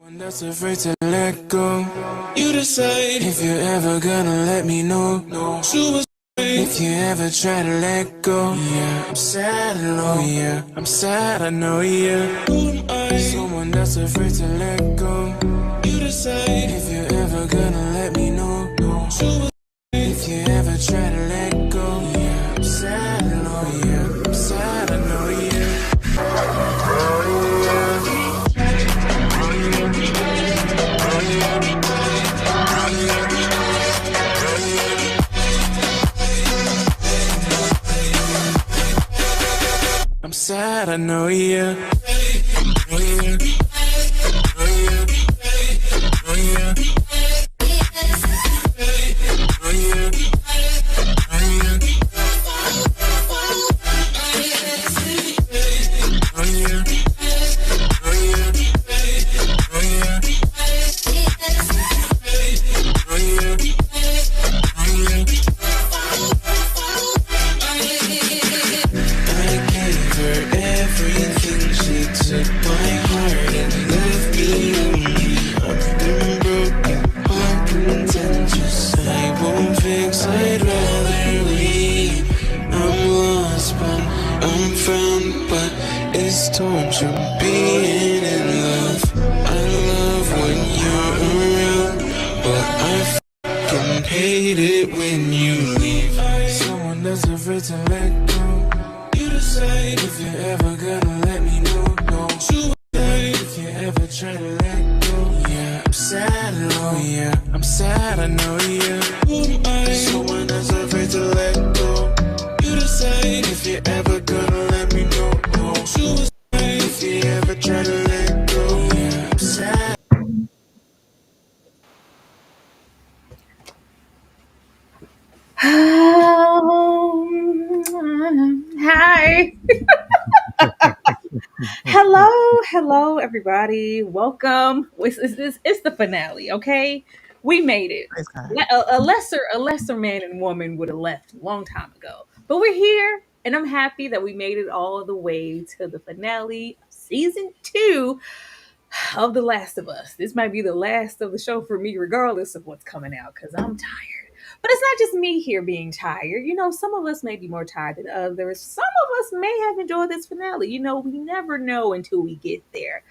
One that's afraid to let go. You decide if you're ever gonna let me know. No. Suicide. If you ever try to let go. Yeah, I'm sad and low. Yeah, I'm sad, I know. Yeah, who am I? Someone that's afraid to let go. You decide if you're ever gonna let me know. No. Suicide. If you ever try to let go. Yeah, I'm sad and low. Yeah, I'm sad, I know. Yeah. I'm sad, I know, yeah. Hi. Hello, everybody. Welcome. It's the finale, okay? We made it. A lesser man and woman would have left a long time ago, but we're here, and I'm happy that we made it all the way to the finale of season 2 of The Last of Us. This might be the last of the show for me, regardless of what's coming out, because I'm tired. But it's not just me here being tired. Some of us may be more tired than others. Some of us may have enjoyed this finale. We never know until we get there.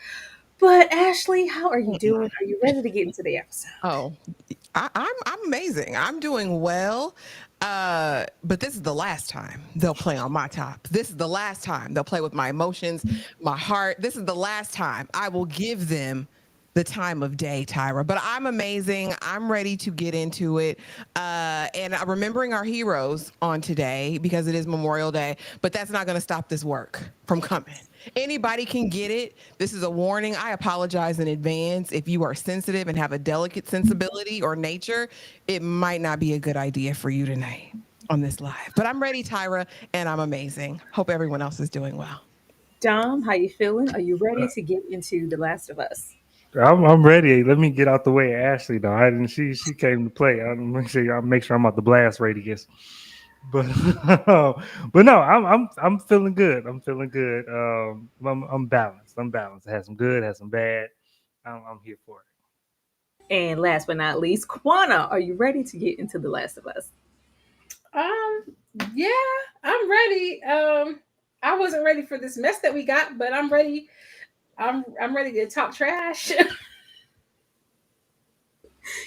But Ashley, how are you doing? Are you ready to get into the episode? Oh, I'm amazing. I'm doing well. But this is the last time they'll play on my top. This is the last time they'll play with my emotions, my heart. This is the last time I will give them the time of day, Tyra. But I'm amazing. I'm ready to get into it. And remembering our heroes on today because it is Memorial Day, but that's not going to stop this work from coming. Anybody can get it. This is a warning. I apologize in advance. If you are sensitive and have a delicate sensibility or nature, it might not be a good idea for you tonight on this live. But I'm ready, Tyra, and I'm amazing. Hope everyone else is doing well. Dom, how you feeling? Are you ready to get into The Last of Us? I'm ready. Let me get out the way, Ashley. Though I didn't. She came to play. I'll make sure I'm out the blast radius. But but no, I'm feeling good. I'm feeling good. I'm balanced. I'm balanced. I had some good, had some bad. I'm here for it. And last but not least, Quana, are you ready to get into The Last of Us? Um, yeah, I'm ready. I wasn't ready for this mess that we got, but I'm ready. I'm ready to talk trash.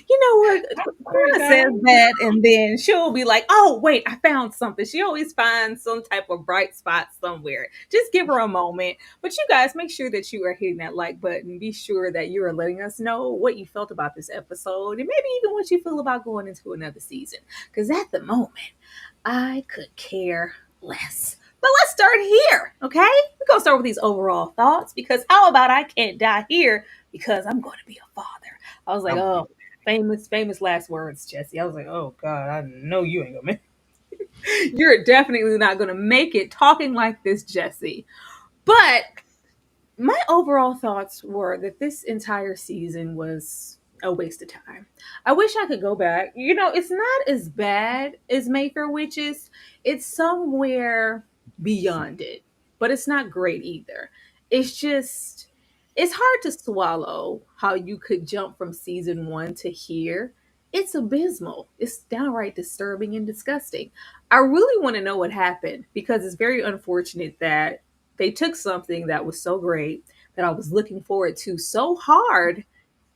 You know what? Quana says that, and then she'll be like, "Oh, wait, I found something." She always finds some type of bright spot somewhere. Just give her a moment. But you guys, make sure that you are hitting that like button. Be sure that you are letting us know what you felt about this episode, and maybe even what you feel about going into another season. Because at the moment, I could care less. But let's start here, okay? We're gonna start with these overall thoughts. Because how about I can't die here because I'm going to be a father. I was like, oh. Famous last words, Jesse. I was like, oh God, I know you ain't gonna make it. You're definitely not gonna make it talking like this, Jesse. But my overall thoughts were that this entire season was a waste of time. I wish I could go back. It's not as bad as Mayfair Witches. It's somewhere beyond it. But it's not great either. It's just It's hard to swallow how you could jump from season 1 to here. It's abysmal. It's downright disturbing and disgusting. I really want to know what happened because it's very unfortunate that they took something that was so great that I was looking forward to so hard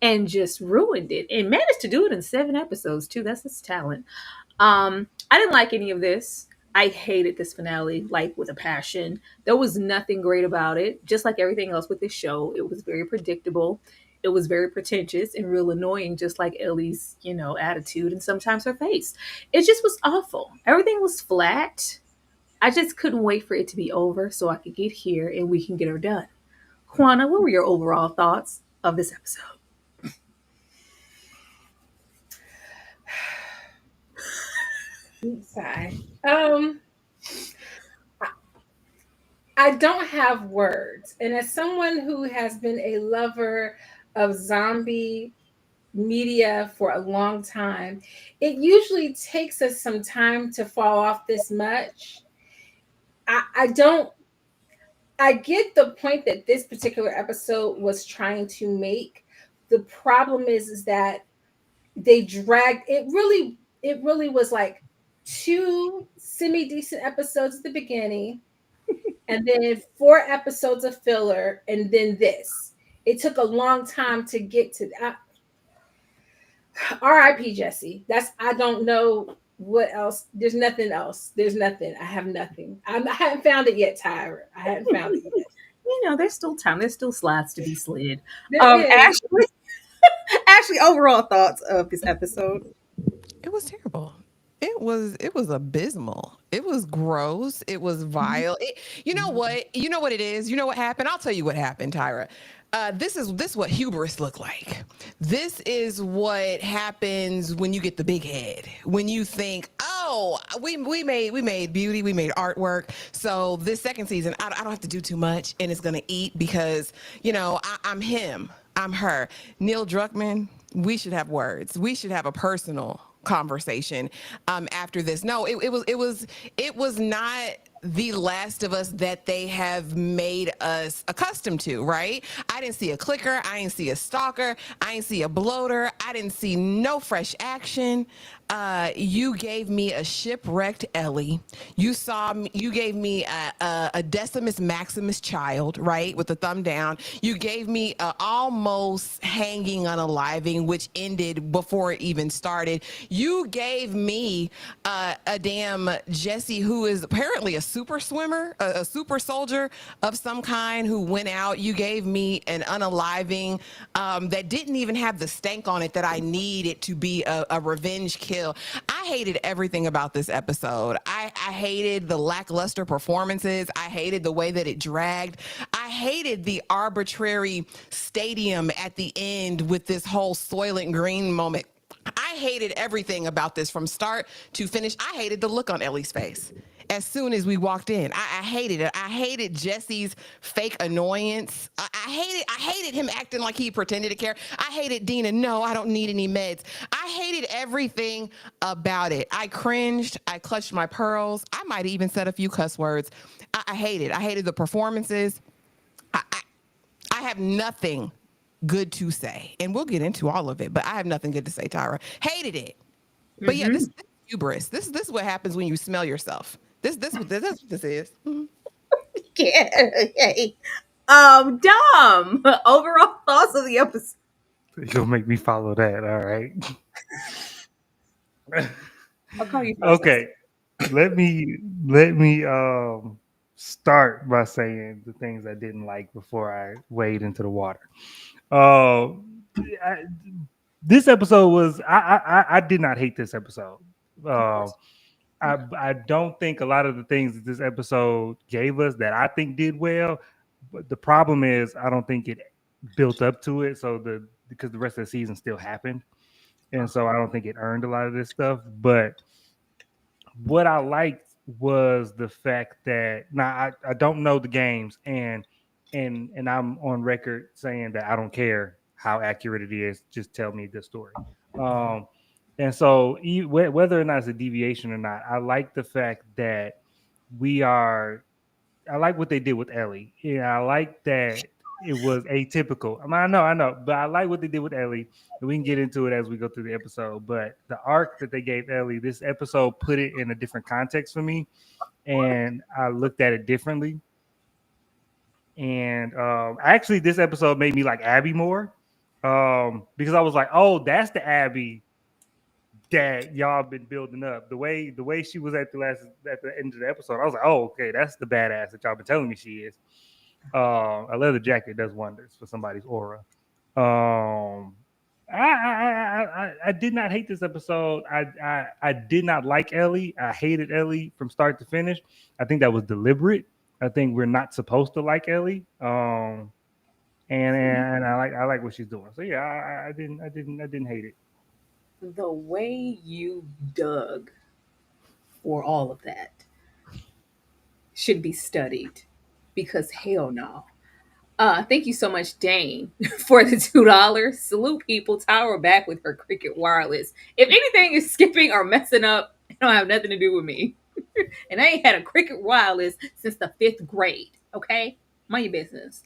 and just ruined it and managed to do it in 7 episodes too. That's his talent. I didn't like any of this. I hated this finale like with a passion. There was nothing great about it. Just like everything else with this show, it was very predictable. It was very pretentious and real annoying, just like Ellie's, attitude and sometimes her face. It just was awful. Everything was flat. I just couldn't wait for it to be over so I could get here and we can get her done. Kwana, what were your overall thoughts of this episode? Sigh. I don't have words. And as someone who has been a lover of zombie media for a long time, it usually takes us some time to fall off this much. I get the point that this particular episode was trying to make. The problem is that they dragged it. Really was like 2 semi-decent episodes at the beginning, and then 4 episodes of filler, and then this. It took a long time to get to that. R.I.P. Jesse. I don't know what else. There's nothing else. There's nothing. I have nothing. I haven't found it yet, Tyra. I haven't found it yet. There's still time. There's still slides to be slid. There is. Ashley, overall thoughts of this episode? It was terrible. It was abysmal. It was gross. It was vile. You know what? You know what it is? You know what happened? I'll tell you what happened, Tyra. This is what hubris look like. This is what happens when you get the big head. When you think, oh, we made beauty, we made artwork. So this second season, I don't have to do too much, and it's gonna eat because I'm him, I'm her. Neil Druckmann, we should have words. We should have a personal conversation after this. No, it was not the Last of Us that they have made us accustomed to, right? I didn't see a clicker. I didn't see a stalker. I didn't see a bloater. I didn't see no fresh action. You gave me a shipwrecked Ellie. You gave me a Decimus Maximus child, right, with the thumb down. You gave me almost hanging unaliving, which ended before it even started. You gave me a damn Jesse who is apparently a super swimmer, a super soldier of some kind who went out. You gave me an unaliving that didn't even have the stank on it that I needed to be a revenge kill. I hated everything about this episode. I hated the lackluster performances. I hated the way that it dragged. I hated the arbitrary stadium at the end with this whole Soylent Green moment. I hated everything about this from start to finish. I hated the look on Ellie's face as soon as we walked in. I hated it. I hated Jesse's fake annoyance. I hated him acting like he pretended to care. I hated Dina. No, I don't need any meds. I hated everything about it. I cringed. I clutched my pearls. I might have even said a few cuss words. I hated. I hated the performances. I have nothing good to say, and we'll get into all of it, but I have nothing good to say, Tyra. Hated it. But yeah, this is hubris. This is what happens when you smell yourself. This what this is. Yeah. Dom, overall thoughts of the episode. You'll make me follow that. All right. I'll call you first. Okay. Let me start by saying the things I didn't like before I wade into the water. This episode was I did not hate this episode. I don't think a lot of the things that this episode gave us that I think did well, but the problem is I don't think it built up to it. Because the rest of the season still happened, and so I don't think it earned a lot of this stuff. But what I liked was the fact that now I don't know the games, and I'm on record saying that I don't care how accurate it is. Just tell me the story. And so whether or not it's a deviation or not, I like the fact that I like what they did with Ellie. Yeah, I like that it was atypical. I know, but I like what they did with Ellie, and we can get into it as we go through the episode. But the arc that they gave Ellie, this episode put it in a different context for me, and I looked at it differently. And actually, this episode made me like Abby more, because I was like, "Oh, that's the Abby that y'all been building up." The way she was at the end of the episode, I was like, "Oh, okay, that's the badass that y'all been telling me she is." A leather jacket does wonders for somebody's aura. Um, I did not hate this episode. I did not like Ellie. I hated Ellie from start to finish. I think that was deliberate. I think we're not supposed to like Ellie. And I like what she's doing. So yeah, I didn't hate it. The way you dug for all of that should be studied because hell no. Thank you so much, Dane, for the $2. Salute people. Tower back with her Cricket Wireless. If anything is skipping or messing up, it don't have nothing to do with me. And I ain't had a Cricket Wireless since the 5th grade. Okay, mind your business.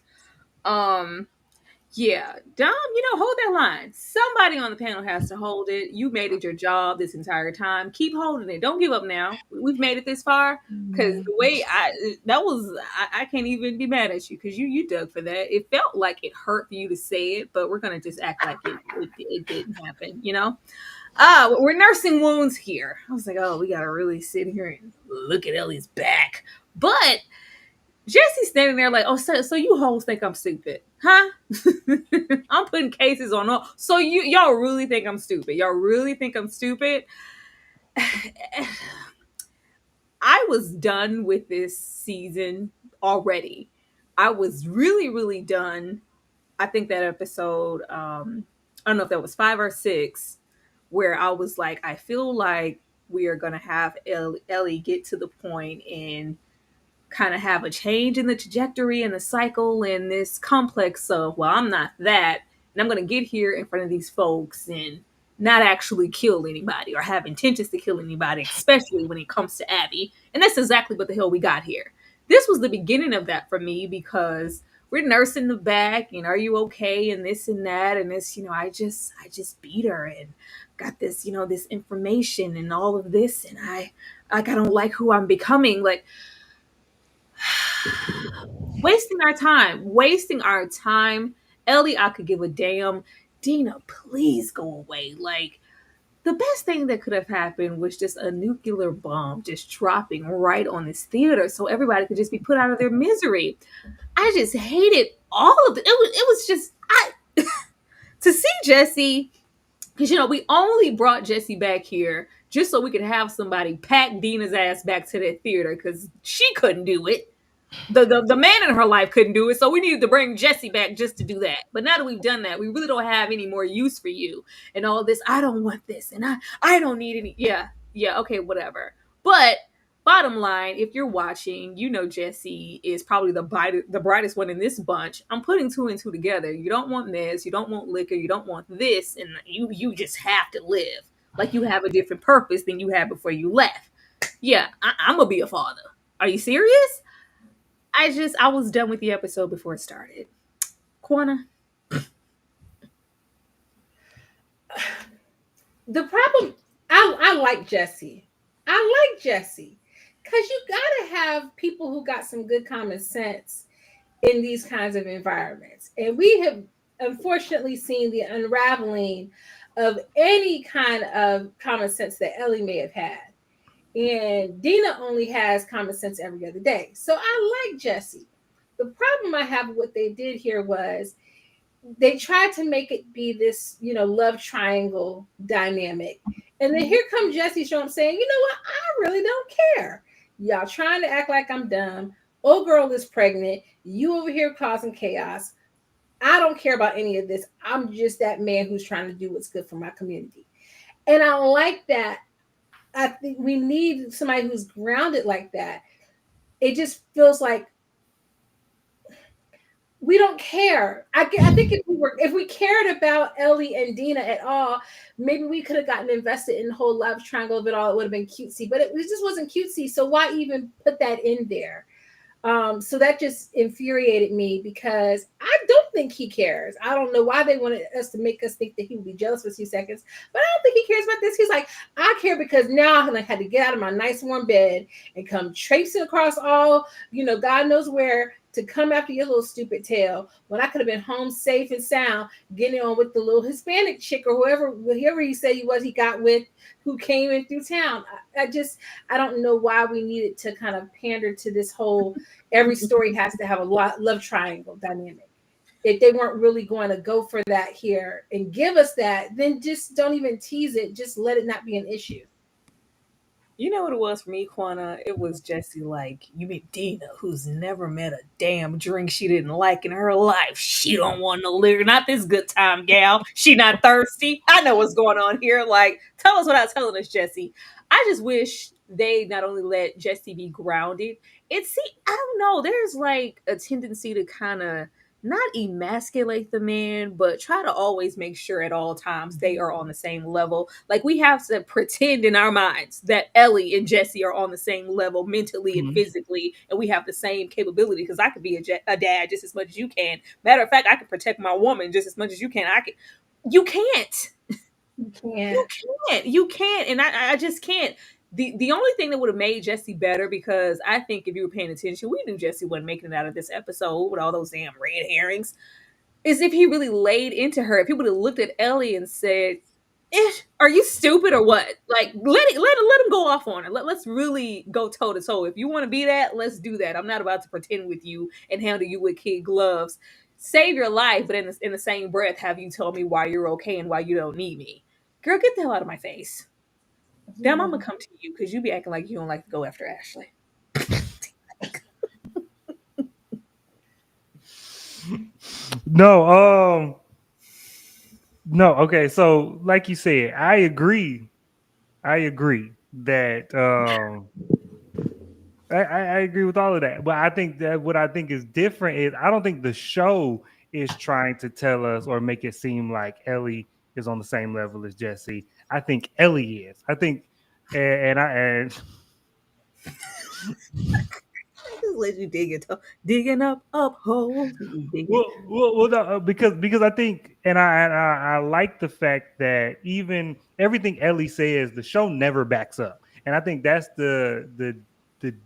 Yeah, Dom, hold that line. Somebody on the panel has to hold it. You made it your job this entire time. Keep holding it. Don't give up now. We've made it this far. Because the way I can't even be mad at you because you dug for that. It felt like it hurt for you to say it, but we're gonna just act like it didn't happen. We're nursing wounds here. I was like, oh, we gotta really sit here and look at Ellie's back, but Jesse's standing there like, oh, so you hoes think I'm stupid, huh? I'm putting cases on all. So y'all really think I'm stupid? Y'all really think I'm stupid? I was done with this season already. I was really, really done. I think that episode, I don't know if that was 5 or 6, where I was like, I feel like we are going to have Ellie get to the point and kind of have a change in the trajectory and the cycle and this complex of, well, I'm not that, and I'm going to get here in front of these folks and not actually kill anybody or have intentions to kill anybody, especially when it comes to Abby. And that's exactly what the hell we got here. This was the beginning of that for me because we're nursing the back and are you okay and this and that and this, I just beat her and got this, this information and all of this, and I don't like who I'm becoming. Like, wasting our time. Ellie, I could give a damn. Dina, please go away. Like, the best thing that could have happened was just a nuclear bomb just dropping right on this theater so everybody could just be put out of their misery. I just hated all of it. It was just to see Jesse, because we only brought Jesse back here just so we could have somebody pack Dina's ass back to that theater because she couldn't do it. The man in her life couldn't do it, so we needed to bring Jesse back just to do that. But now that we've done that, we really don't have any more use for you and all this. I don't want this, and I don't need any. Yeah, okay, whatever. But bottom line, if you're watching, Jesse is probably the brightest one in this bunch. I'm putting 2 and 2 together. You don't want this, you don't want liquor, you don't want this, and you just have to live like you have a different purpose than you had before you left. Yeah, I'm gonna be a father. Are you serious? I was done with the episode before it started. Quana? The problem, I like Jesse. I like Jesse. Because you got to have people who got some good common sense in these kinds of environments. And we have unfortunately seen the unraveling of any kind of common sense that Ellie may have had. And Dina only has common sense every other day. So I like Jesse. The problem I have with what they did here was they tried to make it be this, love triangle dynamic. And then here comes Jesse Trump saying, you know what? I really don't care. Y'all trying to act like I'm dumb. Old girl is pregnant. You over here causing chaos. I don't care about any of this. I'm just that man who's trying to do what's good for my community. And I like that. I think we need somebody who's grounded like that. It just feels like we don't care. I think if we cared about Ellie and Dina at all, maybe we could have gotten invested in the whole love triangle of it all. It would have been cutesy, but it just wasn't cutesy. So why even put that in there? So that just infuriated me because I don't think he cares. I don't know why they wanted us to make us think that he would be jealous for a few seconds, but I don't think he cares about this. He's like, I care because now I had to get out of my nice warm bed and come traipsing across all, God knows where to come after your little stupid tail when I could have been home safe and sound, getting on with the little Hispanic chick or whoever he said he got with, who came in through town. I don't know why we needed to kind of pander to this whole every story has to have a love triangle dynamic. If they weren't really going to go for that here and give us that, then just don't even tease it. Just let it not be an issue. You know what it was for me, Quana? It was Jesse like, you mean Dina, who's never met a damn drink she didn't like in her life. She don't want no liquor. Not this good time, gal. She not thirsty. I know what's going on here. Like, tell us without telling us, Jesse. I just wish they not only let Jesse be grounded. I don't know. There's like a tendency to kind of not emasculate the man, but try to always make sure at all times they are on the same level. Like we have to pretend in our minds that Ellie and Jesse are on the same level mentally and physically, and we have the same capability. Because I could be a dad just as much as you can. Matter of fact, I can protect my woman just as much as you can. You can't. You can't, and I just can't. The only thing that would have made Jesse better, because I think if you were paying attention, we knew Jesse wasn't making it out of this episode with all those damn red herrings, is if he really laid into her. If he would have looked at Ellie and said, are you stupid or what? Like, let him go off on her. Let's really go toe to toe. If you want to be that, let's do that. I'm not about to pretend with you and handle you with kid gloves. Save your life, but in the same breath, have you tell me why you're okay and why you don't need me. Girl, get the hell out of my face. Damn, I'm gonna come to you because you be acting like you don't like to go after Ashley. No, okay. So, like you said, I agree that I agree with all of that. But I think that what I think is different is I don't think the show is trying to tell us or make it seem like Ellie is on the same level as Jesse. I think Ellie is. I think, and Just let you digging up holes. well, no, because I think, and I like the fact that even everything Ellie says, the show never backs up, and I think that's the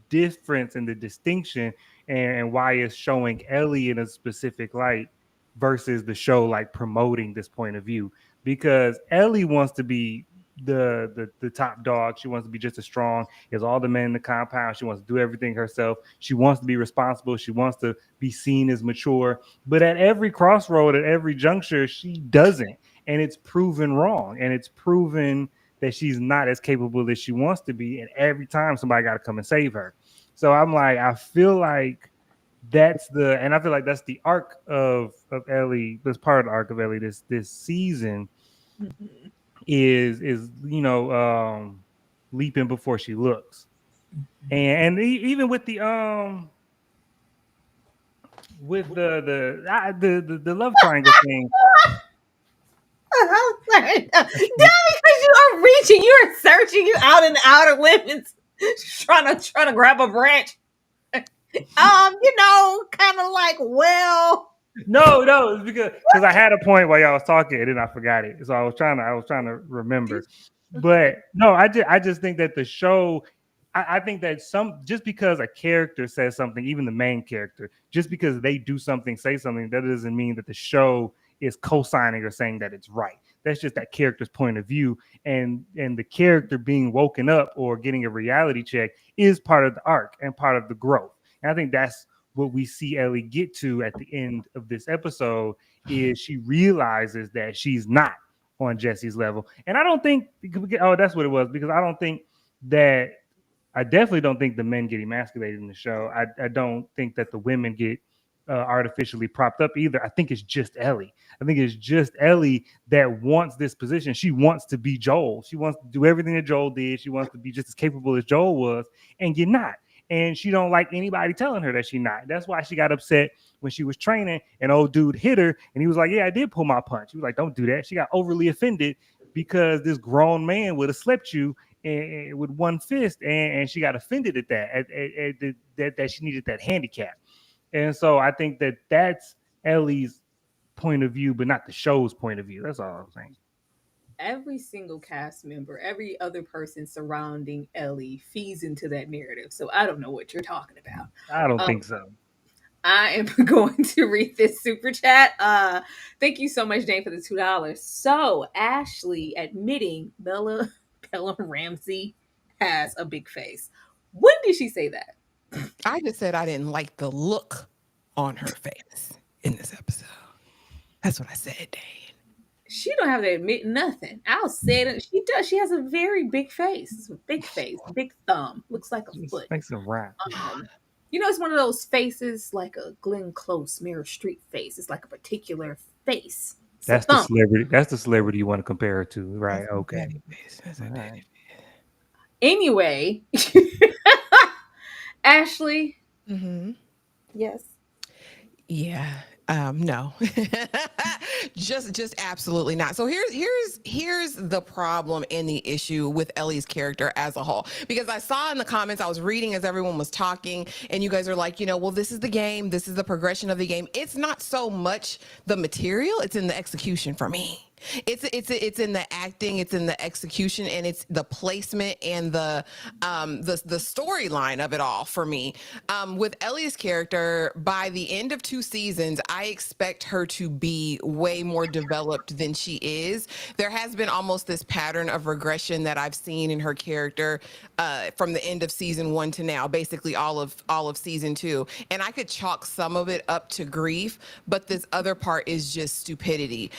difference and the distinction, and why it's showing Ellie in a specific light versus the show like promoting this point of view, because Ellie wants to be the top dog. She wants to be just as strong as all the men in the compound. She wants to do everything herself. She wants to be responsible. She wants to be seen as mature. But at every crossroad, at every juncture, she doesn't. And it's proven wrong. And it's proven that she's not as capable as she wants to be. And every time somebody got to come and save her. So I'm like, I feel like that's the arc of Ellie. That's part of the arc of Ellie this season. Mm-hmm. is leaping before she looks, and even with the love triangle thing. Because you are reaching, you are searching, you out in the outer limits, trying to grab a branch. Kind of like, well. No, it's because I had a point while y'all was talking and then I forgot it. So I was trying to remember. But no, I just think that the show, I think that just because a character says something, even the main character, just because they do something, say something, that doesn't mean that the show is co-signing or saying that it's right. That's just that character's point of view, and the character being woken up or getting a reality check is part of the arc and part of the growth. And I think that's what we see Ellie get to at the end of this episode, is she realizes that she's not on Jesse's level. And I don't think, that's what it was, because I definitely don't think the men get emasculated in the show. I don't think that the women get artificially propped up either. I think it's just Ellie. I think it's just Ellie that wants this position. She wants to be Joel. She wants to do everything that Joel did. She wants to be just as capable as Joel was, and you're not. And she don't like anybody telling her that she's not. That's why she got upset when she was training and old dude hit her. And he was like, yeah, I did pull my punch. He was like, don't do that. She got overly offended because this grown man would have slept you with one fist, and she got offended at that she needed that handicap. And so I think that's Ellie's point of view, but not the show's point of view. That's all I'm saying. Every single cast member, every other person surrounding Ellie feeds into that narrative. So I don't know what you're talking about. I don't think so. I am going to read this super chat. Thank you so much, Dane, for the $2. So Ashley admitting Bella Ramsey has a big face. When did she say that? I just said I didn't like the look on her face in this episode. That's what I said, Dane. She don't have to admit nothing. I'll say it. She does. She has a very big face. Big face, big thumb. Looks like a foot. Makes it right. It's one of those faces like a Glenn Close, Meryl Streep face. It's like a particular face. That's the celebrity. That's the celebrity you want to compare her to, right? That's okay. That's right. Anyway, Ashley. Mm-hmm. Yes. Yeah. No. just absolutely not. So here's the problem and the issue with Ellie's character as a whole, because I saw in the comments, I was reading as everyone was talking, and you guys are like, well, this is the game, this is the progression of the game. It's not so much the material, it's in the execution for me. It's in the acting, it's in the execution, and it's the placement and the storyline of it all for me. With Ellie's character, by the end of 2 seasons, I expect her to be way more developed than she is. There has been almost this pattern of regression that I've seen in her character from the end of season 1 to now, basically all of season 2. And I could chalk some of it up to grief, but this other part is just stupidity.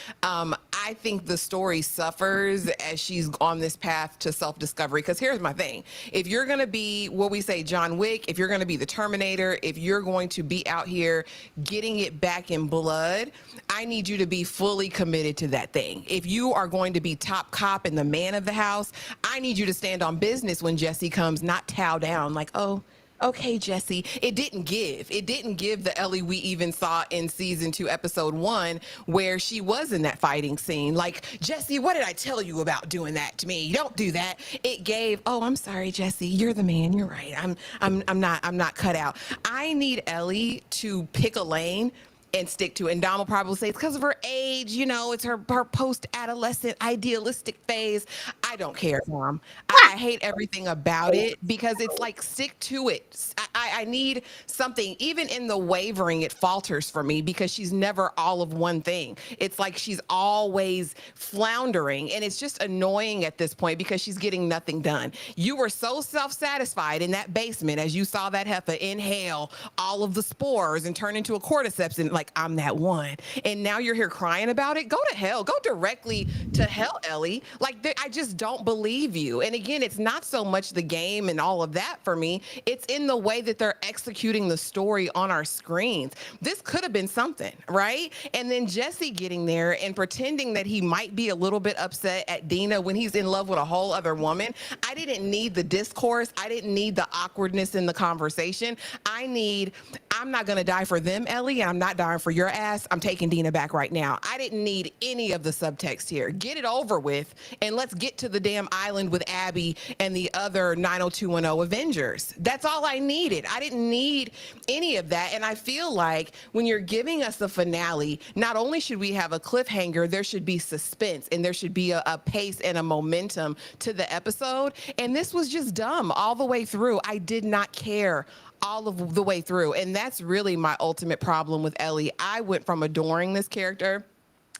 I think the story suffers as she's on this path to self-discovery. Because here's my thing. If you're going to be what we say, John Wick, if you're going to be the Terminator, if you're going to be out here getting it back in blood, I need you to be fully committed to that thing. If you are going to be top cop and the man of the house, I need you to stand on business when Jesse comes, not tow down like, oh, okay, Jesse. It didn't give the Ellie we even saw in season 2, episode 1, where she was in that fighting scene. Like, Jesse, what did I tell you about doing that to me? Don't do that. It gave, oh, I'm sorry, Jesse. You're the man. You're right. I'm not cut out. I need Ellie to pick a lane and stick to it. And Dom will probably say it's because of her age, it's her post-adolescent idealistic phase. I don't care, Mom. I hate everything about it because it's like, stick to it. I need something. Even in the wavering, it falters for me because she's never all of one thing. It's like she's always floundering, and it's just annoying at this point because she's getting nothing done. You were so self-satisfied in that basement as you saw that heifer inhale all of the spores and turn into a cordyceps and like, I'm that one. And now you're here crying about it. Go to hell. Go directly to hell, Ellie. Like, I just don't believe you. And again, it's not so much the game and all of that for me. It's in the way that they're executing the story on our screens. This could have been something, right? And then Jesse getting there and pretending that he might be a little bit upset at Dina when he's in love with a whole other woman. I didn't need the discourse. I didn't need the awkwardness in the conversation. I'm not going to die for them, Ellie, and I'm not dying for your ass. I'm taking Dina back right now. I didn't need any of the subtext here. Get it over with, and let's get to the damn island with Abby and the other 90210 Avengers. That's all I needed. I didn't need any of that, and I feel like when you're giving us the finale, not only should we have a cliffhanger, there should be suspense, and there should be a pace and a momentum to the episode, and this was just dumb all the way through. I did not care all of the way through. And that's really my ultimate problem with Ellie. I went from adoring this character,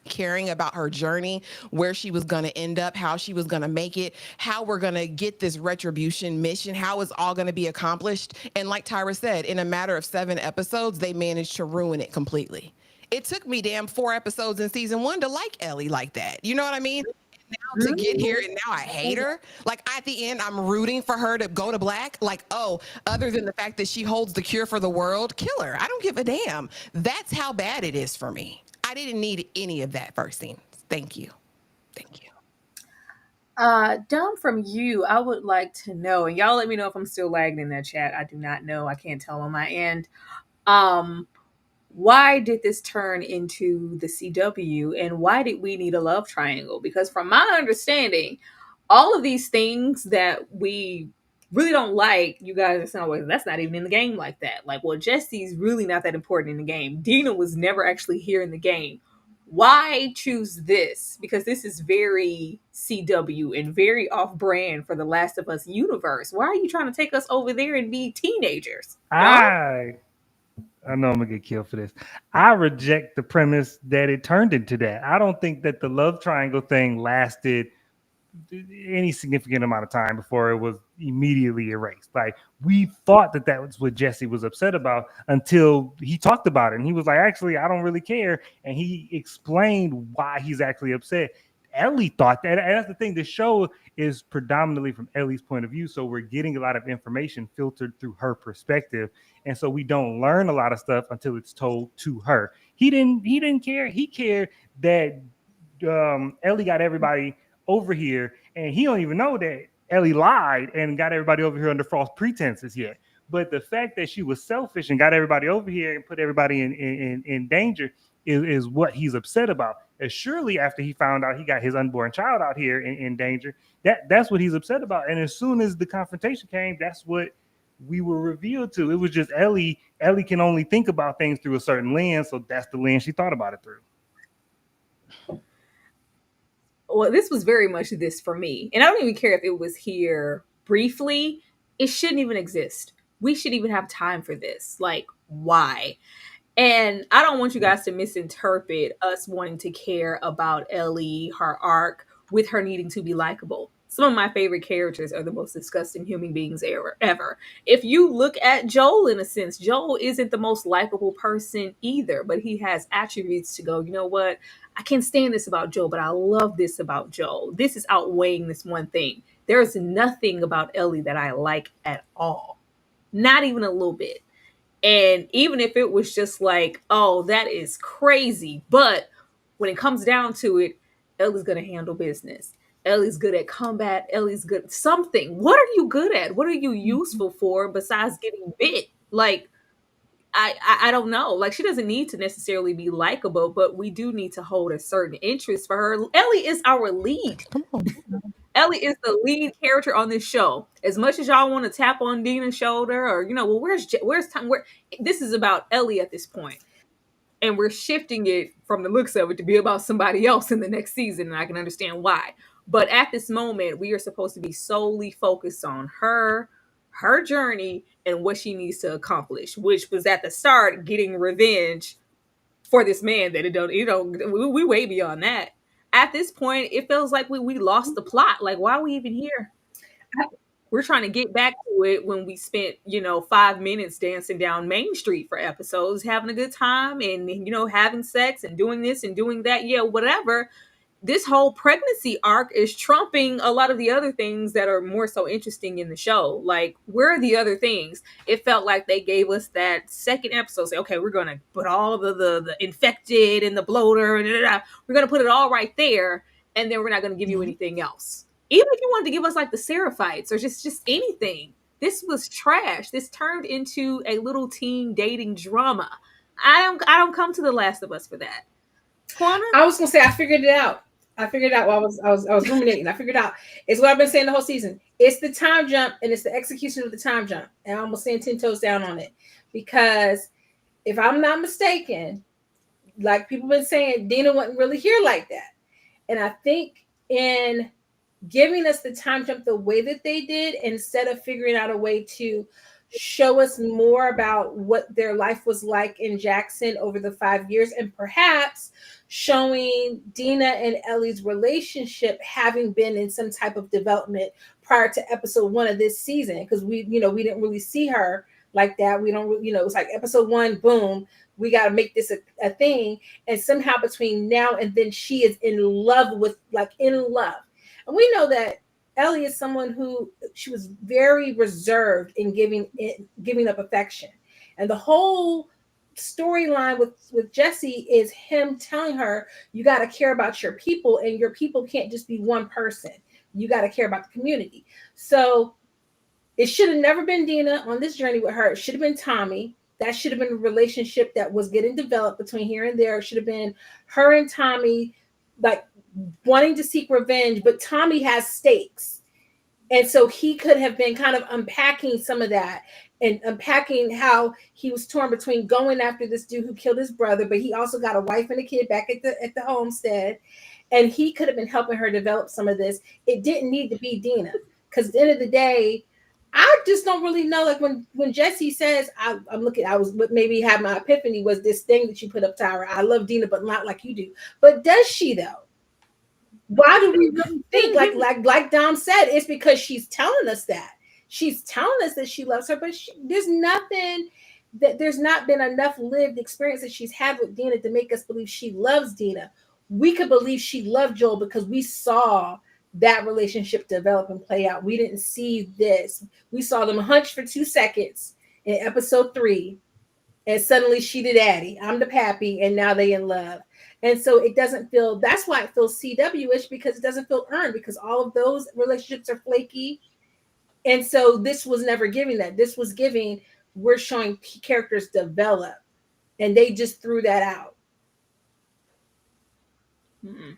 caring about her journey, where she was going to end up, how she was going to make it, how we're going to get this retribution mission, how it's all going to be accomplished. And like Tyra said, in a matter of 7 episodes, they managed to ruin it completely. It took me 4 episodes in season 1 to like Ellie like that. You know what I mean? Now to get here, and now I hate her. Like, at the end, I'm rooting for her to go to black. Like, oh, other than the fact that she holds the cure for the world, kill her. I don't give a damn. That's how bad it is for me. I didn't need any of that first scene. Thank you. Dom, from you, I would like to know, and y'all let me know if I'm still lagging in that chat. I do not know. I can't tell on my end. Why did this turn into the CW, and why did we need a love triangle? Because from my understanding, all of these things that we really don't like, you guys are saying, well, that's not even in the game like that. Like, well, Jesse's really not that important in the game. Dina was never actually here in the game. Why choose this? Because this is very CW and very off brand for the Last of Us universe. Why are you trying to take us over there and be teenagers? Huh? I know I'm gonna get killed for this. I reject the premise that it turned into that. I don't think that the love triangle thing lasted any significant amount of time before it was immediately erased. Like, we thought that that was what Jesse was upset about until he talked about it, and he was like, actually, I don't really care, and he explained why he's actually upset. Ellie thought that, and that's the thing. The show is predominantly from Ellie's point of view, so we're getting a lot of information filtered through her perspective, and so we don't learn a lot of stuff until it's told to her. He didn't care. He cared that Ellie got everybody over here, and he don't even know that Ellie lied and got everybody over here under false pretenses yet. But the fact that she was selfish and got everybody over here and put everybody in danger is what he's upset about. And surely after he found out he got his unborn child out here in danger, that's what he's upset about. And as soon as the confrontation came, that's what we were revealed to. It was just Ellie. Ellie can only think about things through a certain lens, so that's the lens she thought about it through. Well, this was very much this for me. And I don't even care if it was here briefly. It shouldn't even exist. We should even have time for this. Like, why? And I don't want you guys to misinterpret us wanting to care about Ellie, her arc, with her needing to be likable. Some of my favorite characters are the most disgusting human beings ever. If you look at Joel, in a sense, Joel isn't the most likable person either, but he has attributes to go, you know what? I can't stand this about Joel, but I love this about Joel. This is outweighing this one thing. There's nothing about Ellie that I like at all. Not even a little bit. And even if it was just like, oh, that is crazy. But when it comes down to it, Ellie's going to handle business. Ellie's good at combat. Ellie's good at something. What are you good at? What are you useful for besides getting bit? Like, I don't know. Like, she doesn't need to necessarily be likable, but we do need to hold a certain interest for her. Ellie is our lead. Come on. Ellie is the lead character on this show. As much as y'all want to tap on Dina's shoulder, or well, where's time? This is about Ellie at this point, and we're shifting it from the looks of it to be about somebody else in the next season, and I can understand why. But at this moment, we are supposed to be solely focused on her journey, and what she needs to accomplish, which was at the start getting revenge for this man that we way beyond that. At this point, it feels like we lost the plot. Like, why are we even here? We're trying to get back to it when we spent 5 minutes dancing down Main Street for episodes, having a good time, and having sex and doing this and doing that. Yeah, whatever. This whole pregnancy arc is trumping a lot of the other things that are more so interesting in the show. Like, where are the other things? It felt like they gave us that second episode. Say, okay, we're going to put all the infected and the bloater and we're going to put it all right there. And then we're not going to give you anything else. Even if you wanted to give us like the Seraphites or just anything, this was trash. This turned into a little teen dating drama. I don't come to The Last of Us for that. Quana? I was gonna say I figured it out. I figured it out while I was ruminating. I figured out. It's what I've been saying the whole season. It's the time jump and it's the execution of the time jump. And I'm almost saying 10 toes down on it. Because if I'm not mistaken, like people been saying, Dina wasn't really here like that. And I think in giving us the time jump the way that they did, instead of figuring out a way to show us more about what their life was like in Jackson over the 5 years, and perhaps showing Dina and Ellie's relationship having been in some type of development prior to episode 1 of this season, because we didn't really see her like that. We don't, it was like episode 1, boom, we got to make this a thing, and somehow between now and then she is in love. And we know that Ellie is someone who she was very reserved in giving up affection. And the whole storyline with Jesse is him telling her, you got to care about your people, and your people can't just be one person. You got to care about the community. So it should have never been Dina on this journey with her. It should have been Tommy. That should have been a relationship that was getting developed between here and there. It should have been her and Tommy, like wanting to seek revenge, but Tommy has stakes. And so he could have been kind of unpacking some of that and unpacking how he was torn between going after this dude who killed his brother, but he also got a wife and a kid back at the homestead. And he could have been helping her develop some of this. It didn't need to be Dina. Because at the end of the day, I just don't really know. Like when Jesse says, maybe had my epiphany was this thing that you put up, Tyra. I love Dina, but not like you do. But does she though? Why do we really think like Dom said? It's because she's telling us that. She's telling us that she loves her, but there's nothing that there's not been enough lived experience that she's had with Dina to make us believe she loves Dina. We could believe she loved Joel because we saw that relationship develop and play out. We didn't see this. We saw them hunch for 2 seconds in episode 3, and suddenly she the daddy, I'm the pappy, and now they in love. And so it doesn't feel, that's why it feels CW-ish, because it doesn't feel earned, because all of those relationships are flaky. And so this was never giving that. This was giving, we're showing characters develop, and they just threw that out. Mm-hmm.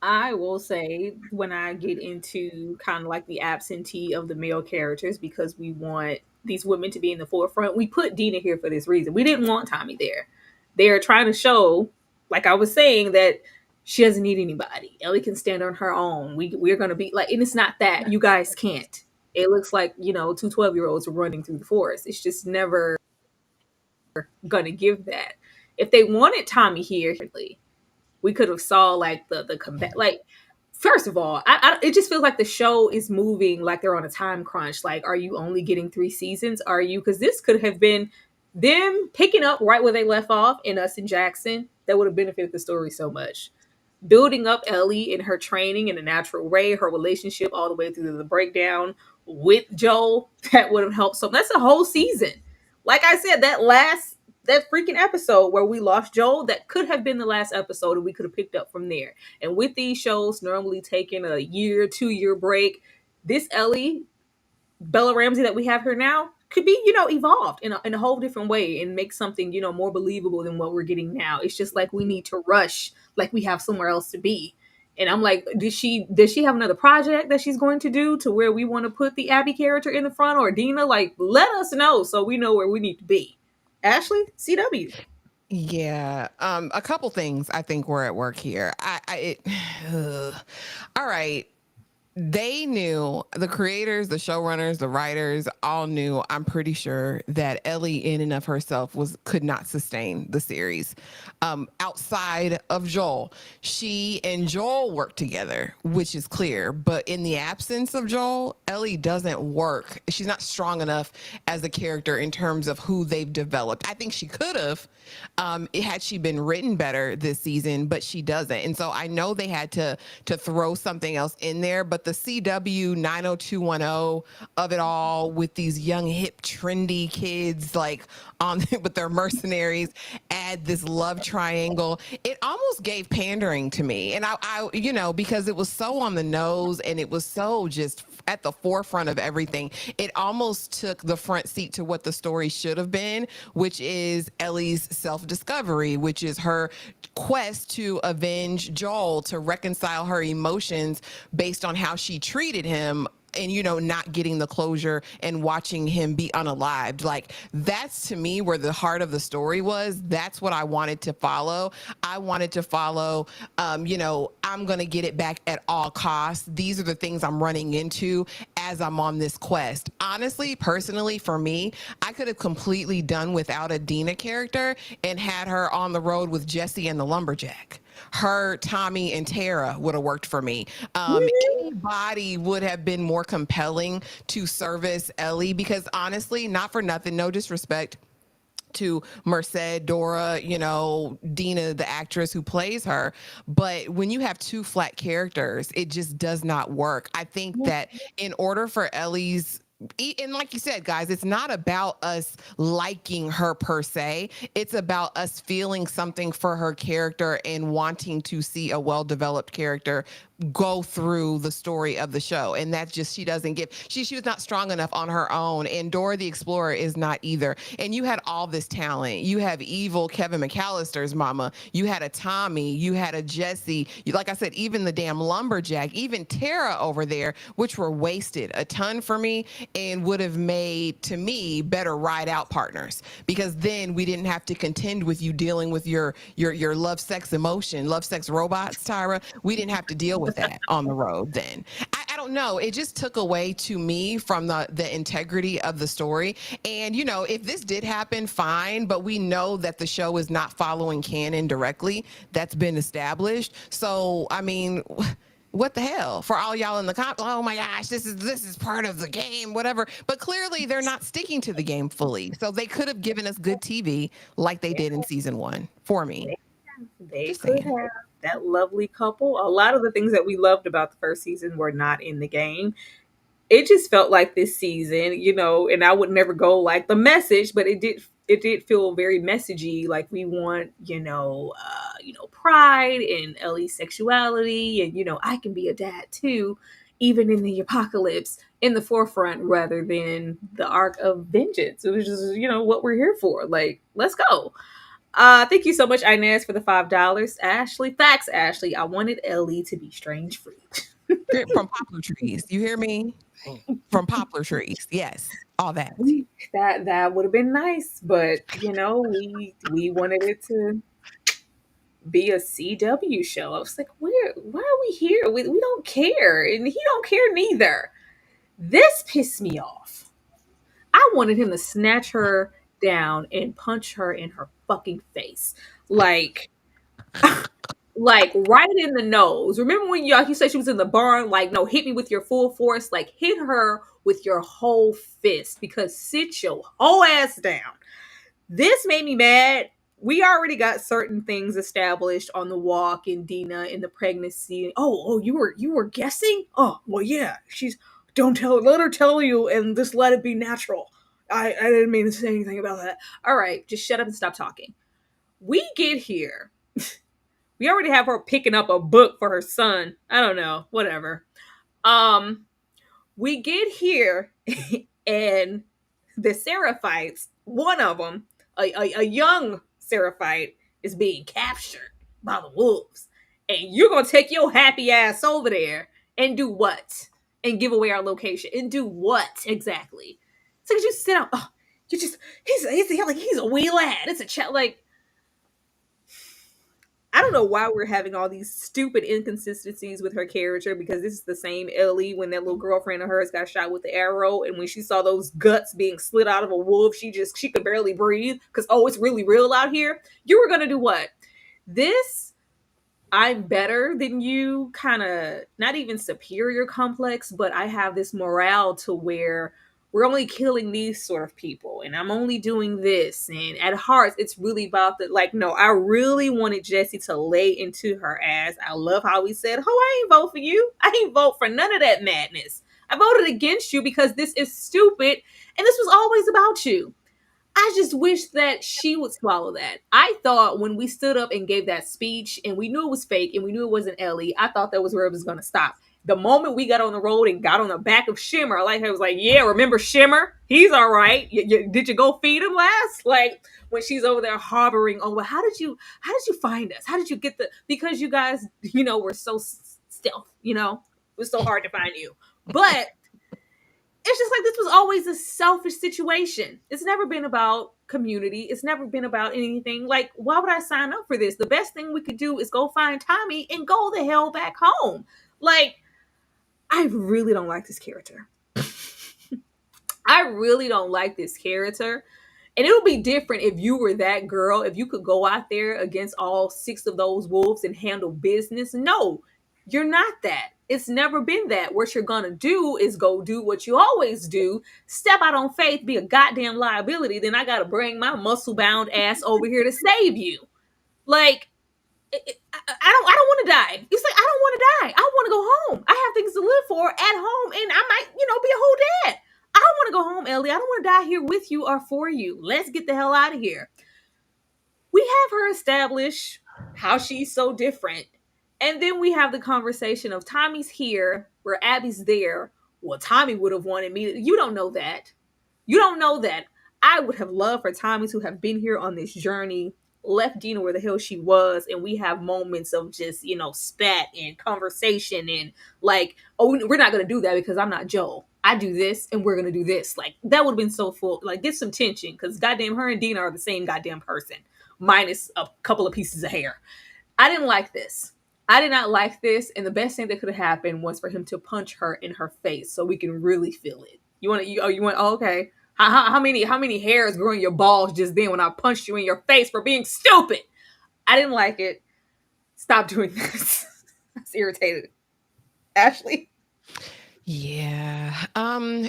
I will say, when I get into kind of like the absentee of the male characters, because we want these women to be in the forefront, we put Dina here for this reason. We didn't want Tommy there. They're trying to show, like I was saying, that she doesn't need anybody. Ellie can stand on her own. We're going to be like, and it's not that. You guys can't. It looks like, two 12-year-olds are running through the forest. It's just never going to give that. If they wanted Tommy here, we could have saw like the combat. Like, first of all, it just feels like the show is moving like they're on a time crunch. Like, are you only getting 3 seasons? Are you? Because this could have been them picking up right where they left off in Us and Jackson. That would have benefited the story so much. Building up Ellie in her training in a natural way, her relationship all the way through the breakdown with Joel, that would have helped. So that's a whole season. Like I said, that freaking episode where we lost Joel, that could have been the last episode, and we could have picked up from there. And with these shows normally taking a 2-year break, this Ellie, Bella Ramsey that we have her now, could be, evolved in a whole different way and make something, more believable than what we're getting now. It's just like we need to rush, like we have somewhere else to be. And I'm like, does she have another project that she's going to do to where we want to put the Abby character in the front, or Dina? Like, let us know so we know where we need to be. Ashley, CW. Yeah. A couple things I think were at work here. All right. They knew, the creators, the showrunners, the writers all knew, I'm pretty sure, that Ellie in and of herself could not sustain the series. Outside of Joel, she and Joel work together, which is clear. But in the absence of Joel, Ellie doesn't work. She's not strong enough as a character in terms of who they've developed. I think she could have, had she been written better this season, but she doesn't. And so I know they had to throw something else in there, but the CW 90210 of it all, with these young, hip, trendy kids like on with their mercenaries, add this love triangle. It almost gave pandering to me, and I because it was so on the nose and it was so just at the forefront of everything. It almost took the front seat to what the story should have been, which is Ellie's self-discovery, which is her quest to avenge Joel, to reconcile her emotions based on how she treated him, and not getting the closure and watching him be unalived. Like, that's to me where the heart of the story was. That's what I wanted to follow. I wanted to follow, I'm going to get it back at all costs. These are the things I'm running into as I'm on this quest. Honestly, personally, for me, I could have completely done without a Dina character and had her on the road with Jesse and the lumberjack. Her, Tommy, and Tara would have worked for me. Anybody would have been more compelling to service Ellie, because honestly, not for nothing, no disrespect to Merced, Dora, Dina, the actress who plays her, but when you have 2 flat characters, it just does not work. I think that in order for Ellie's, and like you said, guys, it's not about us liking her per se. It's about us feeling something for her character and wanting to see a well-developed character go through the story of the show, and that's just she doesn't give she was not strong enough on her own, and Dora the Explorer is not either. And you had all this talent. You have evil Kevin McAllister's mama, you had a Tommy, you had a Jesse, like I said, even the damn lumberjack, even Tara over there, which were wasted a ton for me and would have made, to me, better ride out partners, because then we didn't have to contend with you dealing with your love sex emotion, love sex robots, Tyra. We didn't have to deal with that on the road then. I don't know. It just took away to me from the integrity of the story. And, you know, if this did happen, fine, but we know that the show is not following canon directly. That's been established. So, I mean, what the hell? For all y'all in the comments, oh my gosh, this is part of the game, whatever. But clearly they're not sticking to the game fully. So they could have given us good TV like they did in season 1 for me. They could have that lovely couple. A lot of the things that we loved about the first season were not in the game. It just felt like this season, you know, and I would never go like the message, but it did feel very messagey. Like we want, pride and Ellie's sexuality, and I can be a dad too, even in the apocalypse, in the forefront rather than the arc of vengeance. It was just, what we're here for. Like, let's go. Thank you so much, Inez, for the $5. Ashley, facts, Ashley. I wanted Ellie to be strange fruit. From poplar trees. You hear me? From poplar trees. Yes. All that. That would have been nice, but we wanted it to be a CW show. I was like, why are we here? We don't care, and he don't care neither. This pissed me off. I wanted him to snatch her down and punch her in her fucking face. Like right in the nose. Remember when you said she was in the barn? Like, no, hit me with your full force. Like, hit her with your whole fist, because sit your whole ass down. This made me mad. We already got certain things established on the walk in Dina in the pregnancy. Oh, you were guessing? Oh, well, yeah. Let her tell you and just let it be natural. I didn't mean to say anything about that. All right, just shut up and stop talking. We get here. We already have her picking up a book for her son. I don't know, whatever. We get here and the Seraphites, one of them, a young Seraphite, is being captured by the wolves. And you're going to take your happy ass over there and do what? And give away our location. And do what exactly? So you sit down. Oh, he's a wee lad. It's a chat. Like, I don't know why we're having all these stupid inconsistencies with her character, because this is the same Ellie when that little girlfriend of hers got shot with the arrow, and when she saw those guts being slid out of a wolf, she could barely breathe because, oh, it's really real out here. You were going to do what? This I'm better than you kind of, not even superior complex, but I have this morale to where we're only killing these sort of people and I'm only doing this. And at heart, it's really about no, I really wanted Jesse to lay into her ass. I love how he said, oh, I ain't vote for you. I ain't vote for none of that madness. I voted against you because this is stupid. And this was always about you. I just wish that she would swallow that. I thought when we stood up and gave that speech and we knew it was fake and we knew it wasn't Ellie, I thought that was where it was going to stop. The moment we got on the road and got on the back of Shimmer, I was like, yeah, remember Shimmer? He's all right. Did you go feed him last? Like when she's over there harboring, oh, well, how did you find us? How did you get because you guys, were so stealth, it was so hard to find you. But it's just like this was always a selfish situation. It's never been about community. It's never been about anything. Like, why would I sign up for this? The best thing we could do is go find Tommy and go the hell back home. Like, I really don't like this character. I really don't like this character. And it would be different if you were that girl, if you could go out there against all 6 of those wolves and handle business. No, you're not that. It's never been that. What you're going to do is go do what you always do. Step out on faith, be a goddamn liability. Then I got to bring my muscle-bound ass over here to save you. Like, I don't want to die. It's like, I don't want to die. I want to go home. I have things to live for at home, and I might, be a whole dad. I don't want to go home, Ellie. I don't want to die here with you or for you. Let's get the hell out of here. We have her establish how she's so different. And then we have the conversation of Tommy's here, where Abby's there. Well, Tommy would have wanted me. You don't know that. You don't know that. I would have loved for Tommy to have been here on this journey, left Dina where the hell she was, and we have moments of just, spat and conversation and like, oh, we're not going to do that because I'm not Joel. I do this and we're going to do this. Like, that would have been so full. Like, get some tension because goddamn her and Dina are the same goddamn person, minus a couple of pieces of hair. I didn't like this. I did not like this, and the best thing that could have happened was for him to punch her in her face so we can really feel it. Okay. How many hairs grew in your balls just then when I punched you in your face for being stupid? I didn't like it. Stop doing this. I was irritated. Ashley. Yeah.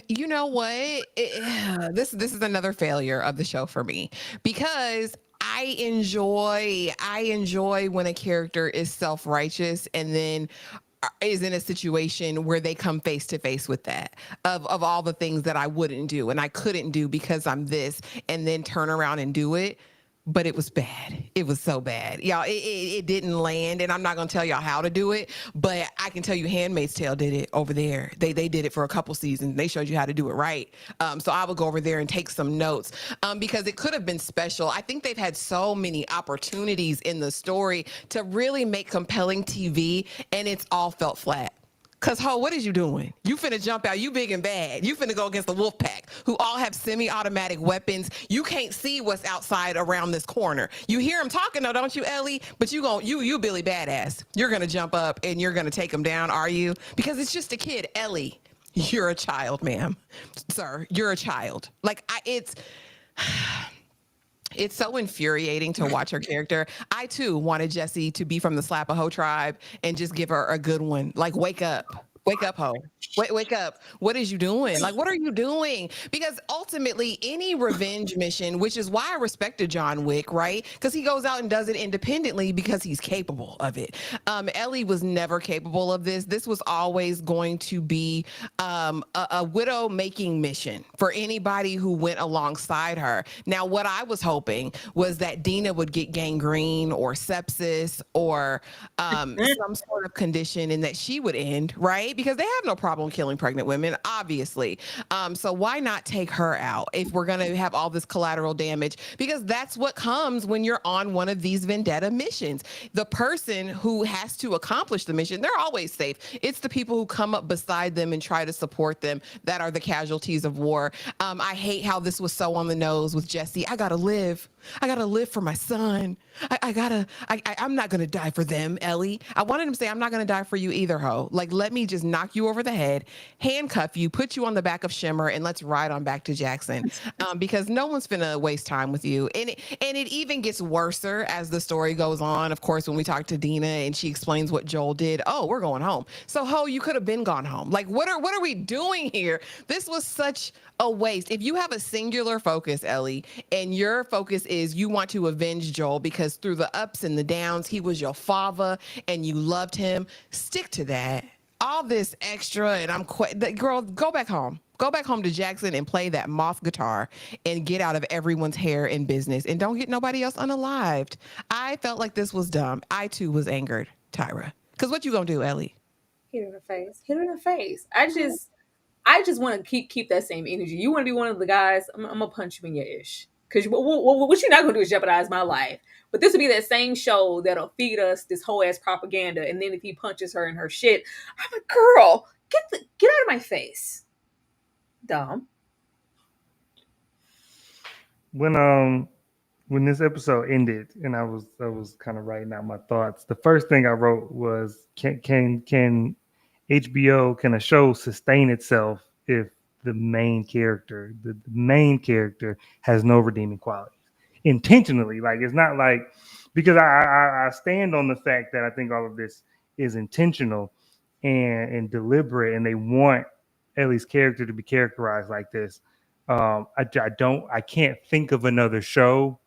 You know what? This is another failure of the show for me because I enjoy when a character is self-righteous and then is in a situation where they come face to face with that of all the things that I wouldn't do and I couldn't do because I'm this, and then turn around and do it. But it was bad. It was so bad. Y'all, it didn't land, and I'm not going to tell y'all how to do it, but I can tell you Handmaid's Tale did it over there. They did it for a couple seasons. They showed you how to do it right. So I would go over there and take some notes because it could have been special. I think they've had so many opportunities in the story to really make compelling TV, and it's all felt flat. Cause what is you doing? You finna jump out. You big and bad. You finna go against the wolf pack, who all have semi-automatic weapons. You can't see what's outside around this corner. You hear them talking though, don't you, Ellie? But you Billy Badass. You're gonna jump up and you're gonna take them down, are you? Because it's just a kid, Ellie. You're a child, ma'am, sir. You're a child. It's so infuriating to watch her character. I too wanted Jessie to be from the Slap-a-Ho tribe and just give her a good one. Like, wake up, ho. Wake up. What is you doing? Like, what are you doing? Because ultimately, any revenge mission, which is why I respected John Wick, right? Because he goes out and does it independently because he's capable of it. Ellie was never capable of this. This was always going to be a widow-making mission for anybody who went alongside her. Now, what I was hoping was that Dina would get gangrene or sepsis or some sort of condition and that she would end, right? Because they have no problem killing pregnant women, obviously. So why not take her out if we're going to have all this collateral damage? Because that's what comes when you're on one of these vendetta missions. The person who has to accomplish the mission, they're always safe. It's the people who come up beside them and try to support them that are the casualties of war. I hate how this was so on the nose with Jessie. I gotta live for my son. I'm not gonna die for them, Ellie. I wanted him to say, I'm not gonna die for you either, ho. Like, let me just knock you over the head, handcuff you, put you on the back of Shimmer, and let's ride on back to Jackson. Because no one's finna waste time with you. And it even gets worser as the story goes on. Of course, when we talk to Dina and she explains what Joel did, oh, we're going home. So, ho, you could have been gone home. Like, what are we doing here? This was such a waste. If you have a singular focus, Ellie, and your focus is you want to avenge Joel because through the ups and the downs, he was your father and you loved him, stick to that. All this extra, and girl, go back home. Go back home to Jackson and play that moth guitar and get out of everyone's hair and business and don't get nobody else unalived. I felt like this was dumb. I too was angered, Tyra. Because what you gonna do, Ellie? Hit her in the face. Hit her in the face. I just want to keep that same energy. You want to be one of the guys, I'm gonna punch you in your ish. Because what you're not gonna do is jeopardize my life. But this will be that same show that'll feed us this whole ass propaganda. And then if he punches her in her shit, I'm a girl. Get out of my face. Dumb. When this episode ended and I was kind of writing out my thoughts, the first thing I wrote was can HBO, can a show sustain itself if the main character has no redeeming qualities intentionally? Like, it's not like, because I stand on the fact that I think all of this is intentional and deliberate, and they want Ellie's character to be characterized like this. I can't think of another show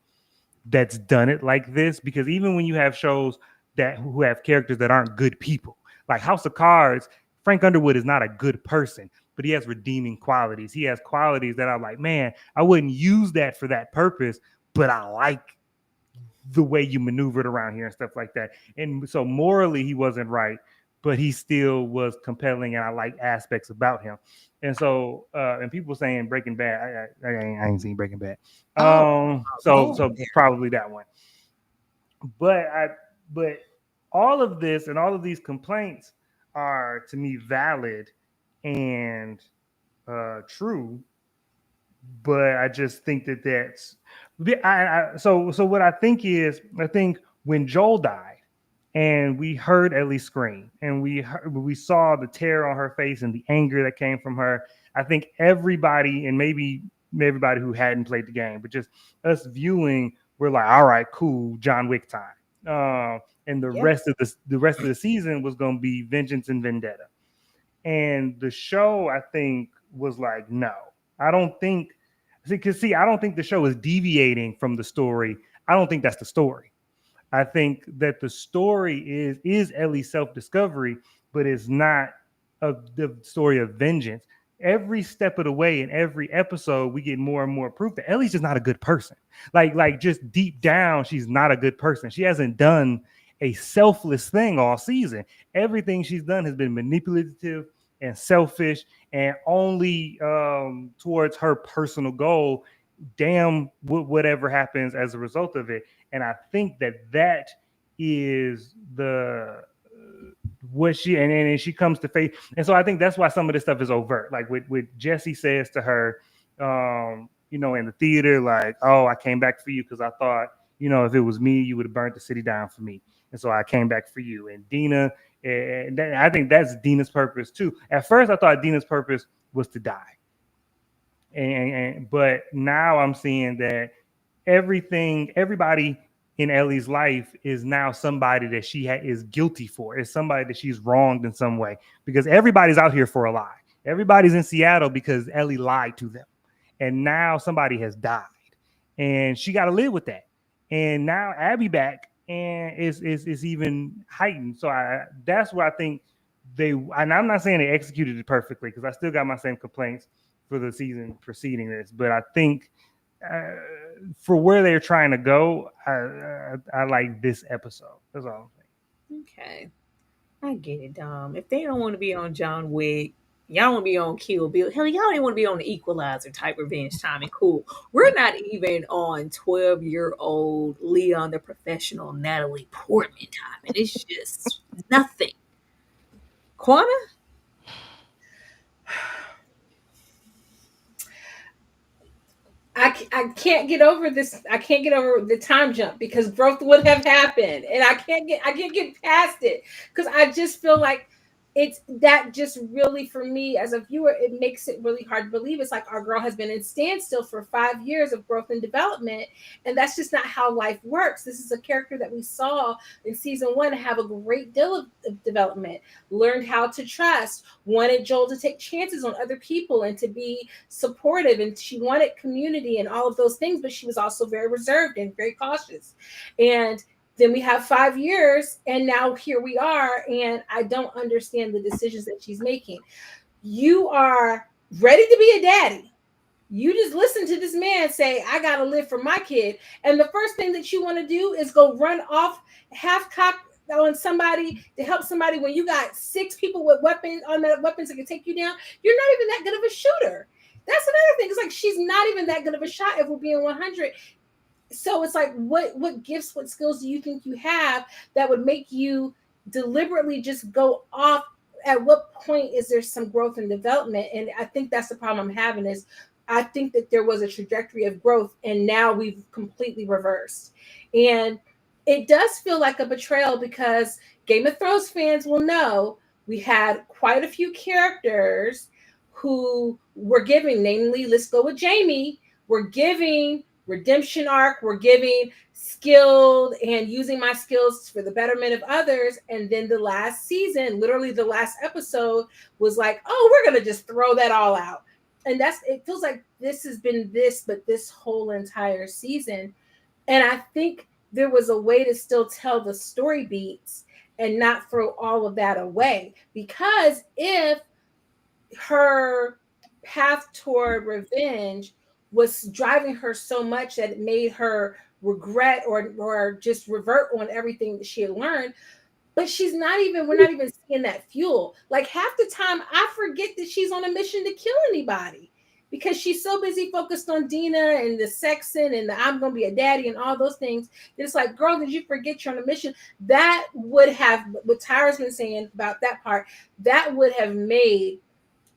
that's done it like this, because even when you have shows who have characters that aren't good people, like House of Cards, Frank Underwood is not a good person, but he has redeeming qualities. He has qualities that I'm like, man, I wouldn't use that for that purpose, but I like the way you maneuvered around here and stuff like that. And so morally, he wasn't right, but he still was compelling, and I like aspects about him. And so, and people saying Breaking Bad, I ain't seen Breaking Bad. So probably that one. But but all of this and all of these complaints are to me valid and true. But I just think that's so what I think is, I think when Joel died and we heard Ellie scream and we saw the terror on her face and the anger that came from her, I think everybody, and maybe everybody who hadn't played the game, but just us viewing, we're like, all right, cool, John Wick time. And the rest of the season was going to be vengeance and vendetta. And the show, I think, was like, no, I don't think. I don't think the show is deviating from the story. I don't think that's the story. I think that the story is Ellie's self-discovery, but it's not the story of vengeance. Every step of the way in every episode, we get more and more proof that Ellie's just not a good person. Like just deep down, she's not a good person. She hasn't done a selfless thing all season. Everything she's done has been manipulative and selfish and only towards her personal goal. Damn, whatever happens as a result of it. And I think that is the what she and she comes to faith. And so I think that's why some of this stuff is overt. Like with Jesse says to her, in the theater, like, oh, I came back for you because I thought, if it was me, you would have burnt the city down for me. And so I came back for you. And Dina, and I think that's Dina's purpose too. At first, I thought Dina's purpose was to die. But now I'm seeing that everybody in Ellie's life is now somebody that she is guilty for. It's somebody that she's wronged in some way, because everybody's out here for a lie. Everybody's in Seattle because Ellie lied to them. And now somebody has died and she got to live with that. And now Abby back and is even heightened. So that's where I think and I'm not saying they executed it perfectly, because I still got my same complaints for the season preceding this, but I think for where they're trying to go, I like this episode. That's all I'm saying. Okay, I get it, Dom. If they don't want to be on John Wick, y'all want to be on Kill Bill. Hell, y'all don't want to be on the Equalizer type revenge time. And cool, we're not even on 12-year-old Leon the Professional, Natalie Portman time, and it's just nothing. Quana? I can't get over this. I can't get over the time jump, because growth would have happened, and I can't get past it, because I just feel like it's that just really, for me as a viewer, it makes it really hard to believe. It's like our girl has been in standstill for 5 years of growth and development, and that's just not how life works. This is a character that we saw in season 1 have a great deal of development, learned how to trust, wanted Joel to take chances on other people and to be supportive, and she wanted community and all of those things, but she was also very reserved and very cautious. And then we have 5 years, and now here we are, and I don't understand the decisions that she's making. You are ready to be a daddy. You just listen to this man say, I got to live for my kid. And the first thing that you want to do is go run off half-cocked on somebody to help somebody when you got 6 people with weapons that can take you down. You're not even that good of a shooter. That's another thing. It's like, she's not even that good of a shot, if we're being 100. So it's like, what gifts, what skills do you think you have that would make you deliberately just go off? At what point is there some growth and development? And I think that's the problem I'm having, is I think that there was a trajectory of growth, and now we've completely reversed. And it does feel like a betrayal, because Game of Thrones fans will know we had quite a few characters who were giving, namely, let's go with Jaime, we're giving redemption arc, we're giving skilled and using my skills for the betterment of others. And then the last season, literally the last episode, was like, oh, we're going to just throw that all out. And it feels like this has been but this whole entire season. And I think there was a way to still tell the story beats and not throw all of that away. Because if her path toward revenge was driving her so much that it made her regret or just revert on everything that she had learned. But we're not even seeing that fuel. Like half the time I forget that she's on a mission to kill anybody because she's so busy focused on Dina and the sexing and the I'm gonna be a daddy and all those things. It's like, girl, did you forget you're on a mission? That would have, what Tyra's been saying about that part, that would have made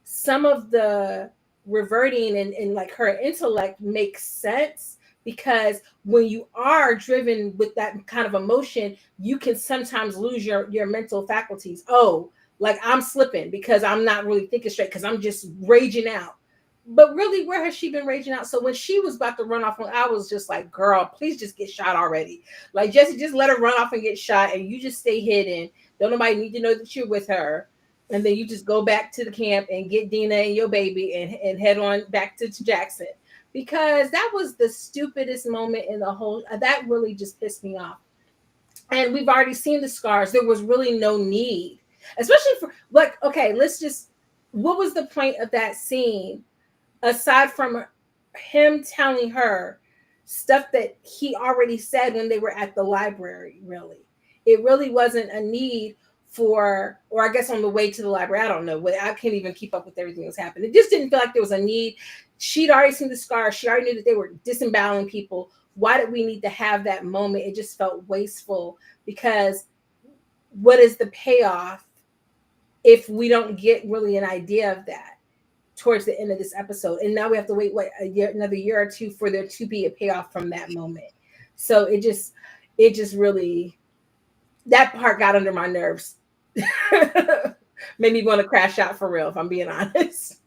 some of the reverting and like her intellect makes sense, because when you are driven with that kind of emotion, you can sometimes lose your mental faculties. Oh, like I'm slipping because I'm not really thinking straight because I'm just raging out. But really, where has she been raging out? So when she was about to run off, I was just like, girl, please just get shot already. Like, Jesse, just let her run off and get shot, and you just stay hidden. Don't nobody need to know that you're with her. And then you just go back to the camp and get Dina and your baby and head on back to Jackson. Because that was the stupidest moment in the whole, that really just pissed me off. And we've already seen the scars. There was really no need, especially for, like, okay, what was the point of that scene aside from him telling her stuff that he already said when they were at the library? Really, it really wasn't a need for, or I guess on the way to the library, I don't know, I can't even keep up with everything that's happened. It just didn't feel like there was a need. She'd already seen the scars. She already knew that they were disemboweling people. Why did we need to have that moment? It just felt wasteful, because what is the payoff if we don't get really an idea of that towards the end of this episode? And now we have to wait another year or two for there to be a payoff from that moment. So it just really, that part got under my nerves. Made me want to crash out for real, if I'm being honest.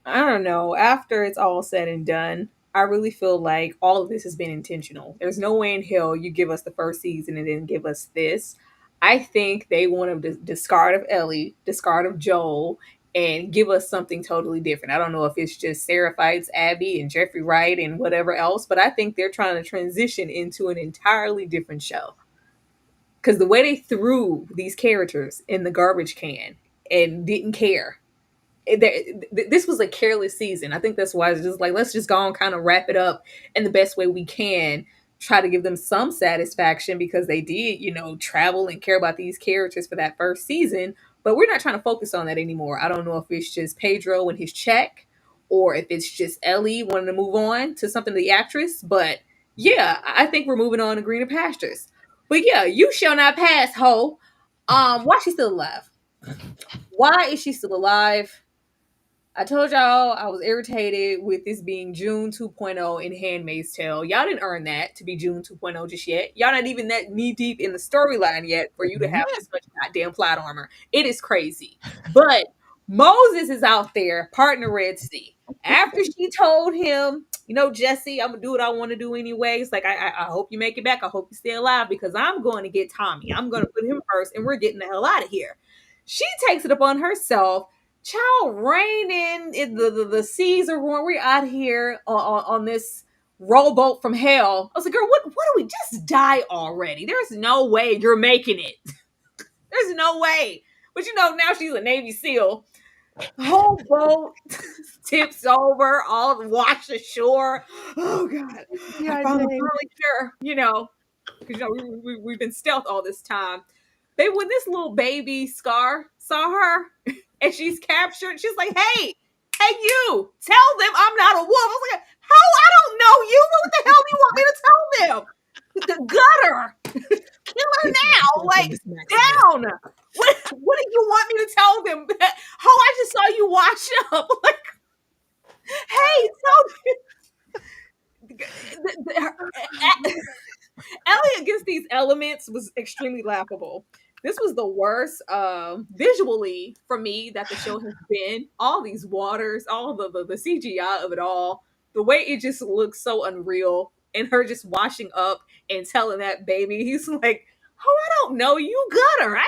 I don't know. After it's all said and done, I really feel like all of this has been intentional. There's no way in hell you give us the first season and then give us this. I think they want to discard of Ellie, discard of Joel, and give us something totally different. I don't know if it's just Sarah Fights Abby and Jeffrey Wright and whatever else, but I think they're trying to transition into an entirely different show. Because the way they threw these characters in the garbage can and didn't care, this was a careless season. I think that's why it's just like, let's just go and kind of wrap it up in the best way we can, try to give them some satisfaction, because they did, travel and care about these characters for that first season. But we're not trying to focus on that anymore. I don't know if it's just Pedro and his check, or if it's just Ellie wanting to move on to something to the actress. But yeah, I think we're moving on to greener pastures. But yeah, you shall not pass, ho. Why is she still alive? Why is she still alive? I told y'all I was irritated with this being June 2.0 in Handmaid's Tale. Y'all didn't earn that to be June 2.0 just yet. Y'all not even that knee deep in the storyline yet for you to have this much goddamn plot armor. It is crazy. But Moses is out there parting the Red Sea. After she told him, Jesse, I'm going to do what I want to do anyways. Like, I hope you make it back. I hope you stay alive, because I'm going to get Tommy. I'm going to put him first, and we're getting the hell out of here. She takes it upon herself. Child, raining, the seas are roaring. We're out here on this rowboat from hell. I was like, girl, what do we just die already? There's no way you're making it. There's no way. But now she's a Navy SEAL. The whole boat tips over, all washed ashore. Oh God. Yeah, I finally sure, because we've been stealth all this time. When this little baby Scar saw her and she's captured, she's like, hey, you, tell them I'm not a wolf. I was like, how? I don't know you. What the hell do you want me to tell them? The gutter. Kill her now. Like, down. What do you want me to tell them? Oh, I just saw you wash up. Like, hey, tell me. Ellie against these elements was extremely laughable. This was the worst visually for me that the show has been. All these waters, all the CGI of it all, the way it just looks so unreal, and her just washing up and telling that baby, he's like, oh, I don't know you, gutter. I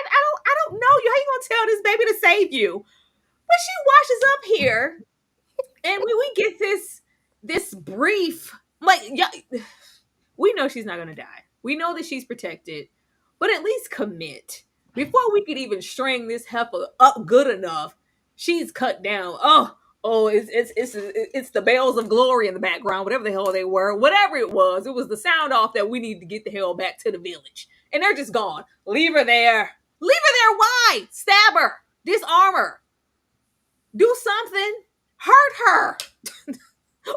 don't know you. How you gonna tell this baby to save you? But she washes up here, and we get this brief, like, yeah, we know she's not gonna die. We know that she's protected, but at least commit. Before we could even string this heifer up good enough, she's cut down. Oh, Oh, it's the bells of glory in the background, whatever the hell they were, whatever it was the sound off that we need to get the hell back to the village, and they're just gone. Leave her there. Leave her there. Why? Stab her. Disarm her. Do something. Hurt her.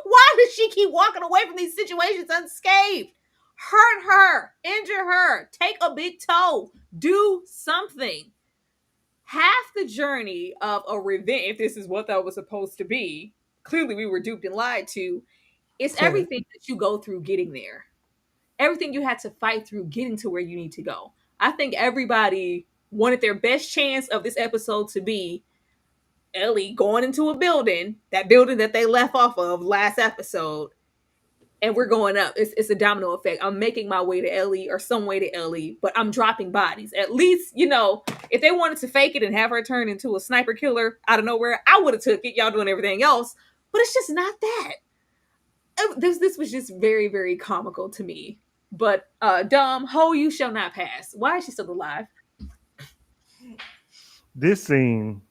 Why does she keep walking away from these situations unscathed? Hurt her. Injure her. Take a big toe. Do something. Half the journey of a revenge, if this is what that was supposed to be, clearly we were duped and lied to, it's everything that you go through getting there. Everything you had to fight through getting to where you need to go. I think everybody wanted their best chance of this episode to be Ellie going into a building, that building that they left off of last episode, and we're going up. It's a domino effect. I'm making my way to Ellie or some way to Ellie, but I'm dropping bodies. At least, if they wanted to fake it and have her turn into a sniper killer out of nowhere, I would have took it. Y'all doing everything else, but it's just not that. This was just very, very comical to me. But dumb ho, you shall not pass. Why is she still alive? This scene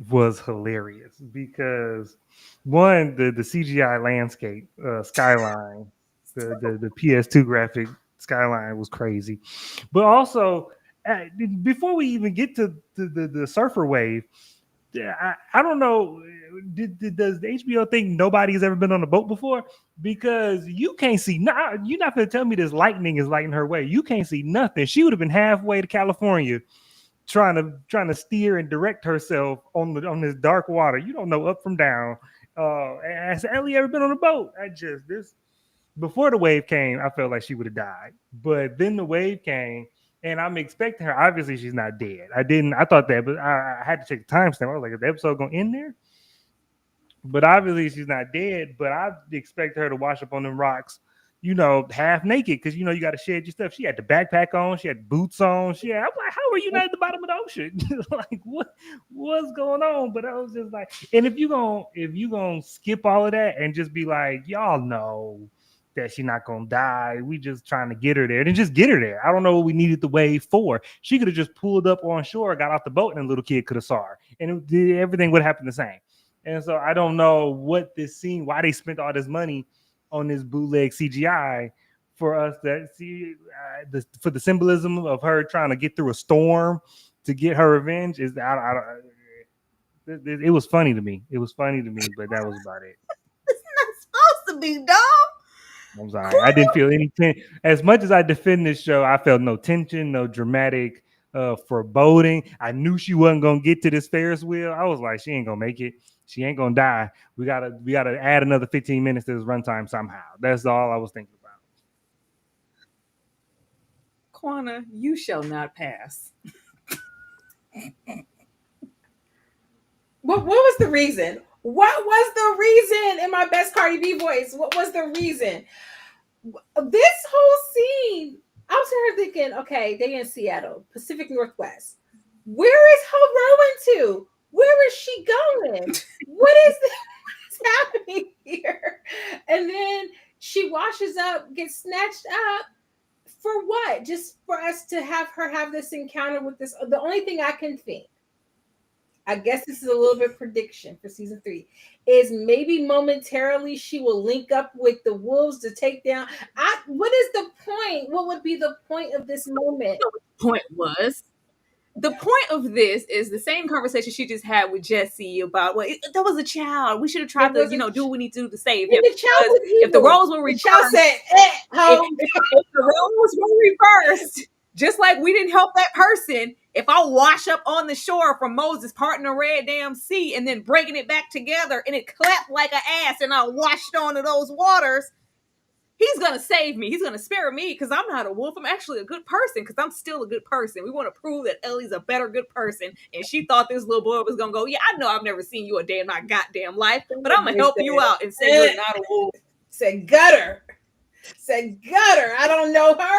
was hilarious because one, the CGI landscape skyline, the PS2 graphic skyline was crazy, but also before we even get to the surfer wave, I don't know. Does the HBO think nobody's ever been on a boat before? Because you can't see. You're not going to tell me this lightning is lighting her way. You can't see nothing. She would have been halfway to California, trying to steer and direct herself on this dark water. You don't know up from down. Has Ellie ever been on a boat? Before the wave came, I felt like she would have died. But then the wave came, and I'm expecting her. Obviously, she's not dead. I thought that, but I had to check the timestamp. I was like, is the episode going to end there? But obviously, she's not dead. But I expect her to wash up on them rocks, half naked, because you got to shed your stuff. She had the backpack on, she had boots on. I'm like, how are you not at the bottom of the ocean? Like, what's going on? But I was just like, and if you gonna skip all of that and just be like, y'all know that she's not gonna die, we just trying to get her there, then just get her there. I don't know what we needed the wave for. She could have just pulled up on shore, got off the boat, and the little kid could have saw her, and everything would happen the same. And so I don't know what this scene, why they spent all this money on this bootleg CGI for us to see for the symbolism of her trying to get through a storm to get her revenge. It was funny to me. It was funny to me, but that was about it. It's not supposed to be, dog. I'm sorry. I didn't feel any tension. As much as I defend this show, I felt no tension, no dramatic foreboding. I knew she wasn't gonna get to this Ferris wheel. I was like, she ain't gonna make it. She ain't gonna die. We gotta add another 15 minutes to this runtime somehow. That's all I was thinking about. Quana, you shall not pass. What was the reason? What was the reason in my best Cardi B voice? What was the reason? This whole scene, I was here thinking, okay, they in Seattle, Pacific Northwest. Where is her rowing to? Where is she going? What is happening here? And then she washes up, gets snatched up. For what? Just for us to have her have this encounter with this. The only thing I can think, I guess this is a little bit prediction for season 3, is maybe momentarily she will link up with the wolves to take down. What is the point? What would be the point of this moment? The point of this is the same conversation she just had with Jesse about, well, that was a child. We should have tried to, do what we need to do to save him. If the roles were reversed, if the roles were reversed, just like we didn't help that person, if I wash up on the shore from Moses parting the Red Damn Sea and then breaking it back together and it clapped like an ass and I washed onto those waters, he's going to save me. He's going to spare me because I'm not a wolf. I'm actually a good person because I'm still a good person. We want to prove that Ellie's a better good person. And she thought this little boy was going to go, yeah, I know I've never seen you a day in my goddamn life, but I'm going to help you out and say you're not a wolf. Said gutter. I don't know her.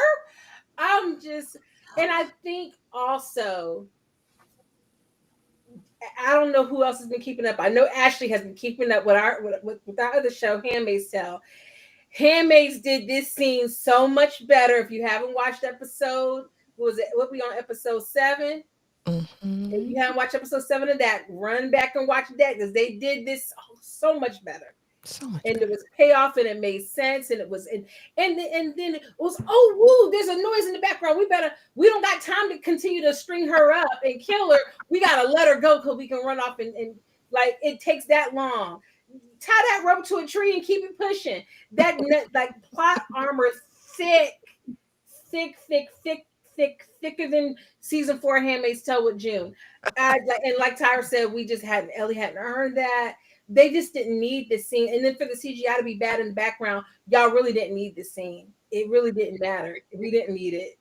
And I think also, I don't know who else has been keeping up. I know Ashley has been keeping up with our other show, Handmaid's Tale. Handmaids did this scene so much better. If you haven't watched episode, what we on episode 7? If you haven't watched episode 7 of that, run back and watch that because they did this so much better. So much And better. it was payoff and it made sense and it was and then it was, oh woo, there's a noise in the background. We don't got time to continue to string her up and kill her. We gotta let her go because we can run off and like it takes that long. Tie that rope to a tree and keep it pushing. That like plot armor thicker than season 4 Handmaid's Tale with June. And like Tyra said, Ellie hadn't earned that. They just didn't need this scene. And then for the CGI to be bad in the background, y'all really didn't need this scene. It really didn't matter. We didn't need it.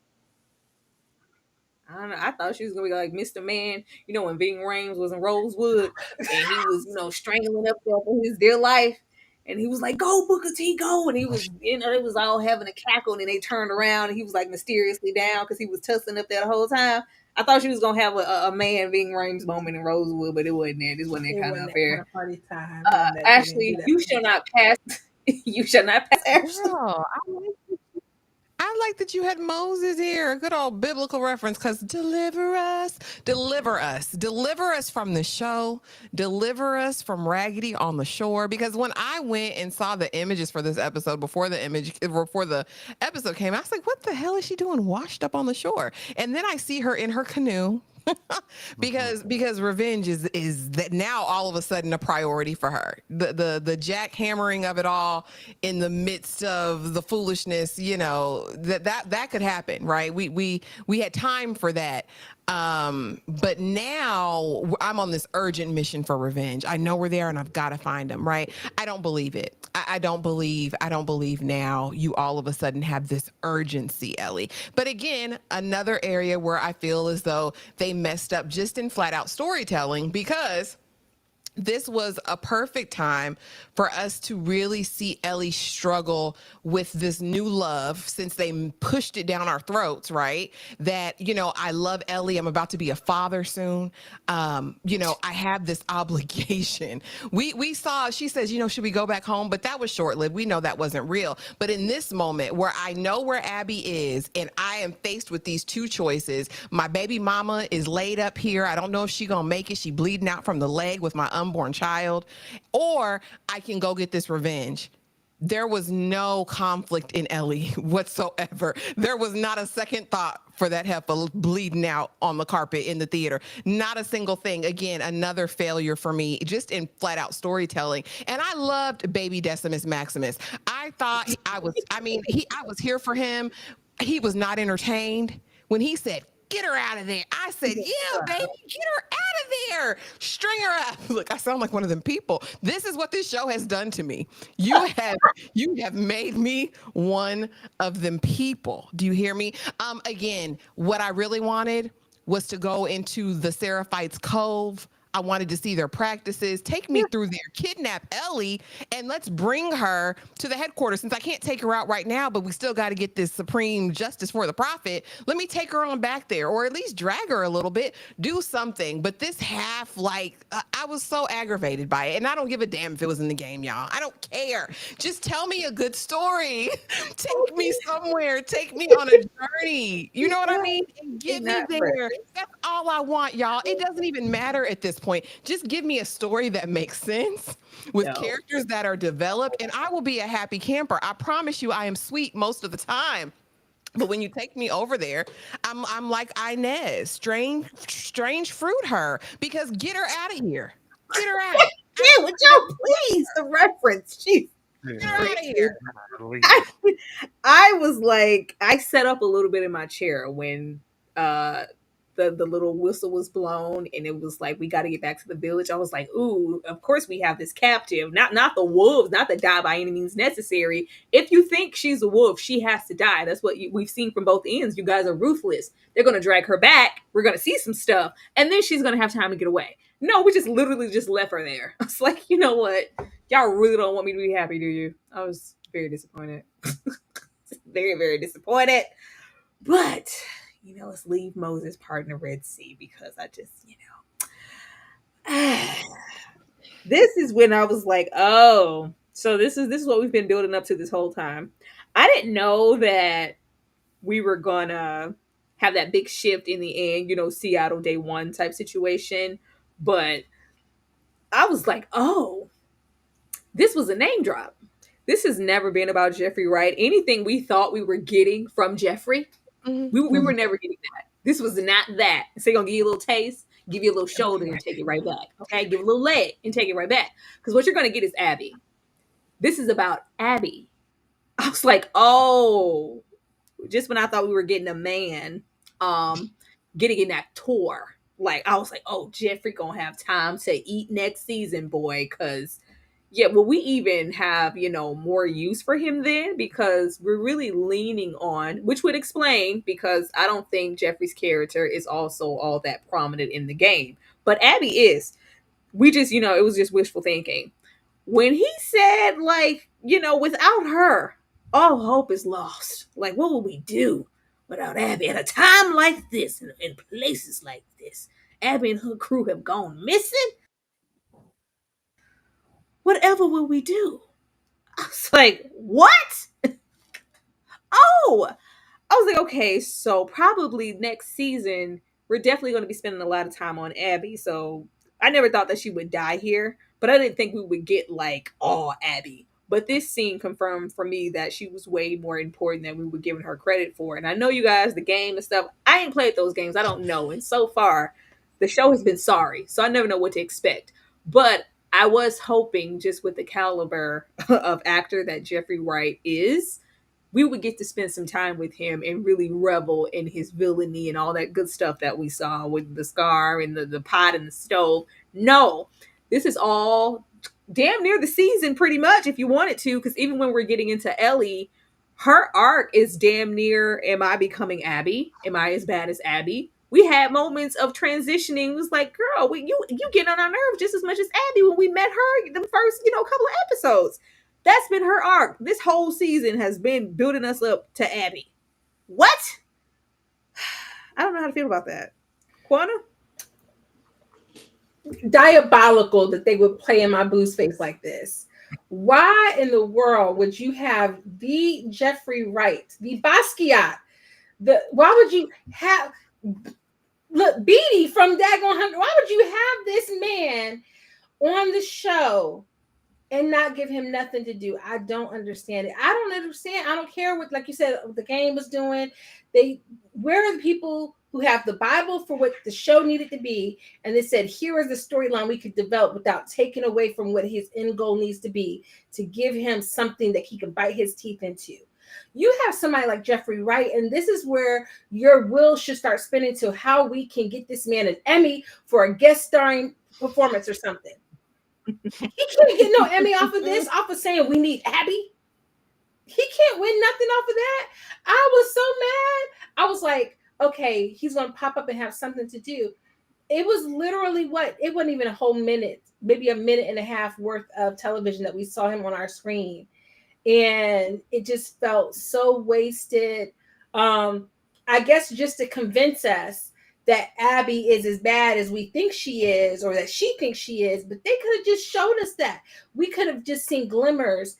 I don't know. I thought she was gonna be like Mr. Man, when Ving Rhames was in Rosewood and he was, strangling up there for his dear life. And he was like, "Go, Booker T, go!" And he was, it was all having a cackle. And then they turned around and he was like mysteriously down because he was tussling up there the whole time. I thought she was gonna have a man Ving Rhames moment in Rosewood, but it wasn't there. This wasn't that kind of affair. Party time. Ashley, you shall not pass. You shall not pass, Ashley. Girl, I like that you had Moses here. A good old biblical reference because deliver us from the show, deliver us from Raggedy on the Shore. Because when I went and saw the images for this episode before the episode came, I was like, what the hell is she doing washed up on the shore? And then I see her in her canoe. because revenge is that now all of a sudden a priority for her. The jackhammering of it all in the midst of the foolishness, that could happen, right? We had time for that. But now I'm on this urgent mission for revenge. I know we're there and I've got to find them, right? I don't believe it. I don't believe now you all of a sudden have this urgency, Ellie. But again, another area where I feel as though they messed up just in flat out storytelling, because this was a perfect time for us to really see Ellie struggle with this new love since they pushed it down our throats, right? That, I love Ellie. I'm about to be a father soon. I have this obligation. We saw, she says, should we go back home? But that was short-lived. We know that wasn't real. But in this moment where I know where Abby is and I am faced with these two choices, my baby mama is laid up here. I don't know if she's going to make it. She bleeding out from the leg with my unborn child, or I can go get this revenge. There was no conflict in Ellie whatsoever. There was not a second thought for that heifer bleeding out on the carpet in the theater. Not a single thing. Again, another failure for me, just in flat out storytelling. And I loved baby Decimus Maximus. I thought I was here for him. He was not entertained. When he said, "Get her out of there," I said, "Yeah, baby, get her out of there. String her up." Look, I sound like one of them people. This is what this show has done to me. You have made me one of them people. Do you hear me? Again, what I really wanted was to go into the Seraphites' Cove. I wanted to see their practices. Take me through there, kidnap Ellie, and let's bring her to the headquarters. Since I can't take her out right now, but we still got to get this supreme justice for the prophet, let me take her on back there, or at least drag her a little bit, do something. But this half, I was so aggravated by it. And I don't give a damn if it was in the game, y'all. I don't care. Just tell me a good story. Take me somewhere. Take me on a journey. You know what I mean? And get me there. That's all I want, y'all. It doesn't even matter at this point. Just give me a story that makes sense with characters that are developed, and I will be a happy camper. I promise you, I am sweet most of the time. But when you take me over there, I'm like Inez, strange fruit her, because get her out of here. Get her out. Yeah, would y'all please the reference? Jeez. Get her out of here. I was like, I set up a little bit in my chair when the little whistle was blown and it was like, we got to get back to the village. I was like, ooh, of course we have this captive, not the wolves, not to die by any means necessary. If you think she's a wolf, she has to die. That's what we've seen from both ends. You guys are ruthless. They're going to drag her back. We're going to see some stuff. And then she's going to have time to get away. No, we just literally just left her there. I was like, you know what? Y'all really don't want me to be happy, do you? I was very disappointed. Very, very disappointed. But let's leave Moses part in the Red Sea, because I just, this is when I was like, oh, so this is what we've been building up to this whole time. I didn't know that we were gonna have that big shift in the end, Seattle day one type situation. But I was like, oh, this was a name drop. This has never been about Jeffrey Wright. Anything we thought we were getting from Jeffrey, we were never getting that. This was not that. So gonna give you a little taste, give you a little shoulder, and take it right back. Okay, give a little leg and take it right back. Because what you're gonna get is Abby. This is about Abby. I was like, oh, just when I thought we were getting a man, getting in that tour. Like I was like, oh, Jeffrey gonna have time to eat next season, boy, because yeah, will we even have, more use for him then? Because we're really leaning on, which would explain, because I don't think Jeffrey's character is also all that prominent in the game. But Abby is. We just, it was just wishful thinking. When he said, like, without her, all hope is lost. Like, what will we do without Abby at a time like this, in places like this? Abby and her crew have gone missing. Whatever will we do? I was like, what? Oh, I was like, okay, so probably next season, we're definitely going to be spending a lot of time on Abby. So I never thought that she would die here, but I didn't think we would get like all Abby. But this scene confirmed for me that she was way more important than we were giving her credit for. And I know you guys, the game and stuff, I ain't played those games. I don't know. And so far, the show has been sorry. So I never know what to expect. But I was hoping, just with the caliber of actor that Jeffrey Wright is, we would get to spend some time with him and really revel in his villainy and all that good stuff that we saw with the scar and the pot and the stove. No, this is all damn near the season pretty much, if you wanted to, because even when we're getting into Ellie, her arc is damn near, am I becoming Abby? Am I as bad as Abby? We had moments of transitioning. It was like, girl, you get on our nerves just as much as Abby when we met her the first, couple of episodes. That's been her arc. This whole season has been building us up to Abby. What? I don't know how to feel about that. Quana? Diabolical that they would play in my boo's face like this. Why in the world would you have the Jeffrey Wright, the Basquiat? Why would you have Beatty from Daggone Hunter? Why would you have this man on the show and not give him nothing to do? I don't understand it. I don't understand. I don't care what, like you said, what the game was doing. Where are the people who have the Bible for what the show needed to be? And they said, here is the storyline we could develop without taking away from what his end goal needs to be, to give him something that he can bite his teeth into. You have somebody like Jeffrey Wright, and this is where your will should start spinning to how we can get this man an Emmy for a guest starring performance or something. He can't get no Emmy off of this, off of saying we need Abby. He can't win nothing off of that. I was so mad. I was like, okay, he's going to pop up and have something to do. It was literally it wasn't even a whole minute, maybe a minute and a half worth of television that we saw him on our screen. And it just felt so wasted. I guess just to convince us that Abby is as bad as we think she is, or that she thinks she is, but they could have just showed us that. We could have just seen glimmers.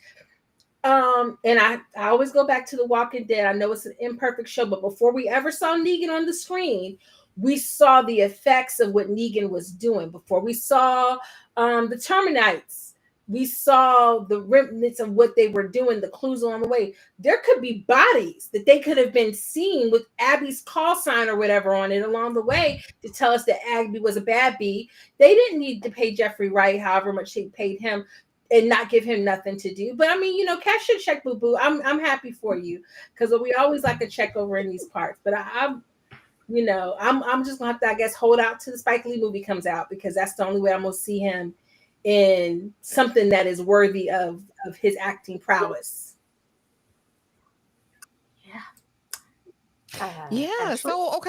And I always go back to The Walking Dead. I know it's an imperfect show, but before we ever saw Negan on the screen, we saw the effects of what Negan was doing. Before we saw the Terminites, we saw the remnants of what they were doing, the clues along the way. There could be bodies that they could have been seen with Abby's call sign or whatever on it along the way to tell us that Abby was a bad bee. They didn't need to pay Jeffrey Wright however much they paid him and not give him nothing to do. But I mean, cash your check, boo boo. I'm happy for you, because we always like a check over in these parts. But I'm just gonna have to, I guess, hold out till the Spike Lee movie comes out, because that's the only way I'm gonna see him in something that is worthy of his acting prowess. Yeah. So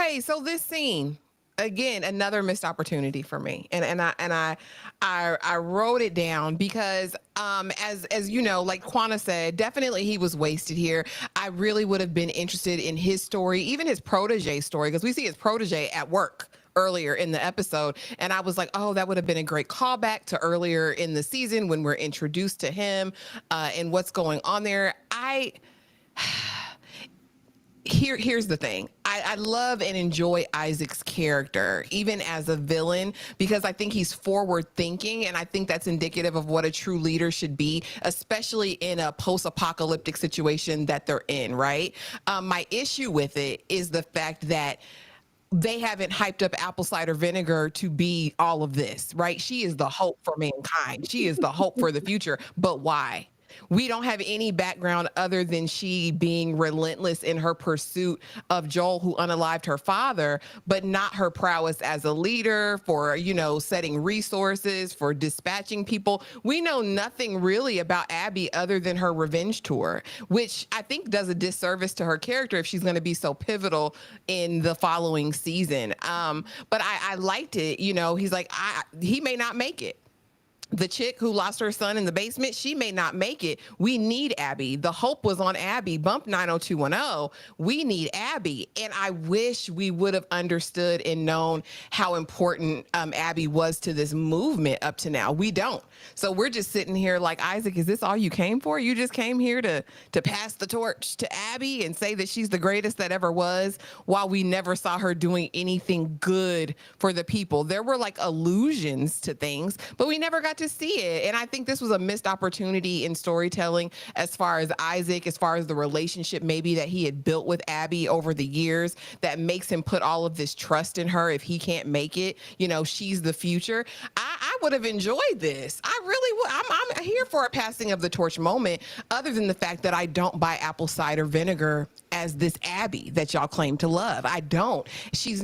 this scene, again, another missed opportunity for me, and I wrote it down because as you know, like Quana said, definitely he was wasted here. I really would have been interested in his story, even his protege story, because we see his protege at work earlier in the episode, and I was like, oh, that would have been a great callback to earlier in the season when we're introduced to him and what's going on there. here's the thing. I love and enjoy Isaac's character, even as a villain, because I think he's forward thinking. And I think that's indicative of what a true leader should be, especially in a post apocalyptic situation that they're in, right? My issue with it is the fact that they haven't hyped up apple cider vinegar to be all of this, right? She is the hope for mankind. She is the hope for the future. But why? We don't have any background other than she being relentless in her pursuit of Joel, who unalived her father, but not her prowess as a leader for, setting resources, for dispatching people. We know nothing really about Abby other than her revenge tour, which I think does a disservice to her character if she's going to be so pivotal in the following season. But I liked it. He's like, he may not make it. The chick who lost her son in the basement, she may not make it. We need Abby. The hope was on Abby. Bump 90210. We need Abby. And I wish we would have understood and known how important Abby was to this movement up to now. We don't. So we're just sitting here like, Isaac, is this all you came for? You just came here to pass the torch to Abby and say that she's the greatest that ever was, while we never saw her doing anything good for the people. There were like allusions to things, but we never got to see it. And I think this was a missed opportunity in storytelling as far as Isaac, as far as the relationship maybe that he had built with Abby over the years that makes him put all of this trust in her. If he can't make it, she's the future. I would have enjoyed this. I really would. I'm here for a passing of the torch moment, other than the fact that I don't buy apple cider vinegar as this Abby that y'all claim to love. I don't. She's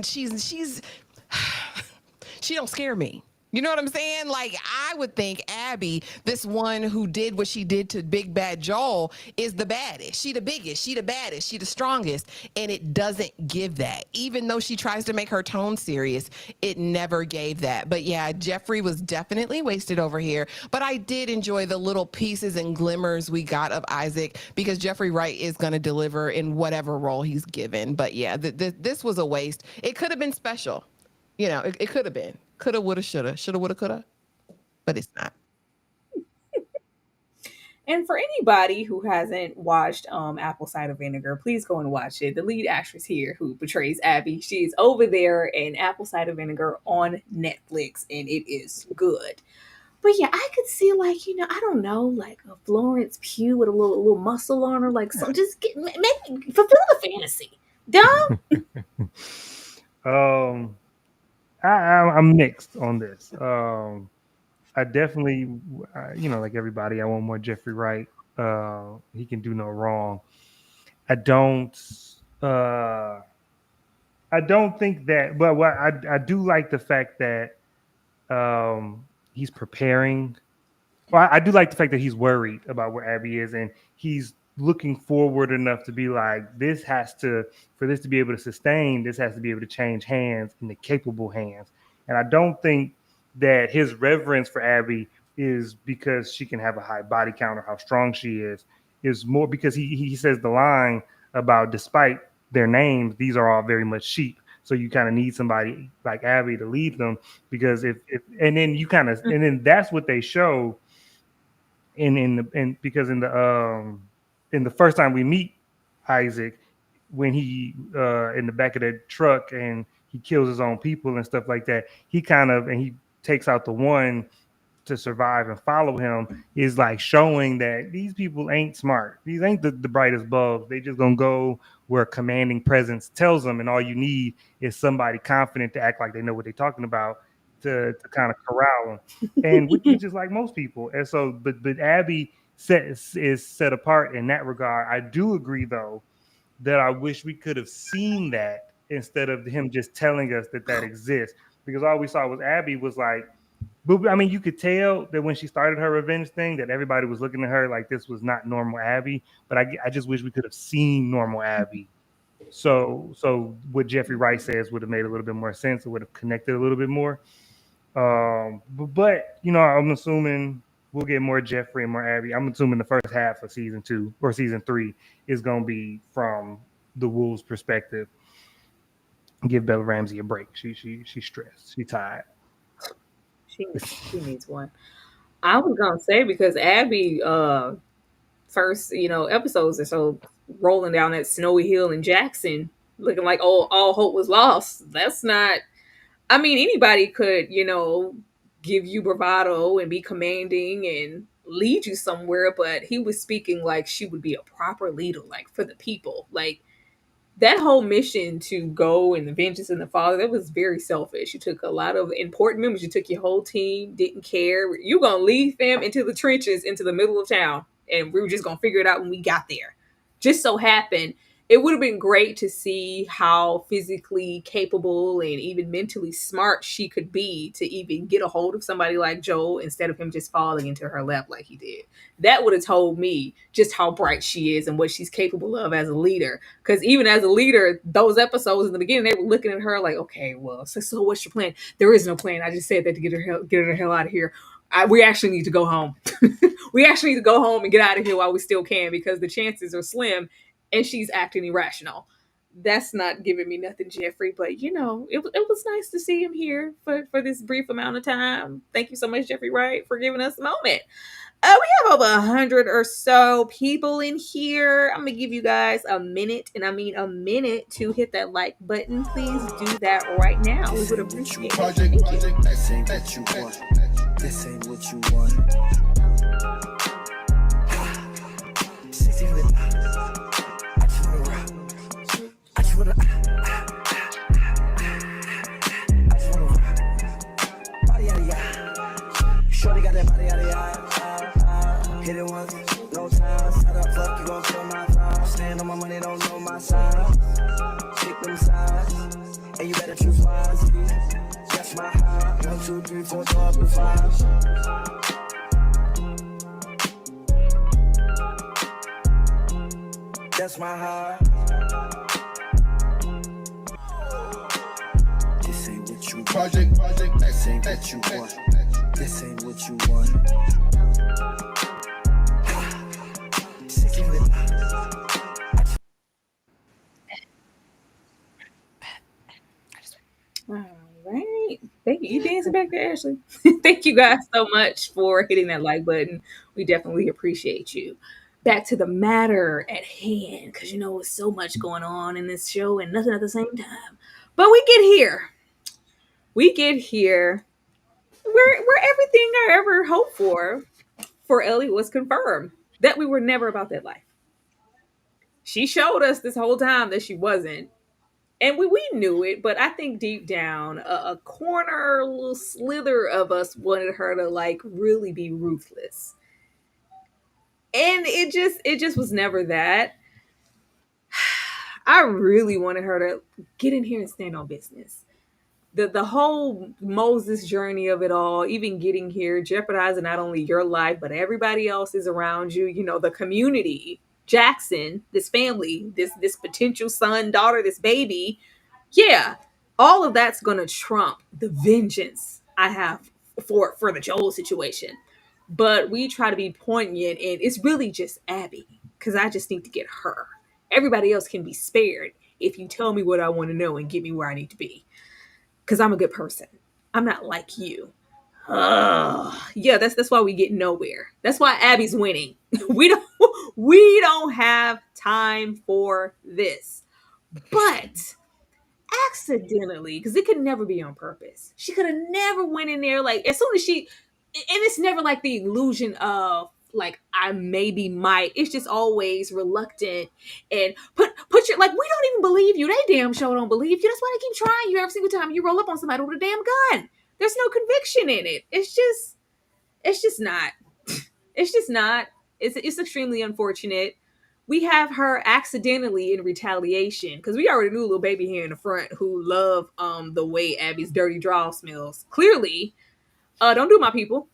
she don't scare me. You know what I'm saying? Like, I would think Abby, this one who did what she did to Big Bad Joel, is the baddest. She the biggest. She the baddest. She the strongest. And it doesn't give that. Even though she tries to make her tone serious, it never gave that. But yeah, Jeffrey was definitely wasted over here. But I did enjoy the little pieces and glimmers we got of Isaac, because Jeffrey Wright is going to deliver in whatever role he's given. But yeah, this was a waste. It could have been special. It could have been. Coulda, woulda, shoulda. Shoulda, woulda, coulda. But it's not. And for anybody who hasn't watched Apple Cider Vinegar, please go and watch it. The lead actress here who portrays Abby, she's over there in Apple Cider Vinegar on Netflix, and it is good. But yeah, I could see like, I don't know, like a Florence Pugh with a little muscle on her, like some just fulfill the fantasy. Dumb. I'm mixed on this. I definitely, like everybody, I want more Jeffrey Wright. He can do no wrong. I don't think that, but what I do like the fact that he's preparing. Well, I do like the fact that he's worried about where Abby is, and he's looking forward enough to be like, for this to be able to sustain, this has to be able to change hands in the capable hands. And I don't think that his reverence for Abby is because she can have a high body count or how strong she is more because he says the line about, despite their names, these are all very much sheep. So you kind of need somebody like Abby to lead them, because and then that's what they show because in the first time we meet Isaac, when he in the back of the truck and he kills his own people and stuff like that, he takes out the one to survive and follow him, is like showing that these people ain't smart. These ain't the brightest bulbs. They just gonna go where a commanding presence tells them, and all you need is somebody confident to act like they know what they're talking about to kind of corral them, and which is like most people. And so, but Abby is set apart in that regard. I do agree, though, that I wish we could have seen that instead of him just telling us that exists, because all we saw was Abby was like, but I mean, you could tell that when she started her revenge thing, that everybody was looking at her like this was not normal Abby. But I just wish we could have seen normal Abby. So what Jeffrey Wright says would have made a little bit more sense. It would have connected a little bit more. But I'm assuming we'll get more Jeffrey and more Abby. I'm assuming the first half of season 2 or season 3 is going to be from the Wolves' perspective. Give Bella Ramsey a break. She's stressed. She's tired. She needs one. I was gonna say, because Abby first episodes are so rolling down that snowy hill in Jackson, looking like all hope was lost. That's not. I mean, anybody could, give you bravado and be commanding and lead you somewhere, but he was speaking like she would be a proper leader, like for the people. Like that whole mission to go and the vengeance and the father, that was very selfish. You took a lot of important members. You took your whole team, didn't care. You gonna lead them into the trenches, into the middle of town, and we were just gonna figure it out when we got there. Just so happened, it would have been great to see how physically capable and even mentally smart she could be to even get a hold of somebody like Joel instead of him just falling into her lap like he did. That would have told me just how bright she is and what she's capable of as a leader. Because even as a leader, those episodes in the beginning, they were looking at her like, okay, well, so what's your plan? There is no plan. I just said that to get her the hell out of here. We actually need to go home. We actually need to go home and get out of here while we still can because the chances are slim and she's acting irrational. That's not giving me nothing, Jeffrey, but it was nice to see him here for this brief amount of time. Thank you so much, Jeffrey Wright, for giving us a moment. We have over 100 or so people in here. I'm gonna give you guys a minute, and I mean a minute, to hit that like button. Please do that right now. We would appreciate it. Thank you. This ain't what you want. This ain't what you want. 60 minutes. I just wanna rock. I just wanna. I just wanna rock. Body yada yada. Shorty got that body yada yada. Hit it once, no time. Set up, fuck, you gon' feel my vibe. Stand on my money, don't know my size. Pick them sides, and you better choose wisely. That's my high. 1, 2, 3, 4, 5. That's my high. This ain't what you want. Project. This ain't what you want. This ain't what you want. All right. Thank you. You dancing back there, Ashley. Thank you guys so much for hitting that like button. We definitely appreciate you. Back to the matter at hand, because there's so much going on in this show and nothing at the same time. But we get here. Where everything I ever hoped for Ellie was confirmed. That we were never about that life. She showed us this whole time that she wasn't. And we knew it, but I think deep down, a corner, a little slither of us wanted her to like really be ruthless. And it just was never that. I really wanted her to get in here and stand on business. The whole Moses journey of it all, even getting here, jeopardizing not only your life, but everybody else's around you, the community, Jackson, this family, this potential son, daughter, this baby. Yeah, all of that's going to trump the vengeance I have for the Joel situation. But we try to be poignant, and it's really just Abby, because I just need to get her. Everybody else can be spared if you tell me what I want to know and get me where I need to be. Because I'm a good person. I'm not like you. Yeah, that's why we get nowhere. That's why Abby's winning. We don't have time for this. But accidentally, because it could never be on purpose. She could have never went in there like as soon as she, and it's never like the illusion of like I maybe might. It's just always reluctant and put your like we don't even believe you. They damn sure don't believe you. That's why they keep trying you every single time you roll up on somebody with a damn gun. There's no conviction in it. It's just not. It's just not. It's extremely unfortunate. We have her accidentally in retaliation because we already knew little baby here in the front who love the way Abby's dirty draw smells. Clearly, don't do my people.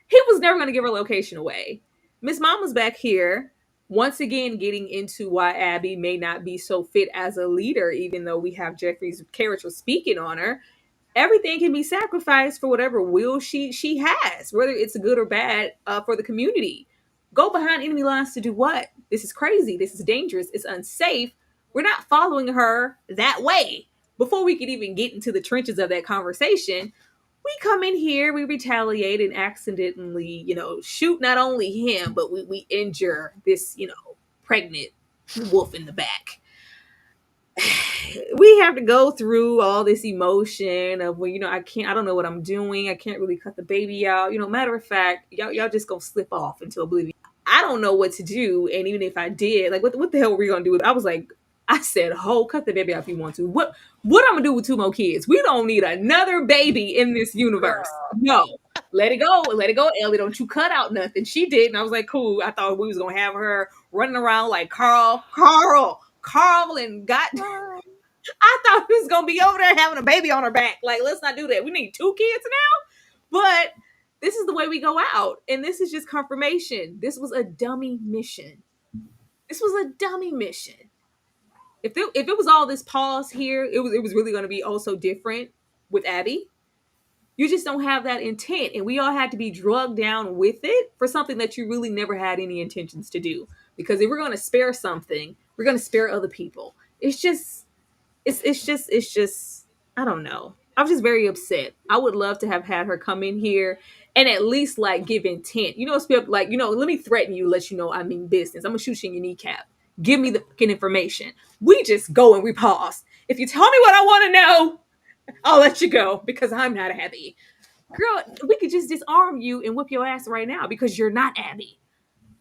He was never going to give her location away. Miss Mama's back here once again getting into why Abby may not be so fit as a leader, even though we have Jeffrey's character speaking on her. Everything can be sacrificed for whatever will she has, whether it's good or bad for the community. Go behind enemy lines to do what? This is crazy. This is dangerous. It's unsafe. We're not following her that way. Before we could even get into the trenches of that conversation, we come in here, we retaliate and accidentally, shoot not only him, but we injure this, pregnant wolf in the back. We have to go through all this emotion of, well, I don't know what I'm doing. I can't really cut the baby out. Matter of fact, y'all just gonna slip off into oblivion. I don't know what to do. And even if I did, like, what the hell were we gonna do? I was like, I said, cut the baby out if you want to. What I'm gonna do with 2 more kids? We don't need another baby in this universe. No. Let it go. Let it go, Ellie. Don't you cut out nothing. She did. And I was like, cool. I thought we was gonna have her running around like Carl, and got I thought we was gonna be over there having a baby on her back. Like, let's not do that. We need 2 kids now. But this is the way we go out. And this is just confirmation. This was a dummy mission. This was a dummy mission. If it was all this pause here, it was really gonna be also different with Abby. You just don't have that intent. And we all had to be drugged down with it for something that you really never had any intentions to do. Because if we're gonna spare something, we're gonna spare other people. It's just I don't know. I was just very upset. I would love to have had her come in here and at least like give intent. Like, let me threaten you, let you know I mean business. I'm gonna shoot you in your kneecap. Give me the fucking information. We just go and we pause. If you tell me what I want to know, I'll let you go because I'm not Abby. Girl, we could just disarm you and whip your ass right now because you're not Abby.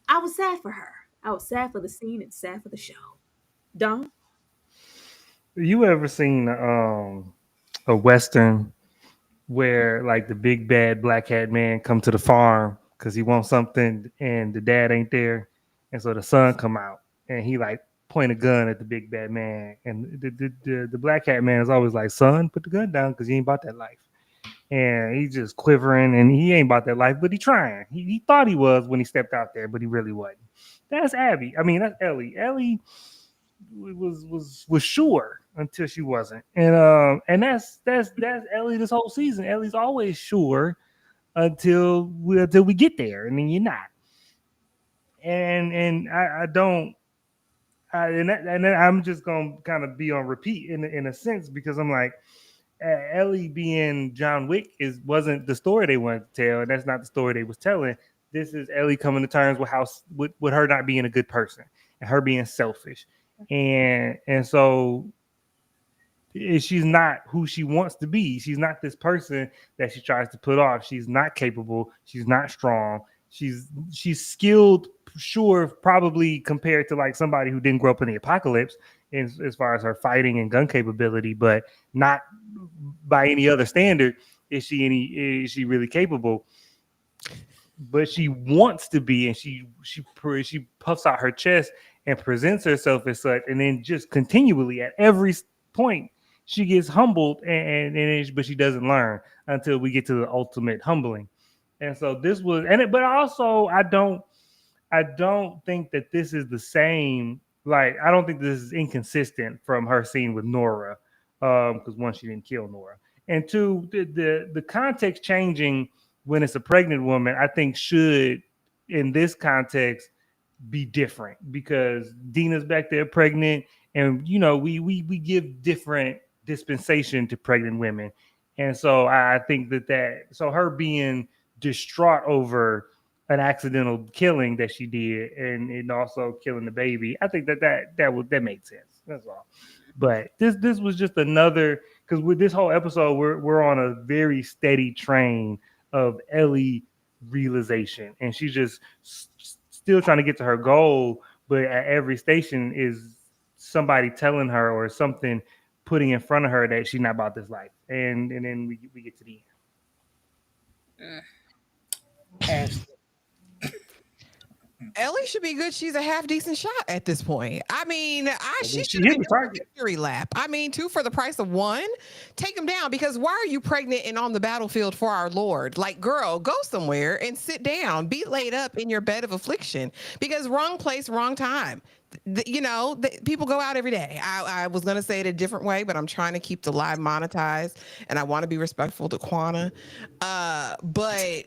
I was sad for her. I was sad for the scene and sad for the show. Don? You ever seen a Western where like the big bad black hat man come to the farm because he wants something and the dad ain't there, and so the son come out and he like point a gun at the big bad man, and the black hat man is always like, son, put the gun down because he ain't about that life. And he's just quivering and he ain't about that life, but he trying. He thought he was when he stepped out there, but he really wasn't. That's Abby. I mean, that's Ellie. Ellie was sure until she wasn't, and that's Ellie this whole season. Ellie's always sure until we get there, and then you're not. And I don't. And then I'm just gonna kind of be on repeat in a sense because I'm like, Ellie being John Wick wasn't the story they wanted to tell, and that's not the story they was telling. This is Ellie coming to terms with her not being a good person and her being selfish, and so she's not who she wants to be. She's not this person that she tries to put off. She's not capable. She's not strong. She's skilled, sure, probably compared to like somebody who didn't grow up in the apocalypse as far as her fighting and gun capability, but not by any other standard is she really capable. But she wants to be, and she puffs out her chest and presents herself as such, and then just continually at every point she gets humbled, but she doesn't learn until we get to the ultimate humbling. And so this was, but also I don't think that this is the same. Like, I don't think this is inconsistent from her scene with Nora, because one, she didn't kill Nora, and two, the context changing when it's a pregnant woman, I think should, in this context, be different because Dina's back there pregnant, and we give different dispensation to pregnant women, and so I think so her being distraught over an accidental killing that she did, and also killing the baby, I think that made sense. That's all. But this was just another, because with this whole episode, we're on a very steady train of Ellie realization, and she's just still trying to get to her goal, but at every station is somebody telling her or something putting in front of her that she's not about this life, and then we get to the end. Ellie should be good. She's a half decent shot at this point. I mean, she should hit have the target. Victory lap. I mean, 2 for the price of 1. Take them down, because why are you pregnant and on the battlefield for our Lord? Like, girl, go somewhere and sit down. Be laid up in your bed of affliction, because wrong place, wrong time. People go out every day. I was going to say it a different way, but I'm trying to keep the live monetized, and I want to be respectful to Quana. But,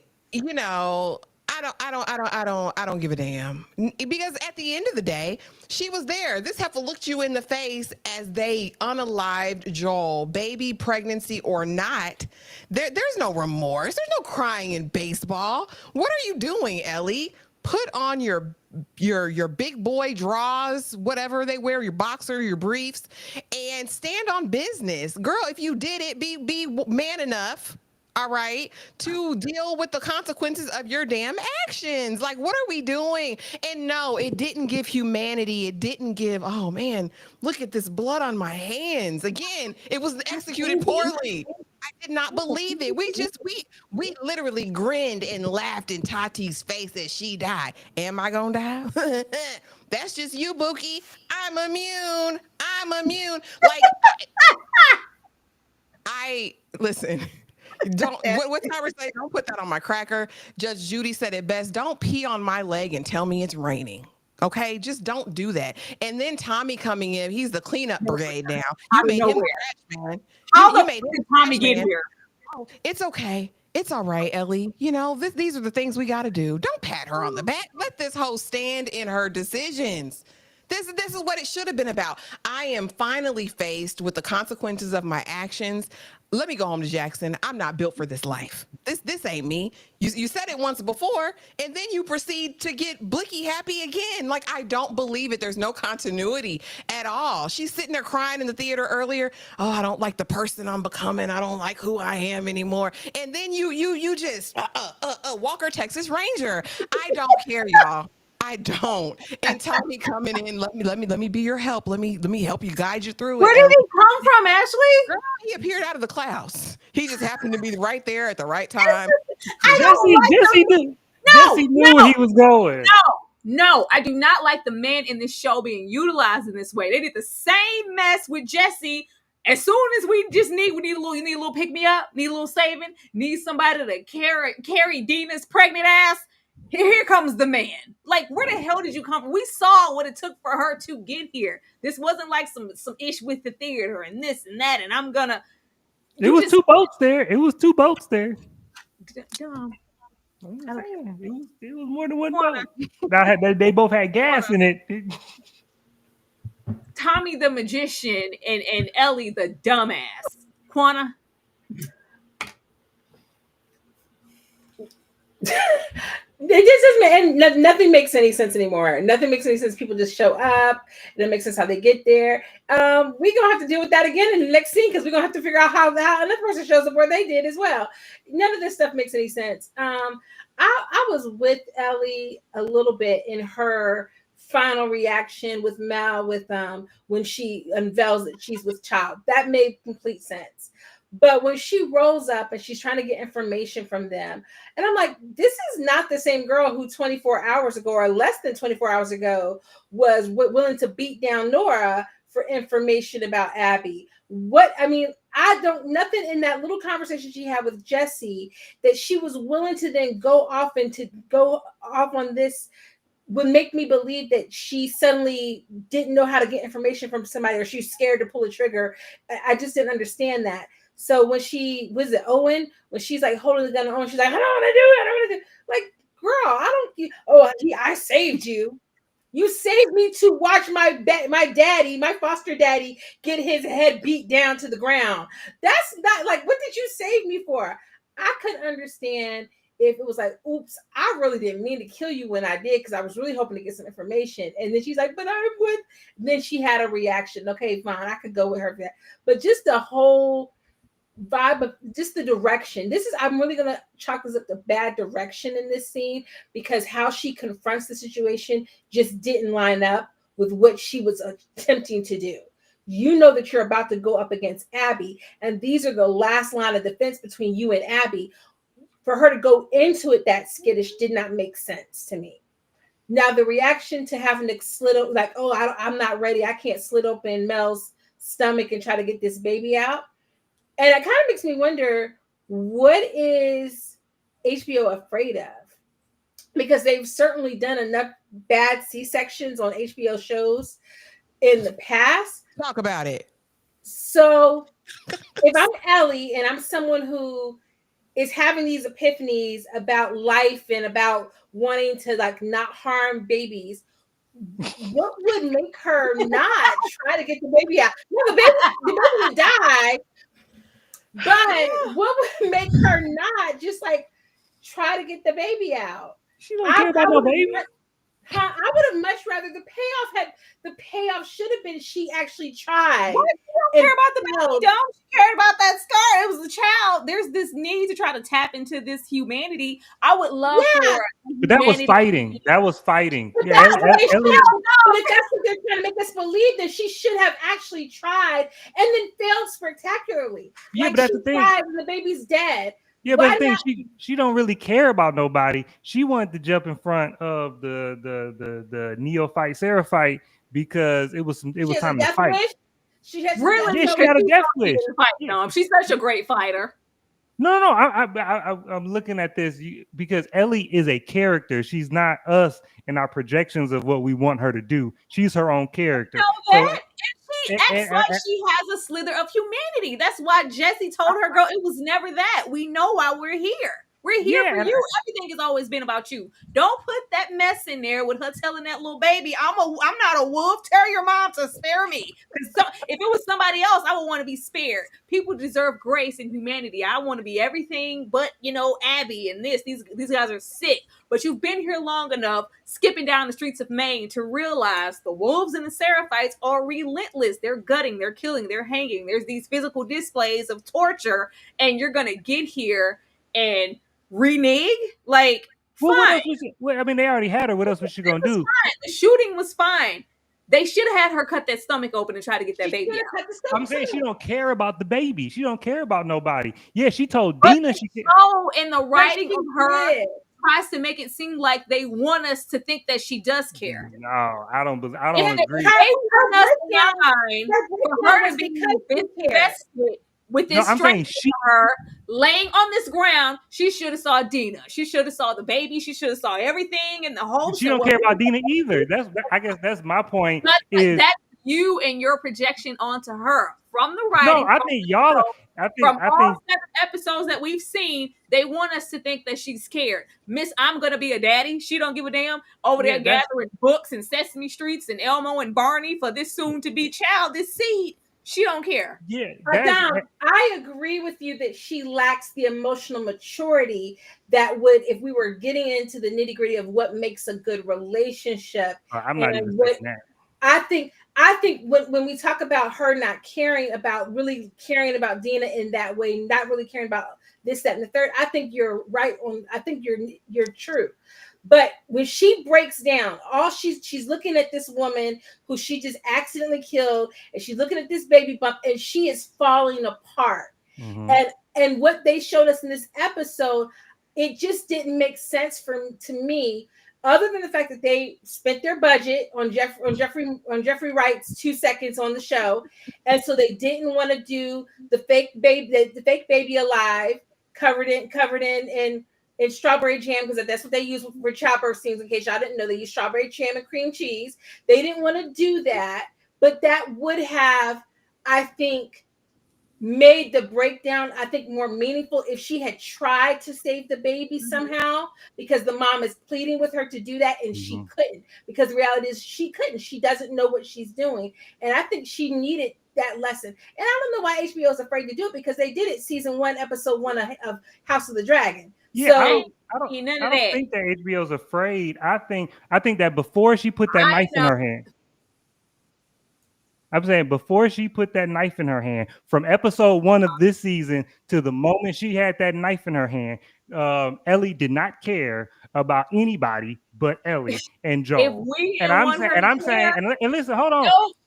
I don't give a damn. Because at the end of the day, she was there. This heifer looked you in the face as they unalived Joel, baby, pregnancy or not. There's no remorse. There's no crying in baseball. What are you doing, Ellie? Put on your big boy draws, whatever they wear, your boxer, your briefs, and stand on business. Girl, if you did it, be man enough, all right, to deal with the consequences of your damn actions. Like, what are we doing? And no, it didn't give humanity. It didn't give, oh man, look at this blood on my hands. Again, it was executed poorly. I did not believe it. We literally grinned and laughed in Tati's face as she died. Am I gonna die? That's just you, Bookie. I'm immune. Like, I listen. Don't what Tyra say? Don't put that on my cracker. Judge Judy said it best. Don't pee on my leg and tell me it's raining. Okay, just don't do that. And then Tommy coming in, he's the cleanup brigade now. You made him trash man. You made him Tommy get here. Oh, it's okay. It's all right, Ellie. You know, these are the things we got to do. Don't pat her on the back. Let this hoe stand in her decisions. This is what it should have been about. I am finally faced with the consequences of my actions. Let me go home to Jackson. I'm not built for this life. This ain't me. You said it once before, and then you proceed to get blicky happy again. Like, I don't believe it. There's no continuity at all. She's sitting there crying in the theater earlier. Oh, I don't like the person I'm becoming. I don't like who I am anymore. And then you just Walker, Texas Ranger. I don't care, y'all. I don't. And Tommy coming in, let me be your help. Let me help you, guide you through it. Where did he come from, Ashley? Girl, he appeared out of the clouds. He just happened to be right there at the right time. Jesse knew he was going. No, I do not like the men in this show being utilized in this way. They did the same mess with Jesse. As soon as we need a little pick me up, need a little saving, need somebody to carry Dina's pregnant ass. Here comes the man. Like, where the hell did you come from? We saw what it took for her to get here. This wasn't like some ish with the theater and this and that. And I'm gonna. It was two boats there. Dumb. It was more than one boat. They both had gas in it. Tommy the magician and Ellie the dumbass. Quana. It just doesn't, and nothing makes any sense anymore. Nothing makes any sense. People just show up. It doesn't make sense how they get there. We're gonna have to deal with that again in the next scene because we're gonna have to figure out how another person shows up where they did as well. None of this stuff makes any sense. I was with Ellie a little bit in her final reaction with Mal when she unveils that she's with child. That made complete sense. But when she rolls up and she's trying to get information from them, and I'm like, this is not the same girl who 24 hours ago or less than 24 hours ago was willing to beat down Nora for information about Abby. Nothing in that little conversation she had with Jesse that she was willing to then go off on this would make me believe that she suddenly didn't know how to get information from somebody or she's scared to pull a trigger. I just didn't understand that. So when Owen, when she's like holding the gun on Owen, she's like, I don't want to do it. Like, girl, I saved you. You saved me to watch my daddy, my foster daddy, get his head beat down to the ground. That's not like, what did you save me for? I couldn't understand if it was like, oops, I really didn't mean to kill you when I did because I was really hoping to get some information. And then she's like, but I would. Then she had a reaction. Okay, fine, I could go with her for that. But just the whole vibe of just the direction. I'm really gonna chalk this up to bad direction in this scene because how she confronts the situation just didn't line up with what she was attempting to do. You know that you're about to go up against Abby, and these are the last line of defense between you and Abby. For her to go into it that skittish did not make sense to me. Now the reaction to having to slit open, like, oh, I'm not ready. I can't slit open Mel's stomach and try to get this baby out. And it kind of makes me wonder, what is HBO afraid of? Because they've certainly done enough bad C-sections on HBO shows in the past. Talk about it. So if I'm Ellie and I'm someone who is having these epiphanies about life and about wanting to like not harm babies, what would make her not try to get the baby out? No, the baby would die, but what would make her not just like try to get the baby out? She don't care about no baby. I would have much rather the payoff should have been she actually tried. What? She don't care about the baby, don't she cared about that scar. It was the child. There's this need to try to tap into this humanity. I would love for but that was fighting. That was fighting. But yeah, but if that's what they're trying to make us believe, that she should have actually tried and then failed spectacularly. Yeah, like but that's she the thing. tried and the baby's dead. Yeah, but the thing, she don't really care about nobody. She wanted to jump in front of the neophyte Seraphite because it was time to fight. She has really. Yeah, she had a death wish. She's such a great fighter. No. I'm looking at this because Ellie is a character. She's not us in our projections of what we want her to do. She's her own character. She acts like she has a slither of humanity. That's why Jesse told her, girl, it was never that. We know why we're here. We're here for you. Everything has always been about you. Don't put that mess in there with her telling that little baby, I'm not a wolf. Tell your mom to spare me. Because if it was somebody else, I would want to be spared. People deserve grace and humanity. I want to be everything but, Abby and this. These guys are sick. But you've been here long enough, skipping down the streets of Maine, to realize the wolves and the Seraphites are relentless. They're gutting, they're killing, they're hanging. There's these physical displays of torture, and you're going to get here and renege? Like, fine. I mean, they already had her. What else was she going to do? Fine. The shooting was fine. They should have had her cut that stomach open and try to get that baby out. I'm saying she don't care about the baby. She don't care about nobody. Yeah, she told Dina she can't. Oh, in the writing of her tries to make it seem like they want us to think that she does care. No, I don't agree. For her to be invested with this strength of her laying on this ground, she should have saw Dina. She should have saw the baby. She should have saw everything in the whole. She don't care about Dina either. I guess that's my point. That's you and your projection onto her from the writing. No, I think y'all. From all 7 episodes that we've seen, they want us to think that she's scared. Miss, I'm gonna be a daddy. She don't give a damn over there gathering books and Sesame Streets and Elmo and Barney for this soon-to-be child, this seed. She don't care. Yeah, I agree with you that she lacks the emotional maturity that would, if we were getting into the nitty-gritty of what makes a good relationship. I'm not even saying that. I think when we talk about her not really caring about Dina in that way, not really caring about this, that, and the third, I think you're right on. I think you're true. But when she breaks down, she's looking at this woman who she just accidentally killed, and she's looking at this baby bump, and she is falling apart. Mm-hmm. And what they showed us in this episode, it just didn't make sense to me. Other than the fact that they spent their budget on Jeffrey Wright's 2 seconds on the show, and so they didn't want to do the fake baby alive, covered in strawberry jam, because that's what they use for childbirth scenes. In case y'all didn't know, they use strawberry jam and cream cheese. They didn't want to do that, but that would have, I think, made the breakdown, I think, more meaningful if she had tried to save the baby somehow, because the mom is pleading with her to do that, and she couldn't, because the reality is she couldn't. She doesn't know what she's doing, and I think she needed that lesson. And I don't know why HBO is afraid to do it, because they did it season 1, episode 1 of House of the Dragon. Yeah, so, I don't think that HBO's afraid. I think that before she put that knife in her hand. I'm saying before she put that knife in her hand, from episode 1 of this season to the moment she had that knife in her hand, Ellie did not care about anybody but Ellie and Joel. I'm saying, listen, hold on.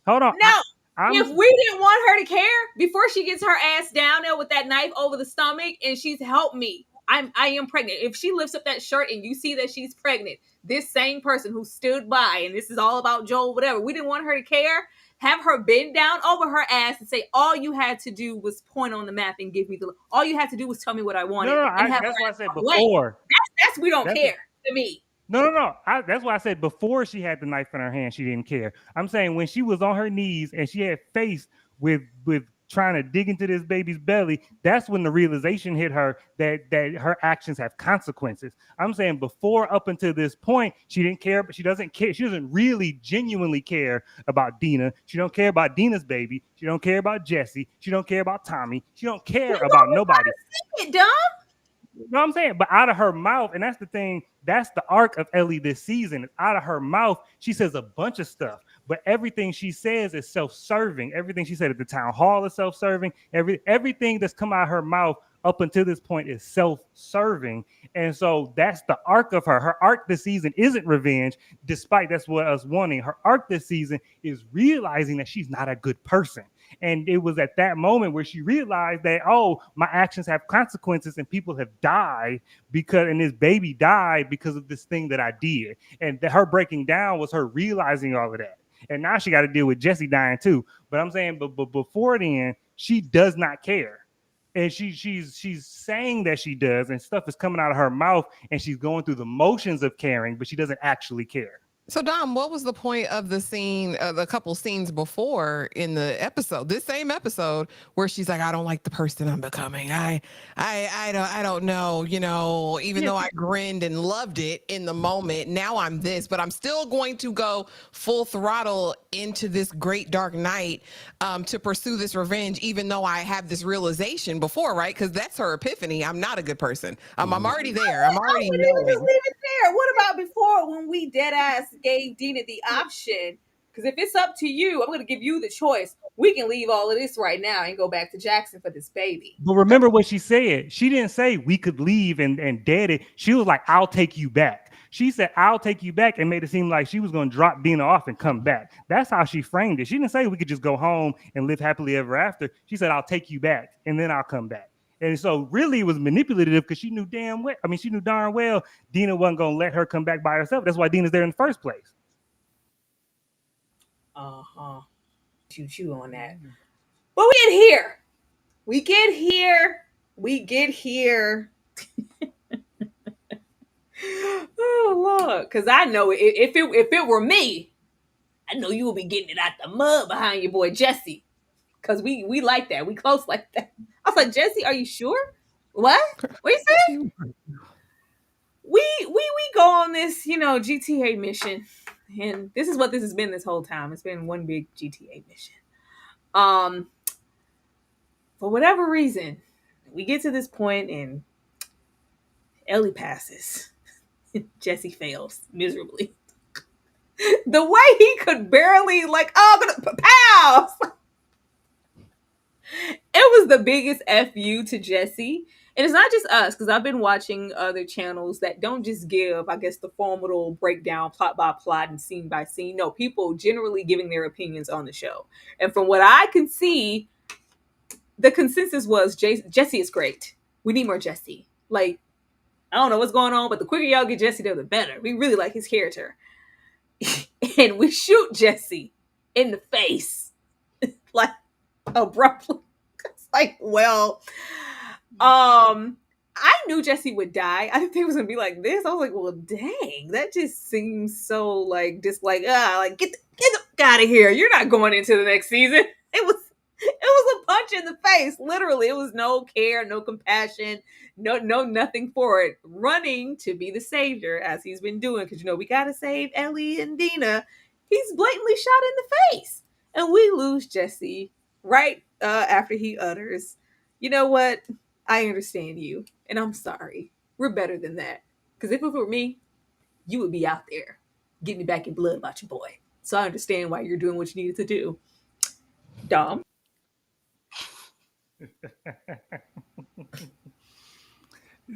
No. If we didn't want her to care before she gets her ass down there with that knife over the stomach and she's helped me, I am pregnant. If she lifts up that shirt and you see that she's pregnant, this same person who stood by, and this is all about Joel, whatever, we didn't want her to care. Have her bend down over her ass and say, all you had to do was point on the map and give me all you had to do was tell me what I wanted. No, that's what I said before. That's we don't care to me. No. That's why I said before she had the knife in her hand, she didn't care. I'm saying when she was on her knees and she had faced with trying to dig into this baby's belly, that's when the realization hit her that her actions have consequences. I'm saying before, up until this point, she didn't care, but she doesn't care. She doesn't really genuinely care about Dina. She don't care about Dina's baby. She don't care about Jesse. She don't care about Tommy. She don't care about nobody. It, Dom. You know what I'm saying? But out of her mouth, and that's the thing, that's the arc of Ellie this season. Out of her mouth, she says a bunch of stuff, but everything she says is self-serving. Everything she said at the town hall is self-serving. Everything that's come out of her mouth up until this point is self-serving. And so that's the arc of her. Her arc this season isn't revenge, despite that's what us wanting. Her arc this season is realizing that she's not a good person. And it was at that moment where she realized that, oh, my actions have consequences and people have died and this baby died because of this thing that I did. And her breaking down was her realizing all of that. And now she got to deal with Jesse dying too. But I'm saying, but before then, she does not care. And she's saying that she does, and stuff is coming out of her mouth, and she's going through the motions of caring, but she doesn't actually care. So, Dom, what was the point of the scene, the couple scenes before in the episode, this same episode, where she's like, I don't like the person I'm becoming. I don't know, even though I grinned and loved it in the moment, now I'm this, but I'm still going to go full throttle into this great dark night to pursue this revenge, even though I have this realization before, right? Because that's her epiphany. I'm not a good person. I'm already there. I'm already knowing. Just leave it there. What about before, when we dead ass gave Dina the option? Because if it's up to you, I'm going to give you the choice. We can leave all of this right now and go back to Jackson for this baby. But remember what she said. She didn't say we could leave and dead it. She was like, I'll take you back. She said, I'll take you back, and made it seem like she was going to drop Dina off and come back. That's how she framed it. She didn't say we could just go home and live happily ever after. She said, I'll take you back, and then I'll come back. And so really it was manipulative because she knew darn well Dina wasn't going to let her come back by herself. That's why Dina's there in the first place. Chew on that. But we get here. Oh Lord, because I know if it were me, I know you would be getting it out the mud behind your boy Jesse. Because we like that. We close like that. I was like, Jesse, are you sure? What you say? We go on this, GTA mission. And this is what this has been this whole time. It's been one big GTA mission. For whatever reason, we get to this point and Ellie passes. Jesse fails miserably. The way he could barely pow! It was the biggest FU to Jesse. And it's not just us, because I've been watching other channels that don't just give, I guess, the formal breakdown plot by plot and scene by scene. No, people generally giving their opinions on the show. And from what I can see, the consensus was Jesse is great. We need more Jesse. Like, I don't know what's going on, but the quicker y'all get Jesse there, the better. We really like his character. And we shoot Jesse in the face. Like, abruptly. It's like, well, I knew Jesse would die. I didn't think it was gonna be like this. I was like, well, dang, that just seems so like get the out of here. You're not going into the next season. It was a punch in the face. Literally, it was no care, no compassion, no nothing for it. Running to be the savior as he's been doing, because we gotta save Ellie and Dina. He's blatantly shot in the face, and we lose Jesse right after he utters, "You know what? I understand you, and I'm sorry. We're better than that. Because if it were me, you would be out there getting me back in blood about your boy. So I understand why you're doing what you needed to do." Dom.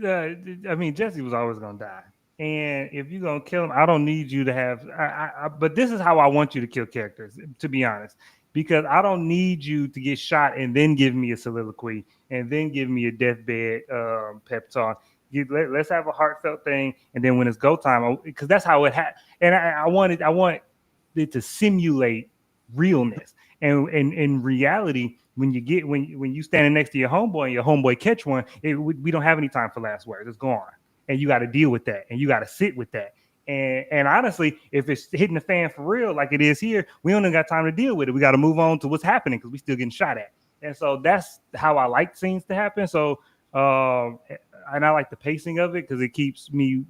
I mean, Jesse was always going to die. And if you're going to kill him, I don't need you to have... but this is how I want you to kill characters, to be honest. Because I don't need you to get shot and then give me a soliloquy and then give me a deathbed pep talk. Let's have a heartfelt thing, and then when it's go time, because that's how it happened. And I want it to simulate realness. And in reality, when you standing next to your homeboy and your homeboy catch one, we don't have any time for last words. It's gone, and you got to deal with that, and you got to sit with that. And honestly, if it's hitting the fan for real, like it is here, we don't even got time to deal with it. We got to move on to what's happening because we still getting shot at. and so that's how I like scenes to happen. So, and I like the pacing of it because it keeps me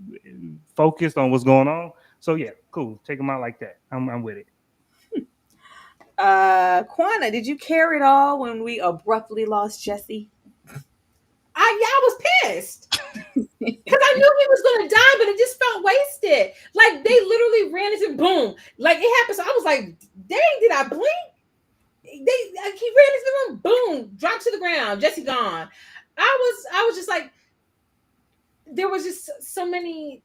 focused on what's going on. So yeah, cool. Take them out like that. I'm with it. Quana, did you care at all when we abruptly lost Jesse? I was pissed because I knew he was gonna die, but it just felt wasted. Like they literally ran into boom, like it happened. So I was like, dang, did I blink? He ran into the room, boom, dropped to the ground, Jesse gone. I was just like, there was just so many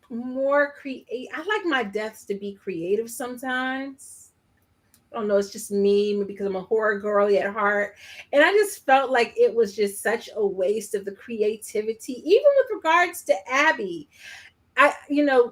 more create. I like my deaths to be creative sometimes. I don't know, it's just me because I'm a horror girly at heart. And I just felt like it was just such a waste of the creativity, even with regards to Abby.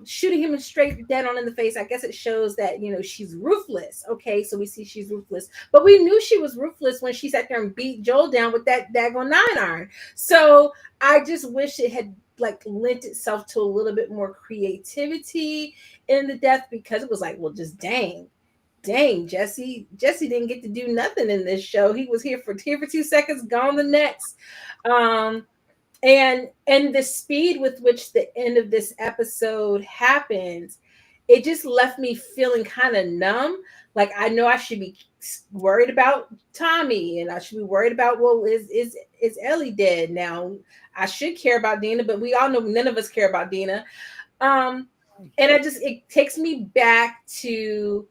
Shooting him straight dead on in the face, I guess it shows that, she's ruthless. Okay, so we see she's ruthless. But we knew she was ruthless when she sat there and beat Joel down with that daggone 9-iron. So I just wish it had like lent itself to a little bit more creativity in the death, because it was like, well, just dang, Jesse didn't get to do nothing in this show. He was here for 2 seconds, gone the next. And the speed with which the end of this episode happens, it just left me feeling kind of numb. Like, I know I should be worried about Tommy, and I should be worried about, well, is Ellie dead now? I should care about Dina, but we all know none of us care about Dina. And it takes me back to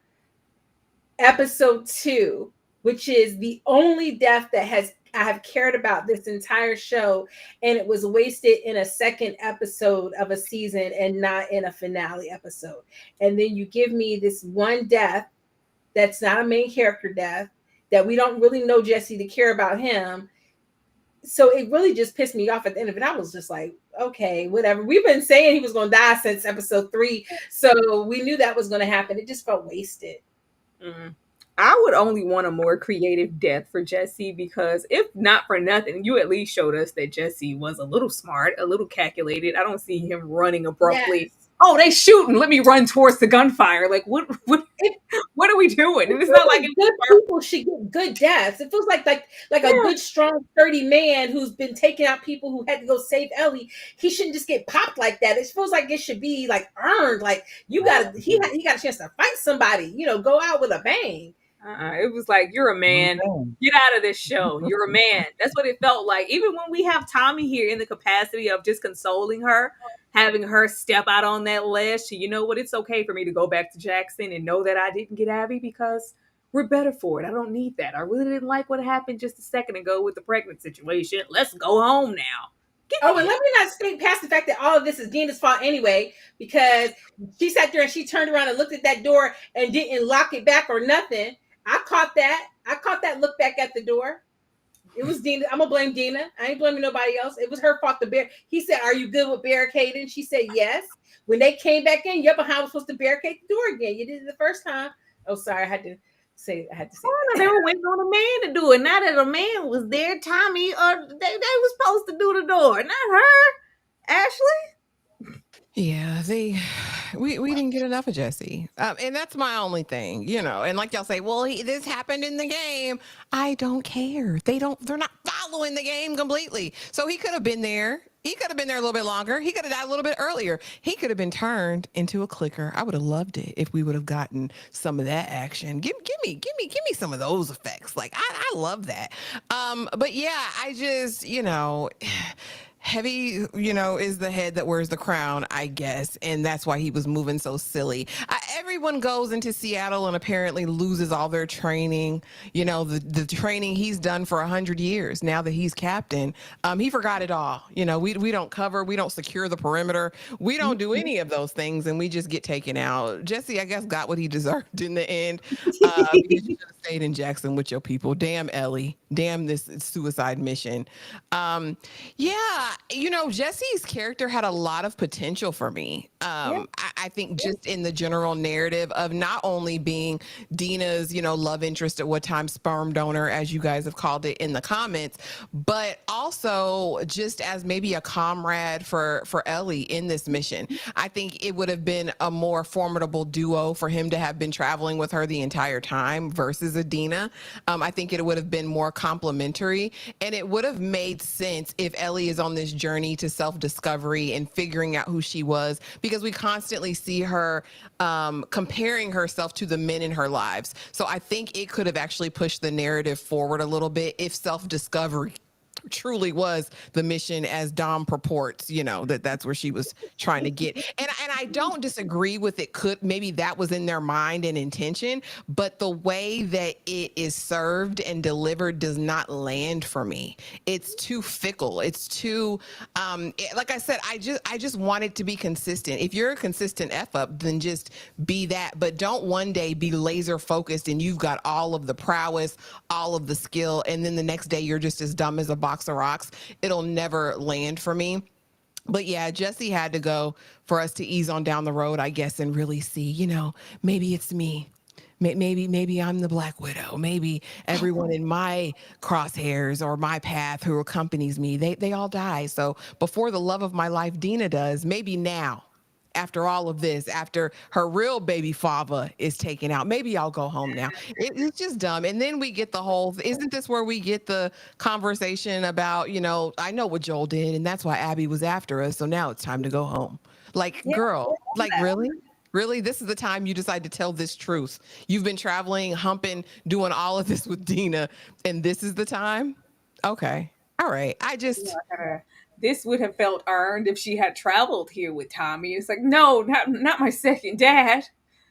episode 2, which is the only death that I have cared about this entire show, and it was wasted in a second episode of a season and not in a finale episode. And then you give me this one death that's not a main character death, that we don't really know Jesse to care about him. So it really just pissed me off at the end of it. I was just like, okay, whatever. We've been saying he was going to die since episode 3, so we knew that was going to happen. It just felt wasted. Mm-hmm. I would only want a more creative death for Jesse, because if not for nothing, you at least showed us that Jesse was a little smart, a little calculated. I don't see him running abruptly. Yes. Oh, they shooting. Let me run towards the gunfire. Like, what are we doing? And it's not like good people should get good deaths. It feels like a good, strong, sturdy man who's been taking out people who had to go save Ellie. He shouldn't just get popped like that. It feels like it should be like earned. Like he got a chance to fight somebody. Go out with a bang. It was like, you're a man. Get out of this show. You're a man. That's what it felt like. Even when we have Tommy here in the capacity of just consoling her, having her step out on that ledge to, you know what, it's okay for me to go back to Jackson and know that I didn't get Abby, because we're better for it. I don't need that. I really didn't like what happened just a second ago with the pregnant situation. Let's go home now. And let me not skate past the fact that all of this is Dina's fault anyway, because she sat there and she turned around and looked at that door and didn't lock it back or nothing. I caught that look back at the door. It was Dina. I'm gonna blame Dina. I ain't blaming nobody else. It was her fault. He said, "Are you good with barricading?" She said, "Yes." When they came back in, your behind was supposed to barricade the door again. You did it the first time. Oh, sorry, I had to say. Oh, no, they were waiting on a man to do it. Now that a man was there, Tommy, or they were supposed to do the door, not her, Ashley. Yeah, we didn't get enough of Jesse, and that's my only thing, And like y'all say, well, this happened in the game. I don't care. They're not following the game completely. So he could have been there. He could have been there a little bit longer. He could have died a little bit earlier. He could have been turned into a clicker. I would have loved it if we would have gotten some of that action. Give me some of those effects. Like I love that. But yeah, I just Heavy, is the head that wears the crown, I guess. And that's why he was moving so silly. Everyone goes into Seattle and apparently loses all their training. The training he's done for 100 years. Now that he's captain, he forgot it all. We don't cover, we don't secure the perimeter. We don't do any of those things, and we just get taken out. Jesse, I guess, got what he deserved in the end. Because you should have stayed in Jackson with your people. Damn Ellie. Damn this suicide mission. Jesse's character had a lot of potential for me. I think just in the general narrative of not only being Dina's, love interest, at what time sperm donor, as you guys have called it in the comments, but also just as maybe a comrade for Ellie in this mission. I think it would have been a more formidable duo for him to have been traveling with her the entire time versus a Dina. I think it would have been more complimentary, and it would have made sense if Ellie is on this journey to self-discovery and figuring out who she was, because we constantly see her comparing herself to the men in her lives. So I think it could have actually pushed the narrative forward a little bit if self-discovery truly was the mission as Dom purports, that's where she was trying to get. And I don't disagree with it. Maybe that was in their mind and intention, but the way that it is served and delivered does not land for me. It's too fickle. It's too, like I said, I just want it to be consistent. If you're a consistent F up, then just be that, but don't one day be laser focused and you've got all of the prowess, all of the skill, and then the next day you're just as dumb as a box of rocks. It'll never land for me. But yeah, Jesse had to go for us to ease on down the road, I guess, and really see, maybe it's me. Maybe I'm the Black Widow. Maybe everyone in my crosshairs or my path who accompanies me, they all die. So before the love of my life, Dina does, maybe now, after all of this, after her real baby father is taken out, maybe I'll go home now. It's just dumb. And then we get the whole, isn't this where we get the conversation about, I know what Joel did and that's why Abby was after us. So now it's time to go home. Like, girl, like really? Really? This is the time you decide to tell this truth. You've been traveling, humping, doing all of this with Dina, and this is the time? Okay. All right. This would have felt earned if she had traveled here with Tommy. It's like, no, not my second dad.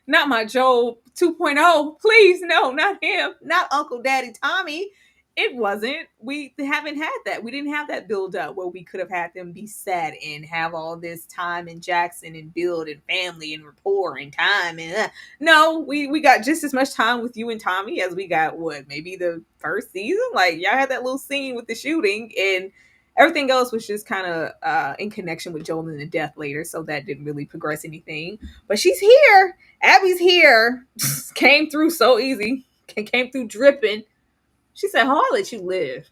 Not my Joel 2.0. Please, no, not him. Not Uncle Daddy Tommy. It wasn't. We haven't had that. We didn't have that build up where we could have had them be sad and have all this time in Jackson and build and family and rapport and time. And no, we got just as much time with you and Tommy as we got maybe the first season. Like, y'all had that little scene with the shooting, and everything else was just kind of in connection with Joel and the death later, so that didn't really progress anything. But she's here. Abby's here. Came through so easy. Came through dripping. She said, "Oh, I'll let you live.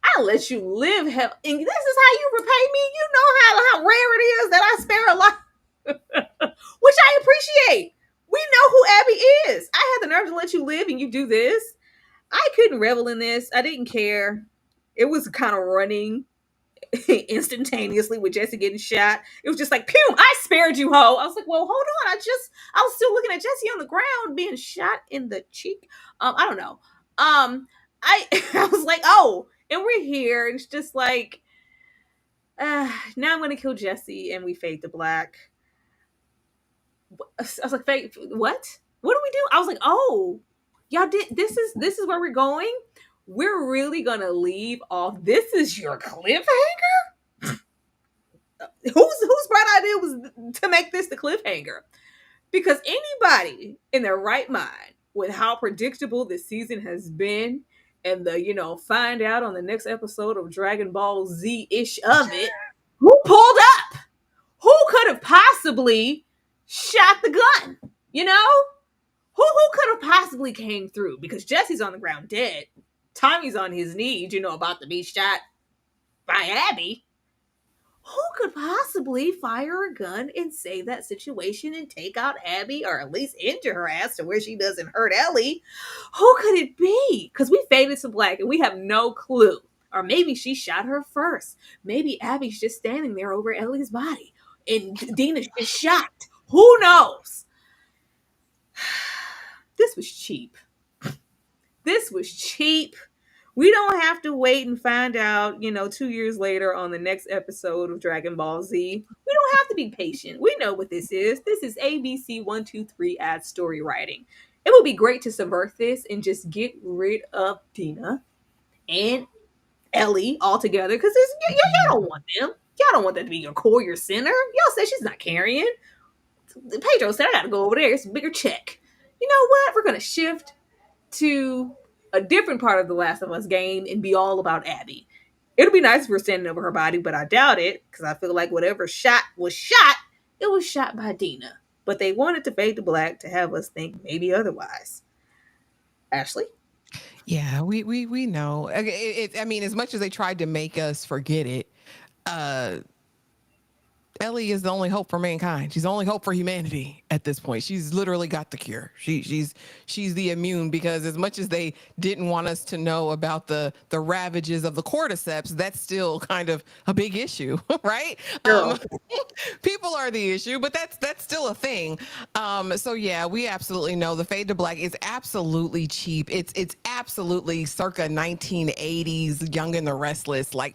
I'll let you live. Hell, and this is how you repay me. You know how rare it is that I spare a life," which I appreciate. We know who Abby is. I had the nerve to let you live, and you do this. I couldn't revel in this. I didn't care. It was kind of running instantaneously with Jesse getting shot. It was just like, pew, I spared you, ho. I was like, well, hold on. I was still looking at Jesse on the ground being shot in the cheek. I don't know. I was like, oh, and we're here. And it's just like, now I'm going to kill Jesse, and we fade to black. I was like, fade, what? What do we do? I was like, oh, y'all did, this is where we're going. We're really gonna leave off. This is your cliffhanger? Whose bright idea was to make this the cliffhanger? Because anybody in their right mind, with how predictable this season has been, and the find out on the next episode of Dragon Ball Z-ish of it, who pulled up? Who could have possibly shot the gun? Who could have possibly came through? Because Jesse's on the ground dead. Tommy's on his knees, about to be shot by Abby. Who could possibly fire a gun and save that situation and take out Abby, or at least injure her ass to where she doesn't hurt Ellie? Who could it be? Because we faded to black and we have no clue. Or maybe she shot her first. Maybe Abby's just standing there over Ellie's body and Dina's just shocked. Who knows? This was cheap. This was cheap. We don't have to wait and find out, 2 years later on the next episode of Dragon Ball Z. We don't have to be patient. We know what this is. This is ABC 123 ad story writing. It would be great to subvert this and just get rid of Dina and Ellie altogether, because y'all don't want them. Y'all don't want that to be your core, your center. Y'all said she's not carrying. Pedro said, I got to go over there. It's a bigger check. You know what? We're going to shift to a different part of the Last of Us game and be all about Abby. It'll be nice if we're standing over her body, but I doubt it, because I feel like whatever shot, it was shot by Dina. but they wanted to fade to black to have us think maybe otherwise. Ashley? Yeah, we know. I mean, as much as they tried to make us forget it, uh, Ellie is the only hope for mankind. She's the only hope for humanity at this point. She's literally got the cure. She's the immune, because as much as they didn't want us to know about the ravages of the cordyceps, that's still kind of a big issue, right? Girl. People are the issue, but that's still a thing. So yeah, we absolutely know the fade to black is absolutely cheap. It's absolutely circa 1980s Young and the Restless. Like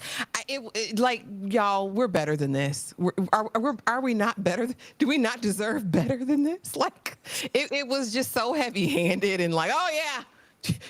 like y'all, we're better than this. Are we not better? Do we not deserve better than this? Like it was just so heavy handed and like, oh yeah,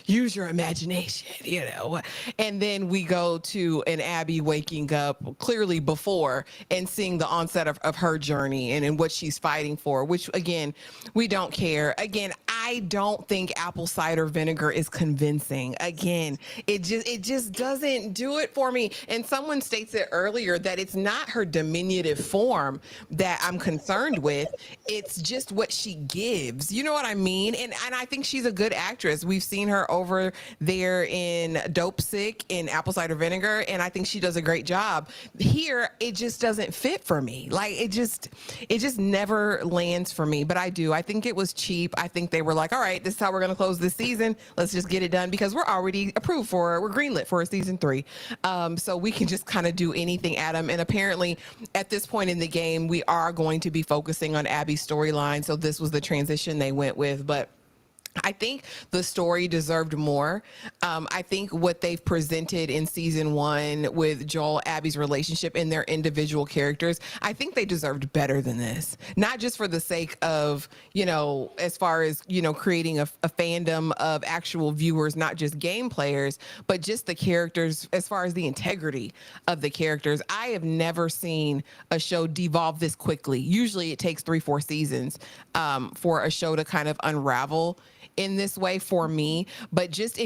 use your imagination, you know. And then we go to an Abby waking up clearly before and seeing the onset of her journey and what she's fighting for, which again, we don't care. Again, I don't think apple cider vinegar is convincing. Again, it just doesn't do it for me. And someone states it earlier that it's not her diminutive form that I'm concerned with. It's just what she gives. You know what I mean? And I think she's a good actress. We've seen her over there in Dope Sick in Apple Cider Vinegar, and I think she does a great job. Here, it just doesn't fit for me. Like it just never lands for me. But I think it was cheap. I think they were like, all right, this is how we're going to close this season. Let's just get it done, because we're already we're greenlit for a season 3. So we can just kind of do anything, Adam. And apparently at this point in the game, we are going to be focusing on Abby's storyline. So this was the transition they went with. But I think the story deserved more. I think what they've presented in season 1 with Joel, Abby's relationship and their individual characters, I think they deserved better than this. Not just for the sake of, you know, as far as, you know, creating a fandom of actual viewers, not just game players, but just the characters, as far as the integrity of the characters. I have never seen a show devolve this quickly. Usually it takes 3-4 seasons for a show to kind of unravel in this way for me. But just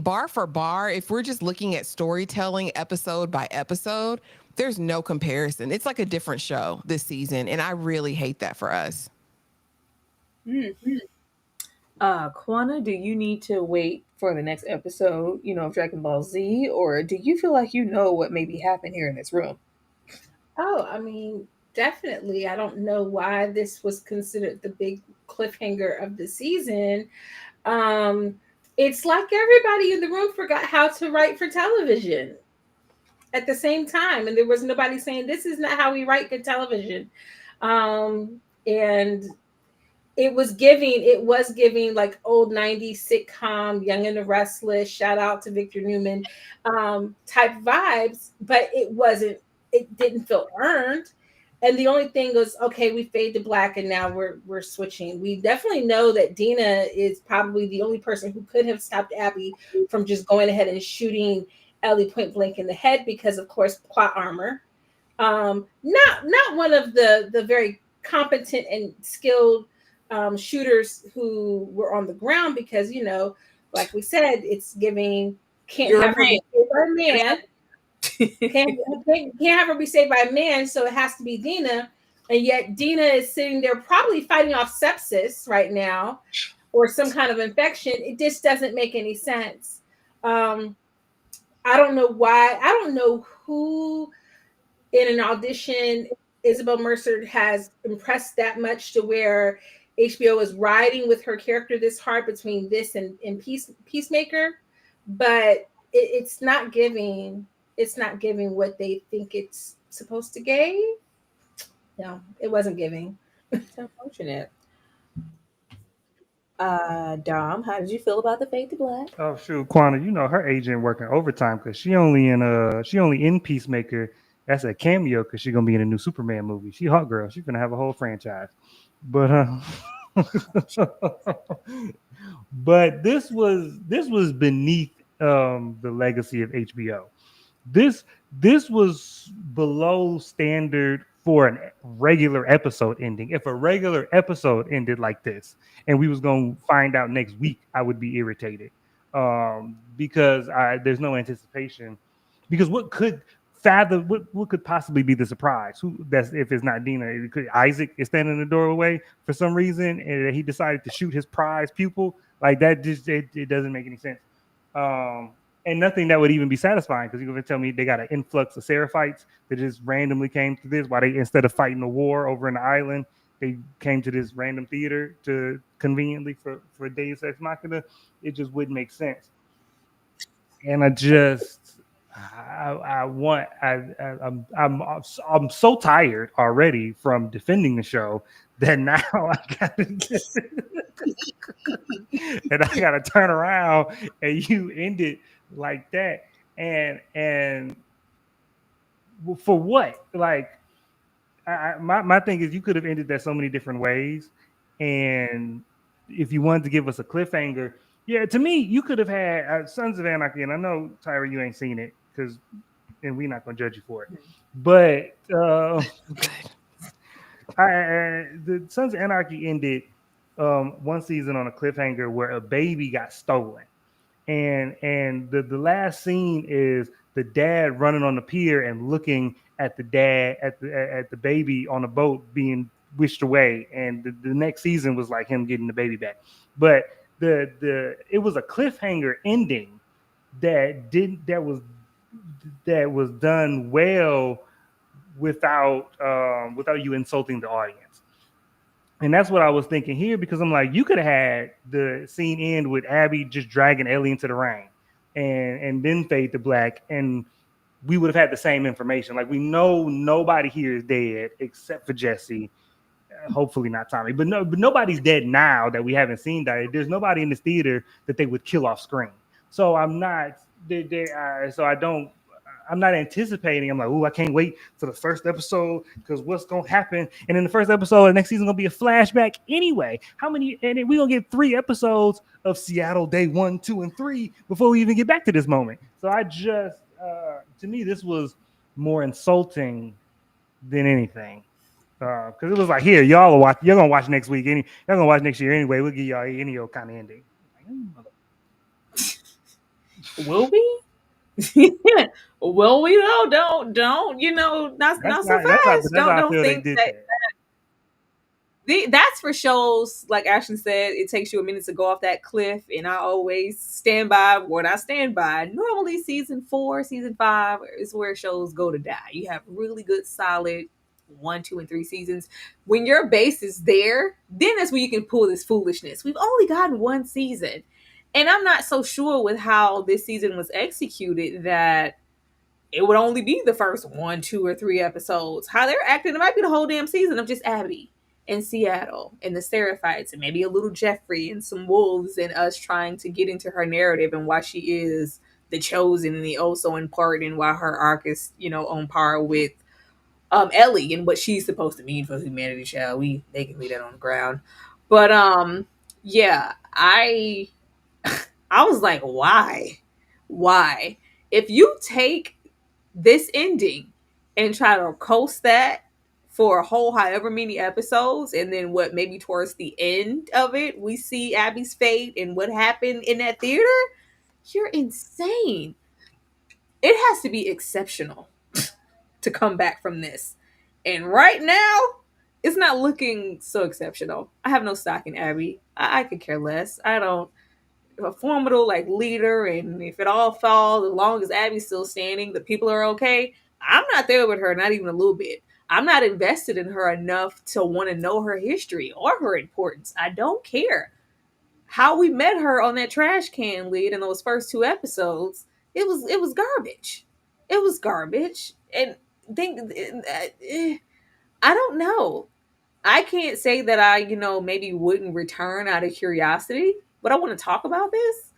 bar for bar, if we're just looking at storytelling episode by episode, there's no comparison. It's like a different show this season, and I really hate that for us. Kwana, do you need to wait for the next episode, of Dragon Ball Z, or do you feel like you know what maybe happened here in this room? Oh, I mean, definitely. I don't know why this was considered the big cliffhanger of the season. It's like everybody in the room forgot how to write for television at the same time, and there was nobody saying this is not how we write good television. And it was giving like old 90s sitcom, Young and the Restless, shout out to Victor Newman, type vibes, but it didn't feel earned. And the only thing was, okay, we fade to black and now we're switching. We definitely know that Dina is probably the only person who could have stopped Abby from just going ahead and shooting Ellie point blank in the head, because of course plot armor. Not one of the very competent and skilled shooters who were on the ground, because like we said, it's giving can't have her be saved by a man. can't have her be saved by a man, so it has to be Dina. And yet Dina is sitting there probably fighting off sepsis right now or some kind of infection. It just doesn't make any sense. I don't know why. I don't know who in an audition Isabel Merced has impressed that much to where HBO is riding with her character this hard between this and Peacemaker, but it's not giving. It's not giving what they think it's supposed to give. No, it wasn't giving. It's unfortunate. Dom, how did you feel about the Fade to Black? Oh shoot, Quana, her agent working overtime because she only in Peacemaker. That's a cameo because she's gonna be in a new Superman movie. She hot girl. She's gonna have a whole franchise. But but this was beneath the legacy of HBO. This was below standard for a regular episode ending. If a regular episode ended like this and we was going to find out next week, I would be irritated because there's no anticipation. Because what could fathom what could possibly be the surprise. That's if it's not Dina. Isaac is standing in the doorway for some reason, and he decided to shoot his prize pupil. Like that, just it doesn't make any sense. And nothing that would even be satisfying because you're going to tell me they got an influx of Seraphites that just randomly came to this. Why they instead of fighting a war over in the island, they came to this random theater to conveniently for Deus Ex Machina. It just wouldn't make sense. And I'm so tired already from defending the show that now I gotta turn around and you end it like that. And for what? Like my thing is you could have ended that so many different ways. And if you wanted to give us a cliffhanger, yeah, to me, you could have had Sons of Anarchy, and I know Tyra, you ain't seen it and we're not gonna judge you for it. But the Sons of Anarchy ended one season on a cliffhanger where a baby got stolen, and the last scene is the dad running on the pier and looking at the dad at the baby on the boat being wished away, and the next season was like him getting the baby back, but it was a cliffhanger ending that was done well without you insulting the audience. And that's what I was thinking here, because I'm like, you could have had the scene end with Abby just dragging Ellie into the rain and then fade to black, and we would have had the same information. Like, we know nobody here is dead except for Jesse. Hopefully not Tommy, but nobody's dead now that we haven't seen die. There's nobody in this theater that they would kill off screen. So I'm not I'm not anticipating. I'm like, oh, I can't wait for the first episode because what's gonna happen? And in the first episode, the next season gonna be a flashback anyway. How many? And we gonna get 3 episodes of Seattle Day 1, 2, and 3 before we even get back to this moment. So I just, to me, this was more insulting than anything. Because it was like, here, y'all gonna watch next week. Y'all gonna watch next year anyway. We'll give y'all any old kind of ending. Will we? Will we though? Don't not so fast. Don't think that's for shows like Ashley said. It takes you a minute to go off that cliff, and I always stand by what I stand by. Normally, season 4, season 5 is where shows go to die. You have really good, solid 1, 2, and 3 seasons. When your base is there, then that's when you can pull this foolishness. We've only gotten 1 season, and I'm not so sure with how this season was executed that it would only be the first 1, 2, or 3 episodes. How they're acting, it might be the whole damn season of just Abby and Seattle and the Seraphites and maybe a little Jeffrey and some wolves and us trying to get into her narrative and why she is the chosen and the also important, and why her arc is, on par with Ellie and what she's supposed to mean for humanity. They can leave that on the ground. But yeah, I was like, why? If you take this ending and try to coast that for a whole however many episodes, and then maybe towards the end of it, we see Abby's fate and what happened in that theater, you're insane. It has to be exceptional to come back from this. And right now, it's not looking so exceptional. I have no stock in Abby. I could care less. I don't. A formidable leader, and if it all falls, as long as Abby's still standing, the people are okay. I'm not there with her, not even a little bit. I'm not invested in her enough to want to know her history or her importance. I don't care. How we met her on that trash can lid in those first 2 episodes, it was garbage. It was garbage. And I don't know. I can't say that I, maybe wouldn't return out of curiosity, but I want to talk about this.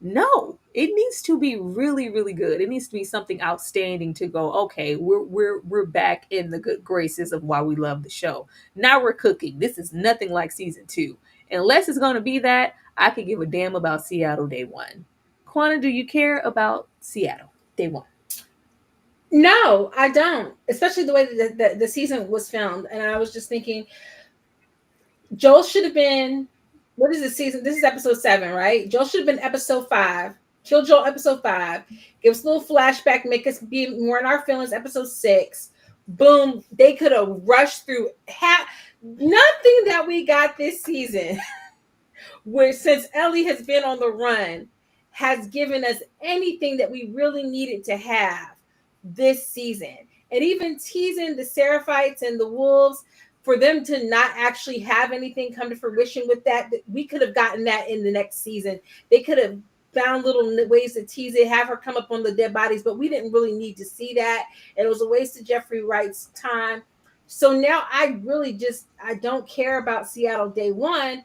No, it needs to be really, really good. It needs to be something outstanding to go, okay, we're back in the good graces of why we love the show. Now we're cooking. This is nothing like season 2. Unless it's going to be that, I could give a damn about Seattle Day 1. Quana, do you care about Seattle Day 1? No, I don't. Especially the way that the season was filmed. And I was just thinking, Joel should have been, what is this season? This is episode 7, right? Joel should have been episode 5 Kill Joel episode 5. Give us a little flashback, make us be more in our feelings episode 6. Boom. They could have rushed through nothing that we got this season, where since Ellie has been on the run, has given us anything that we really needed to have this season. And even teasing the Seraphites and the wolves, for them to not actually have anything come to fruition with that, we could have gotten that in the next season. They could have found little ways to tease it, have her come up on the dead bodies, but we didn't really need to see that. And it was a waste of Jeffrey Wright's time. So now I don't care about Seattle Day One,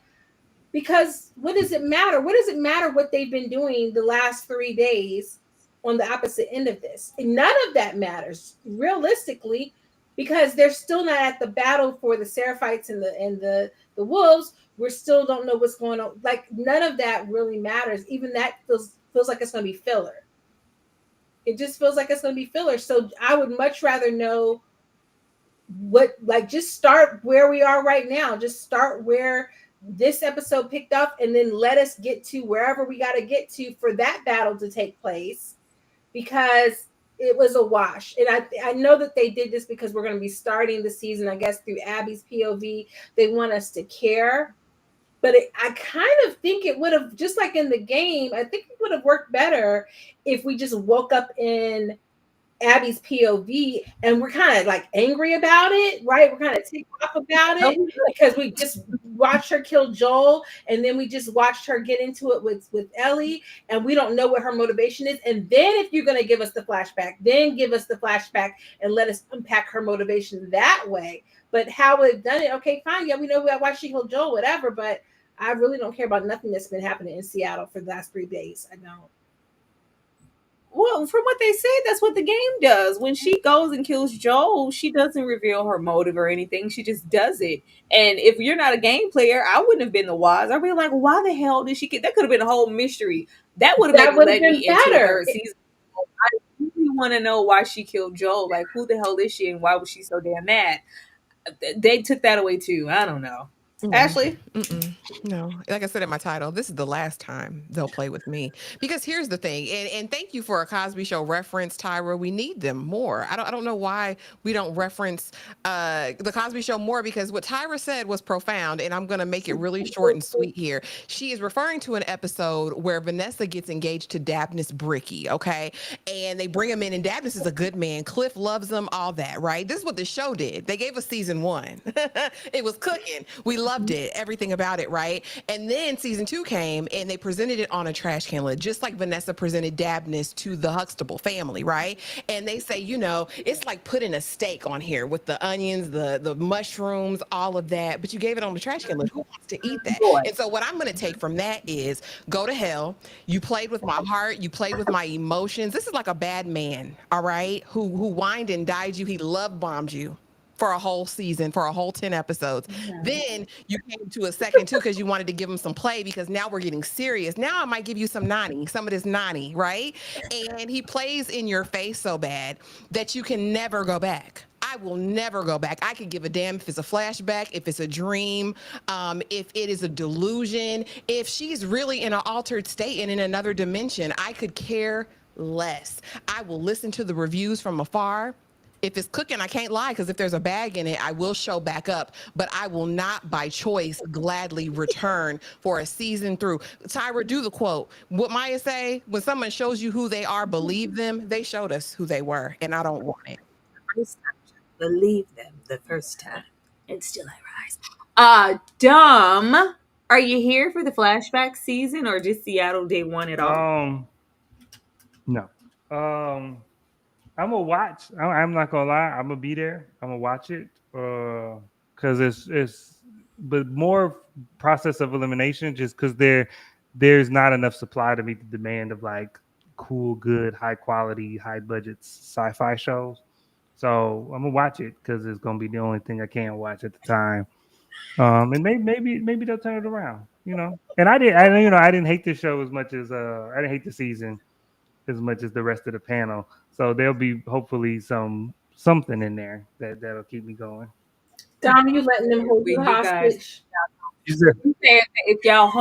because what does it matter? What does it matter what they've been doing the last 3 days on the opposite end of this? And none of that matters realistically, because they're still not at the battle for the Seraphites and the wolves. We still don't know what's going on. Like, none of that really matters. Even that feels like it's going to be filler. It just feels like it's going to be filler. So I would much rather know just start where we are right now. Just start where this episode picked up, and then let us get to wherever we got to get to for that battle to take place, because it was a wash. And I know that they did this because we're going to be starting the season, I guess, through Abby's POV. They want us to care. But I kind of think it would have, just like in the game, I think it would have worked better if we just woke up in Abby's POV and we're kind of like angry about it, right? We're kind of ticked off about it because we just watched her kill Joel, and then we just watched her get into it with Ellie, and we don't know what her motivation is. And then if you're going to give us the flashback, then give us the flashback and let us unpack her motivation that way. But how we've done it, okay, fine. Yeah, we know why she killed Joel, whatever. But I really don't care about nothing that's been happening in Seattle for the last 3 days. I don't. Well, from what they said, that's what the game does. When she goes and kills Joel, she doesn't reveal her motive or anything. She just does it. And if you're not a game player, I wouldn't have been the wise. I'd be like, why the hell did she kill? That could have been a whole mystery. That would have led me into a third season. I really want to know why she killed Joel. Like, who the hell is she, and why was she so damn mad? They took that away too. I don't know. Ashley? No, like I said in my title, this is the last time they'll play with me. Because here's the thing, and thank you for a Cosby Show reference, Tyra. We need them more. I don't know why we don't reference the Cosby Show more, because what Tyra said was profound, and I'm going to make it really short and sweet here. She is referring to an episode where Vanessa gets engaged to Dabnus Bricky, okay? And they bring him in, and Dabnus is a good man. Cliff loves him, all that, right? This is what the show did. They gave us season 1. It was cooking. We loved it, everything about it, right? And then season 2 came, and they presented it on a trash can lid, just like Vanessa presented Dabnus to the Huxtable family, right? And they say, it's like putting a steak on here with the onions, the mushrooms, all of that, but you gave it on the trash can lid. Who wants to eat that? And so what I'm going to take from that is, go to hell. You played with my heart. You played with my emotions. This is like a bad man, all right, who wined and dined you. He love bombed you for a whole season, for a whole 10 episodes. Yeah. Then you came to a second 2 because you wanted to give him some play, because now we're getting serious. Now I might give you some of this nani, right? And he plays in your face so bad that you can never go back. I will never go back. I could give a damn if it's a flashback, if it's a dream, if it is a delusion, if she's really in an altered state and in another dimension. I could care less. I will listen to the reviews from afar. If it's cooking, I can't lie, because if there's a bag in it, I will show back up. But I will not, by choice, gladly return for a season through. Tyra, do the quote. What Maya say? When someone shows you who they are, believe them. They showed us who they were, and I don't want it. Believe them the first time, and still I rise. Dumb. Are you here for the flashback season, or just Seattle Day One at all? No. I'm gonna watch. I'm not gonna lie. I'm gonna be there. I'm gonna watch it because it's but more process of elimination, just because there's not enough supply to meet the demand of like cool, good, high quality, high budget sci-fi shows. So I'm gonna watch it because it's gonna be the only thing I can watch at the time. And maybe they'll turn it around, And I didn't hate the show as much as I didn't hate the season as much as the rest of the panel. So there'll be hopefully something in there that'll keep me going. Dom, you letting them hold you hostage? You said, You said that if y'all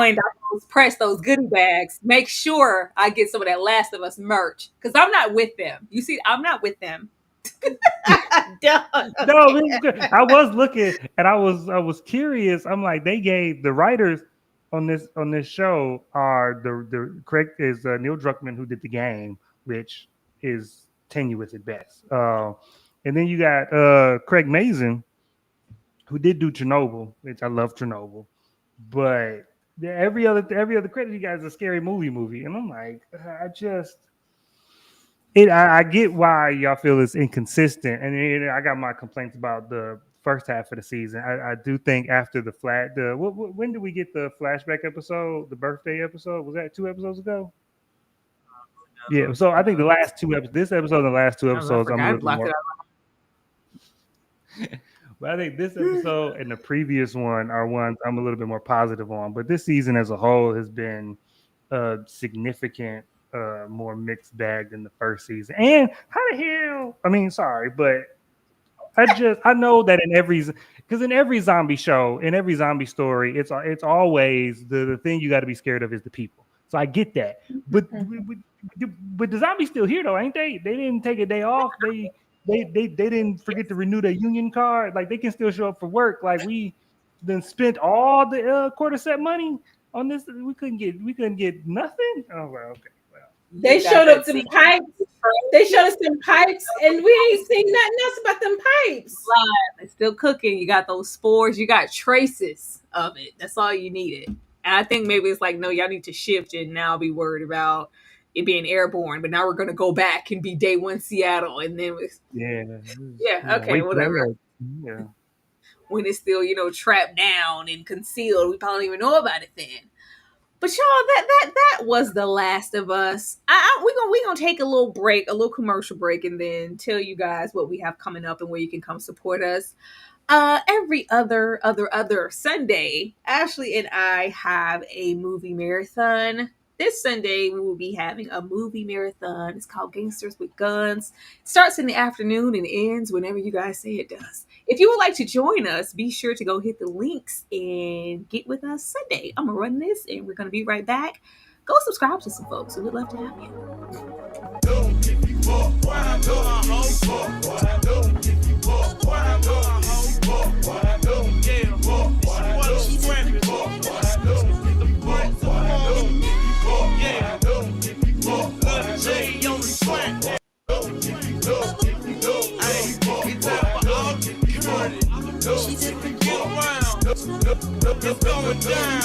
press those goodie bags, make sure I get some of that Last of Us merch because I'm not with them. You see, I'm not with them. no, this is good. I was looking and I was curious. I'm like, they gave the writers on this show are the correct is Neil Druckmann, who did the game, which is tenuous at best. And then you got Craig Mazin, who did do Chernobyl, which I love Chernobyl, but every other credit he got is a scary movie, and I'm like, I get why y'all feel it's inconsistent, and I got my complaints about the first half of the season. I do think after when did we get the flashback episode, the birthday episode? Was that 2 episodes ago? Yeah, so I think the last 2 episodes, this episode and the last 2 episodes, I'm a little more. But I think this episode and the previous one are ones I'm a little bit more positive on. But this season as a whole has been a significant more mixed bag than the first season. And how the hell? I mean, sorry, but I know that in every zombie show, in every zombie story, it's always the thing you got to be scared of is the people. So I get that, but the zombies still here though, ain't they? They didn't take a day off. They didn't forget to renew their union card. Like they can still show up for work. Like we then spent all the quarter set money on this. We couldn't get nothing. Oh well, okay. Well, they showed up some pipes. They showed us some pipes, and we ain't seen nothing else about them pipes. It's still cooking. You got those spores. You got traces of it. That's all you needed. And I think maybe it's like, no, y'all need to shift and now be worried about it being airborne. But now we're going to go back and be day one Seattle, and then okay, whatever. Yeah. When it's still trapped down and concealed, we probably don't even know about it then. But y'all, that was The Last of Us. We're gonna take a little break, a little commercial break, and then tell you guys what we have coming up and where you can come support us. Every other Sunday, Ashley and I have a movie marathon. This Sunday, we will be having a movie marathon. It's called Gangsters with Guns. It starts in the afternoon and ends whenever you guys say it does. If you would like to join us, be sure to go hit the links and get with us Sunday. I'm going to run this and we're going to be right back. Go subscribe to some folks. We would love to have It's going down.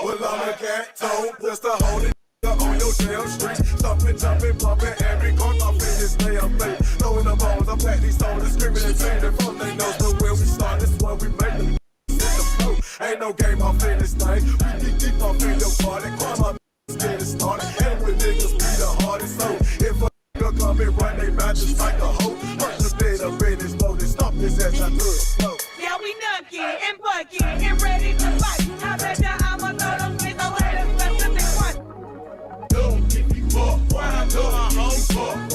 Well, I'm a cat toe, just a holy on your damn street. Stomping, jumping, pumping, every corner off in this damn thing. Throwing the balls, I'm back these soldiers, screaming and saying from they know the where we start. This is where we make them in the flow. Ain't no game off in this thing. We get deep off in your party. Come on, get it started. And with niggas be the hardest. So if a nigga come and run they matches like a hoe, punch the bed up in his load and stomp his ass out to the floor. Yeah, we nucky and bucky and ready to fight. I bet ya I'ma throw them with the way that's left in the one. Don't give you up, what I do,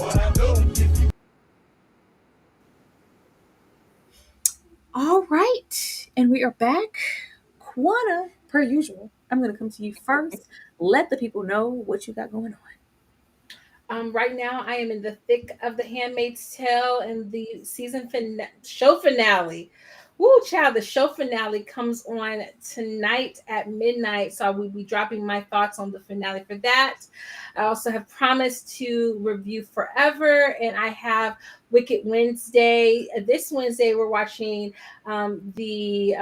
what I do. All right, and we are back. Quana, per usual, I'm going to come to you first. Let the people know what you got going on. Right now, I am in the thick of The Handmaid's Tale and the show finale. Woo, child, the show finale comes on tonight at midnight. So I will be dropping my thoughts on the finale for that. I also have promised to review Forever, and I have Wicked Wednesday. This Wednesday, we're watching the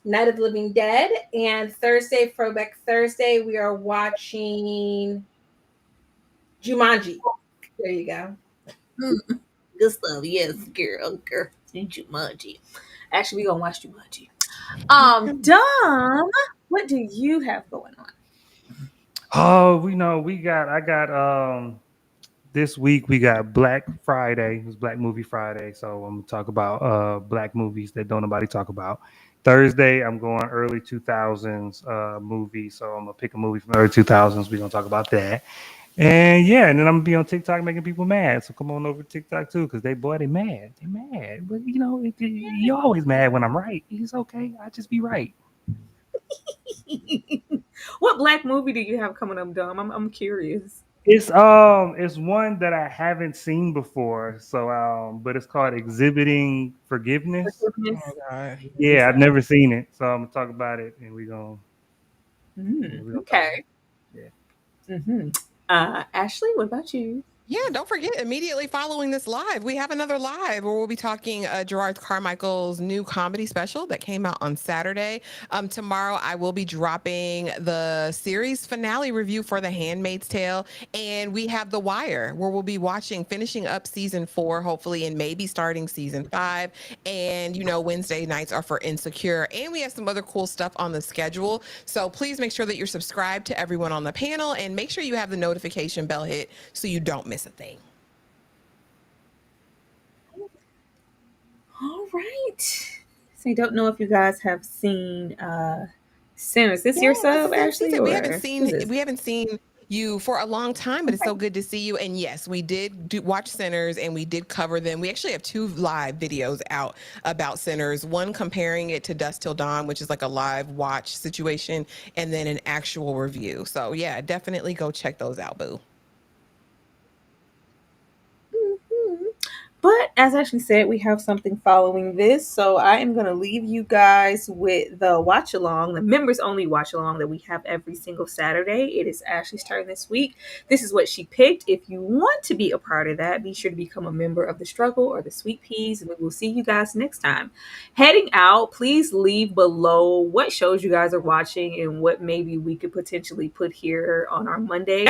Night of the Living Dead. And Thursday, Throwback Thursday, we are watching Jumanji. There you go. Good stuff. Yes, girl. Jumanji. Actually, we're gonna watch Jumanji. Dom, what do you have going on? Oh, I got this week we got Black Friday. It's Black Movie Friday. So I'm gonna talk about black movies that don't nobody talk about. Thursday, I'm going early 2000s movie. So I'm gonna pick a movie from the early 2000s. We're gonna talk about that. And then I'm gonna be on TikTok making people mad. So come on over to TikTok too, because they mad. They mad. But you're always mad when I'm right. It's okay. I just be right. What black movie do you have coming up, Dom? I'm curious. It's one that I haven't seen before. So but it's called Exhibiting Forgiveness. Oh God. Yeah, I've never seen it, so I'm gonna talk about it, and we gonna talk about Okay. it. Yeah. Ashley, what about you? Yeah, don't forget, immediately following this live, we have another live where we'll be talking Gerard Carmichael's new comedy special that came out on Saturday. Tomorrow, I will be dropping the series finale review for The Handmaid's Tale. And we have The Wire, where we'll be finishing up season 4, hopefully, and maybe starting season 5. And, Wednesday nights are for Insecure. And we have some other cool stuff on the schedule. So please make sure that you're subscribed to everyone on the panel and make sure you have the notification bell hit so you don't miss a thing. All right. So I don't know if you guys have seen Sinners. This your sub, Ashley? We haven't seen you for a long time, but it's so good to see you. And yes, we did watch Sinners and we did cover them. We actually have 2 live videos out about Sinners, one comparing it to Dusk Till Dawn, which is like a live watch situation, and then an actual review. So yeah, definitely go check those out, boo. But as Ashley said, we have something following this. So I am going to leave you guys with the watch along, the members only watch along that we have every single Saturday. It is Ashley's turn this week. This is what she picked. If you want to be a part of that, be sure to become a member of the Struggle or the Sweet Peas. And we will see you guys next time. Heading out, please leave below what shows you guys are watching and what maybe we could potentially put here on our Monday.